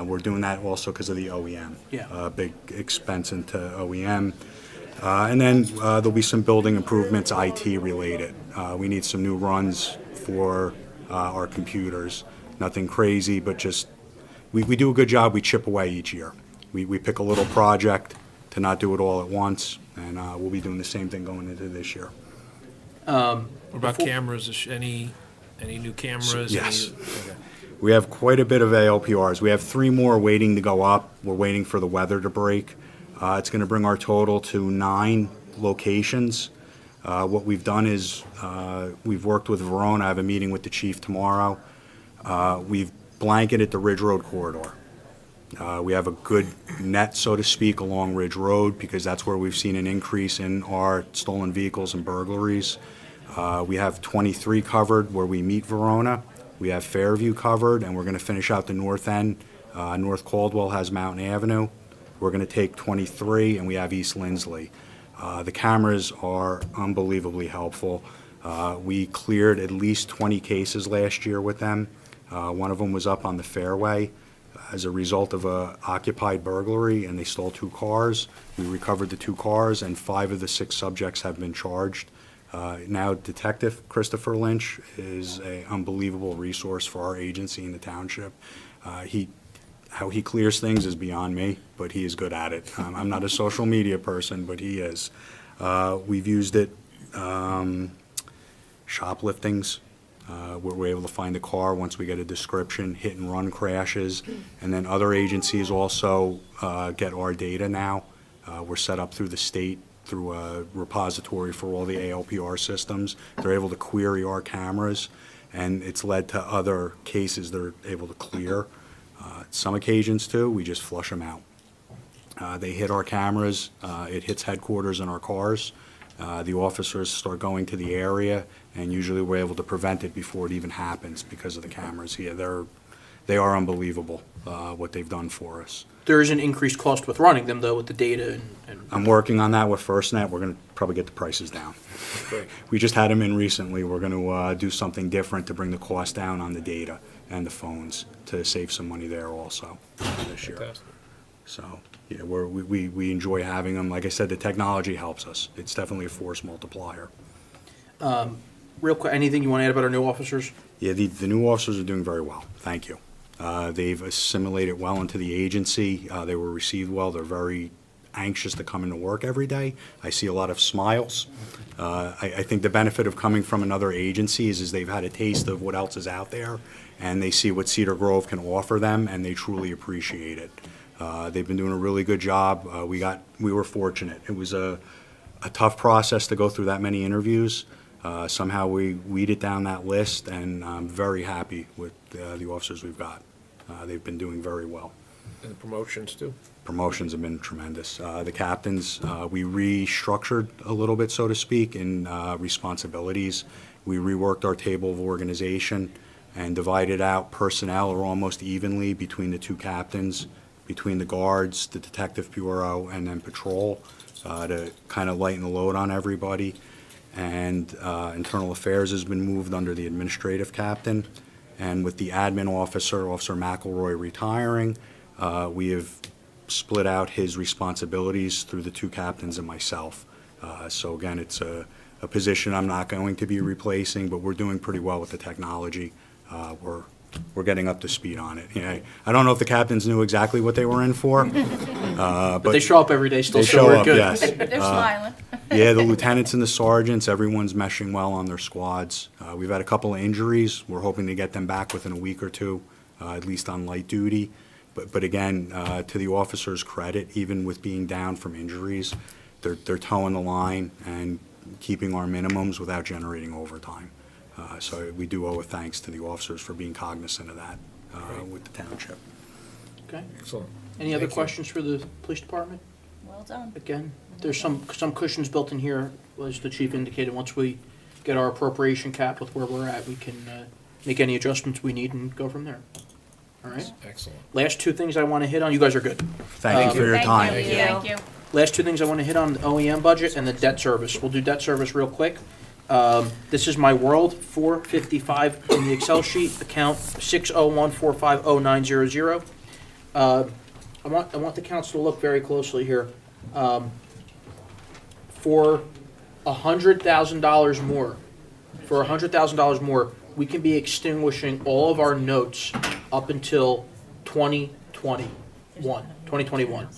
We're doing that also because of the OEM. Yeah. Big expense into OEM. And then there'll be some building improvements, IT related. We need some new runs for our computers. Nothing crazy, but just, we do a good job. We chip away each year. We pick a little project to not do it all at once, and we'll be doing the same thing going into this year. What about cameras? Any new cameras? Yes. Okay. We have quite a bit of ALPRs. We have 3 more waiting to go up. We're waiting for the weather to break. It's going to bring our total to 9 locations. What we've done is we've worked with Verona. I have a meeting with the chief tomorrow. We've blanketed the Ridge Road corridor. We have a good net, so to speak, along Ridge Road because that's where we've seen an increase in our stolen vehicles and burglaries. We have 23 covered where we meet Verona. We have Fairview covered, and we're going to finish out the north end. North Caldwell has Mountain Avenue. We're going to take 23, and we have East Lindsley. The cameras are unbelievably helpful. We cleared at least 20 cases last year with them. One of them was up on the fairway as a result of a occupied burglary, and they stole 2 cars. We recovered the 2 cars, and 5 of the 6 subjects have been charged. Now Detective Christopher Lynch is an unbelievable resource for our agency in the township. How he clears things is beyond me, but he is good at it. I'm not a social media person, but he is. We've used it, shopliftings. We're able to find the car once we get a description, hit and run crashes, and then other agencies also get our data now. We're set up through the state, through a repository for all the ALPR systems. They're able to query our cameras, and it's led to other cases they're able to clear. Some occasions, too, we just flush them out. They hit our cameras, it hits headquarters in our cars. The officers start going to the area, and usually we're able to prevent it before it even happens because of the cameras here. They are unbelievable, what they've done for us. There is an increased cost with running them, though, with the data and I'm working on that with FirstNet. We're going to probably get the prices down. Great. We just had them in recently. We're going to do something different to bring the cost down on the data and the phones to save some money there also this year. Fantastic. So, yeah, we enjoy having them. Like I said, the technology helps us. It's definitely a force multiplier. Real quick, anything you want to add about our new officers? Yeah, the new officers are doing very well. Thank you. They've assimilated well into the agency. They were received well. They're very anxious to come into work every day. I see a lot of smiles. I think the benefit of coming from another agency is they've had a taste of what else is out there, and they see what Cedar Grove can offer them, and they truly appreciate it. They've been doing a really good job. We were fortunate. It was a tough process to go through that many interviews. Somehow we weeded down that list, and I'm very happy with the officers we've got. They've been doing very well. And the promotions, too? Promotions have been tremendous. The captains, we restructured a little bit, so to speak, in responsibilities. We reworked our table of organization and divided out personnel or almost evenly between the 2 captains, between the guards, the detective bureau, and then patrol to kind of lighten the load on everybody. And internal affairs has been moved under the administrative captain. And with the admin officer, Officer McElroy, retiring, we have split out his responsibilities through the 2 captains and myself. So again, it's a position I'm not going to be replacing, but we're doing pretty well with the technology. we're getting up to speed on it. You know, I don't know if the captains knew exactly what they were in for, But they show up every day still, they so show we're up, good. yes. They're smiling. Yeah, the lieutenants and the sergeants, everyone's meshing well on their squads. We've had a couple of injuries. We're hoping to get them back within a week or two, at least on light duty. But again, to the officers' credit, even with being down from injuries, they're towing the line and keeping our minimums without generating overtime. So we do owe a thanks to the officers for being cognizant of that with the township. Okay. Excellent. Any other Thank you. questions for the police department? Well done. Again, there's some cushions built in here, as the chief indicated. Once we get our appropriation cap with where we're at, we can make any adjustments we need and go from there. All right? Excellent. Last two things I want to hit on. You guys are good. Thank you for your time. Thank you. Last two things I want to hit on, the OEM budget and the debt service. We'll do debt service real quick. This is my world, 455 in the Excel sheet, account 601450900. I want the council to look very closely here. For $100,000 more, we can be extinguishing all of our notes up until 2021.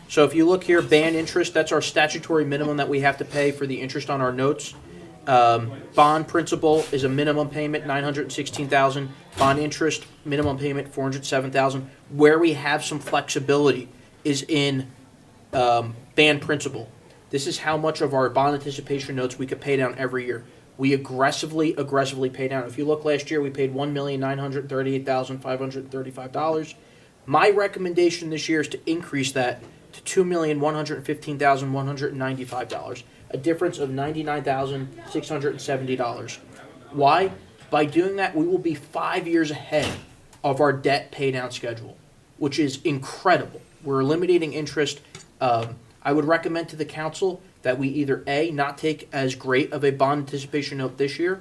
So if you look here, band interest, that's our statutory minimum that we have to pay for the interest on our notes. Bond principal is a minimum payment, $916,000. Bond interest, minimum payment, $407,000. Where we have some flexibility is in band principal. This is how much of our bond anticipation notes we could pay down every year. We aggressively pay down. If you look last year, we paid $1,938,535. My recommendation this year is to increase that to $2,115,195, a difference of $99,670. Why? By doing that, we will be 5 years ahead of our debt pay down schedule, which is incredible. We're eliminating interest. I would recommend to the council that we either A, not take as great of a bond anticipation note this year,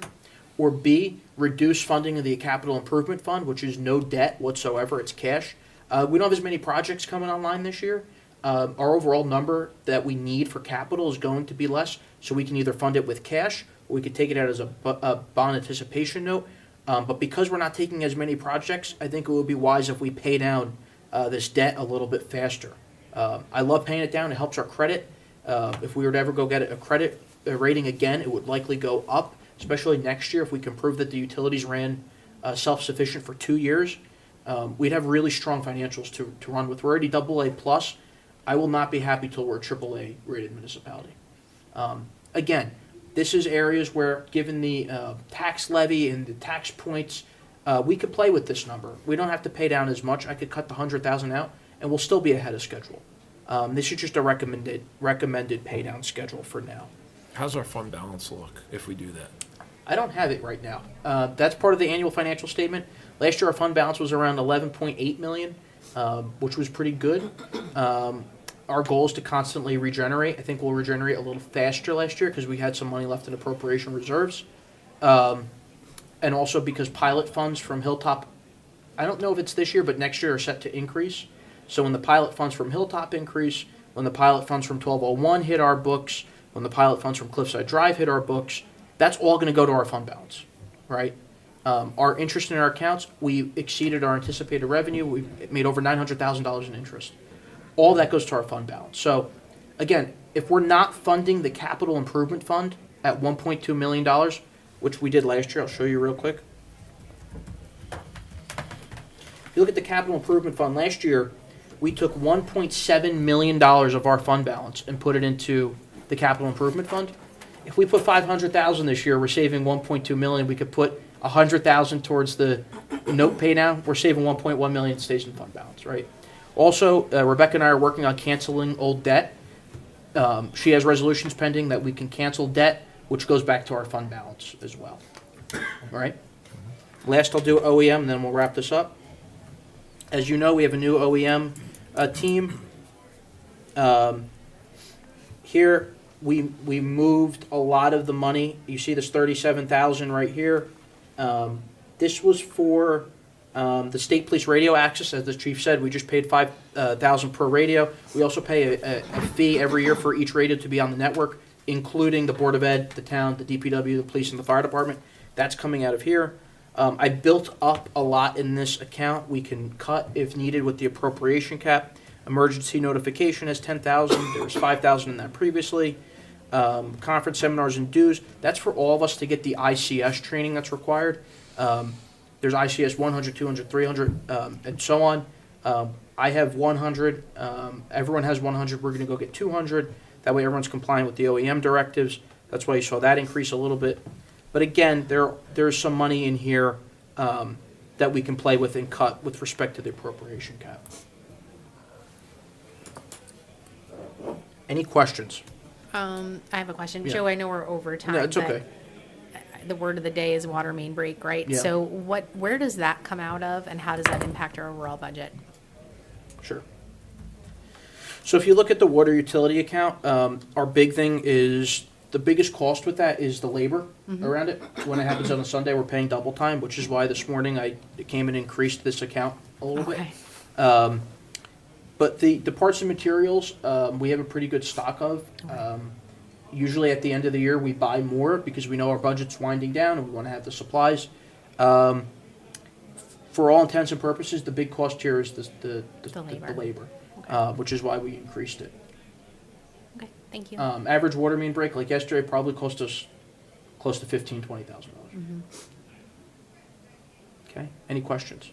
or B, reduce funding of the capital improvement fund, which is no debt whatsoever, it's cash. We don't have as many projects coming online this year. Our overall number that we need for capital is going to be less, so we can either fund it with cash, or we could take it out as a bond anticipation note. But because we're not taking as many projects, I think it would be wise if we pay down this debt a little bit faster. I love paying it down. It helps our credit. If we were to ever go get a credit rating again, it would likely go up, especially next year if we can prove that the utilities ran self-sufficient for 2 years. We'd have really strong financials to run with. We're already AA plus. I will not be happy till we're a AAA rated municipality. Again, this is areas where, given the tax levy and the tax points, we could play with this number. We don't have to pay down as much. I could cut the $100,000 out, and we'll still be ahead of schedule. This is just a recommended pay down schedule for now. How's our fund balance look if we do that? I don't have it right now. That's part of the annual financial statement. Last year, our fund balance was around 11.8 million, which was pretty good. Our goal is to constantly regenerate. I think we'll regenerate a little faster last year because we had some money left in appropriation reserves. And also because pilot funds from Hilltop, I don't know if it's this year, but next year are set to increase. So when the pilot funds from Hilltop increase, when the pilot funds from 1201 hit our books, when the pilot funds from Cliffside Drive hit our books, that's all going to go to our fund balance, right? Our interest in our accounts, we exceeded our anticipated revenue. We made over $900,000 in interest. All that goes to our fund balance. So, again, if we're not funding the capital improvement fund at $1.2 million, which we did last year, I'll show you real quick. If you look at the capital improvement fund last year, we took $1.7 million of our fund balance and put it into the capital improvement fund. If we put $500,000 this year, we're saving $1.2 million. We could put $100,000 towards the note pay down. We're saving $1.1 million, stays in fund balance, right? Also, Rebecca and I are working on canceling old debt. She has resolutions pending that we can cancel debt, which goes back to our fund balance as well. All right? Last, I'll do OEM, and then we'll wrap this up. As you know, we have a new OEM team. Here, we moved a lot of the money. You see this $37,000 right here. This was for the state police radio access. As the chief said, we just paid $5,000 per radio. We also pay a fee every year for each radio to be on the network, including the Board of Ed, the town, the DPW, the police, and the fire department. That's coming out of here. I built up a lot in this account. We can cut if needed with the appropriation cap. Emergency notification has 10,000. There was 5,000 in that previously. Conference seminars and dues. That's for all of us to get the ICS training that's required. There's ICS 100, 200, 300, and so on. I have 100. Everyone has 100. We're going to go get 200. That way everyone's compliant with the OEM directives. That's why you saw that increase a little bit. But again, there's some money in here that we can play with and cut with respect to the appropriation cap. Any questions? I have a question. Yeah. Joe, I know we're over time. No, it's but okay. The word of the day is water main break, right? Yeah. So where does that come out of, and how does that impact our overall budget? Sure. So if you look at the water utility account, our big thing is, the biggest cost with that is the labor around it. When it happens on a Sunday, we're paying double time, which is why this morning I came and increased this account a little Okay. bit. But the parts and materials, we have a pretty good stock of. Usually at the end of the year, we buy more because we know our budget's winding down and we want to have the supplies. For all intents and purposes, the big cost here is the labor, which is why we increased it. Okay, thank you. Average water main break, like yesterday, probably cost us close to $15,000-$20,000. Okay, any questions?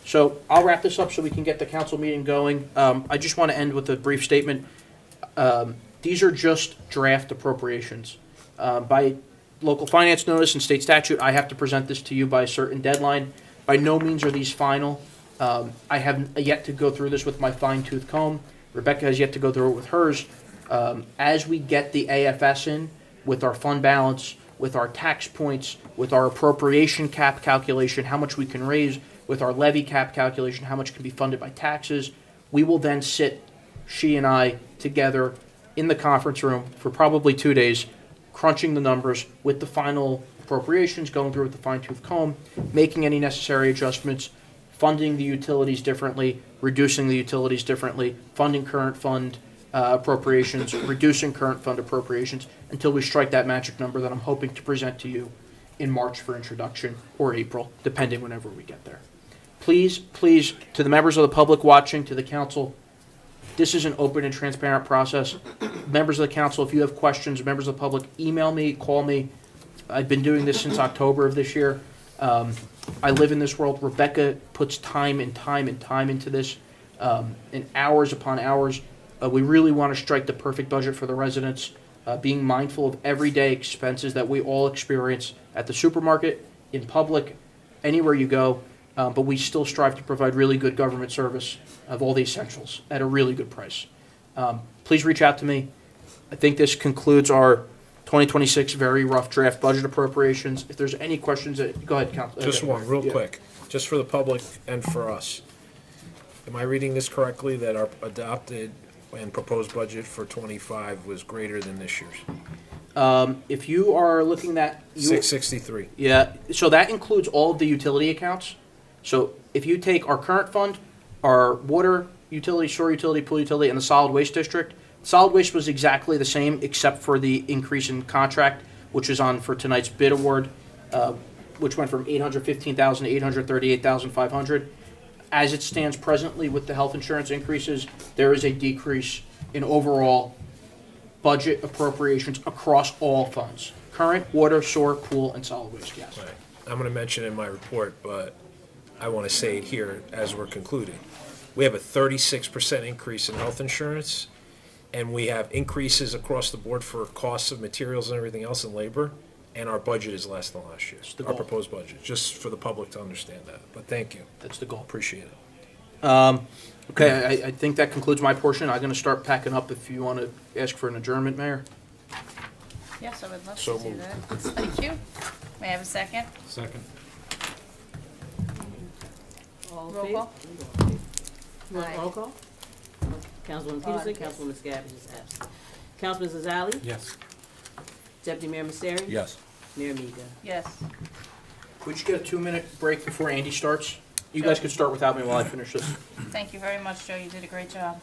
So I'll wrap this up so we can get the council meeting going. I just want to end with a brief statement. These are just draft appropriations. By local finance notice and state statute, I have to present this to you by a certain deadline. By no means are these final. I have yet to go through this with my fine-tooth comb. Rebecca has yet to go through it with hers. As we get the AFS in, with our fund balance, with our tax points, with our appropriation cap calculation, how much we can raise, with our levy cap calculation, how much can be funded by taxes, we will then sit, she and I, together in the conference room for probably 2 days, crunching the numbers with the final appropriations, going through with the fine-tooth comb, making any necessary adjustments, funding the utilities differently, reducing the utilities differently, funding current fund appropriations, reducing current fund appropriations, until we strike that magic number that I'm hoping to present to you in March for introduction, or April, depending whenever we get there. Please, to the members of the public watching, to the council, this is an open and transparent process. Members of the council, if you have questions, members of the public, email me, call me. I've been doing this since October of this year. I live in this world. Rebecca puts time into this, and hours upon hours. We really want to strike the perfect budget for the residents, being mindful of everyday expenses that we all experience at the supermarket, in public, anywhere you go. But we still strive to provide really good government service of all the essentials at a really good price. Please reach out to me. I think this concludes our 2026 very rough draft budget appropriations. If there's any questions, go ahead, Council. Just one, real Yeah. quick, just for the public and for us. Am I reading this correctly, that our adopted and proposed budget for '25 was greater than this year's? If you are looking at... 663. Yeah, so that includes all of the utility accounts. So if you take our current fund, our water utility, shore utility, pool utility, and the solid waste district, solid waste was exactly the same except for the increase in contract, which is on for tonight's bid award, which went from $815,000 to $838,500. As it stands presently with the health insurance increases, there is a decrease in overall budget appropriations across all funds. Current, water, sewer, pool, and solid waste, yes. Right. I'm going to mention it in my report, but I want to say it here as we're concluding. We have a 36% increase in health insurance, and we have increases across the board for costs of materials and everything else and labor, and our budget is less than last year's, the our goal. proposed budget, just for the public to understand that. But thank you. That's the goal. Appreciate it. Okay, I think that concludes my portion. I'm going to start packing up if you want to ask for an adjournment, Mayor. Yes, I would love So to do moved. that. Thank you. May I have a second? Second. All in Roll favor? call. You want roll call? Councilwoman Peterson, Councilwoman Scabba is absent. Councilman Zazali? Yes. Deputy Mayor Misery? Yes. Mayor Miga? Yes. We just get a 2-minute break before Andy starts. You guys can start without me while I finish this. Thank you very much, Joe. You did a great job.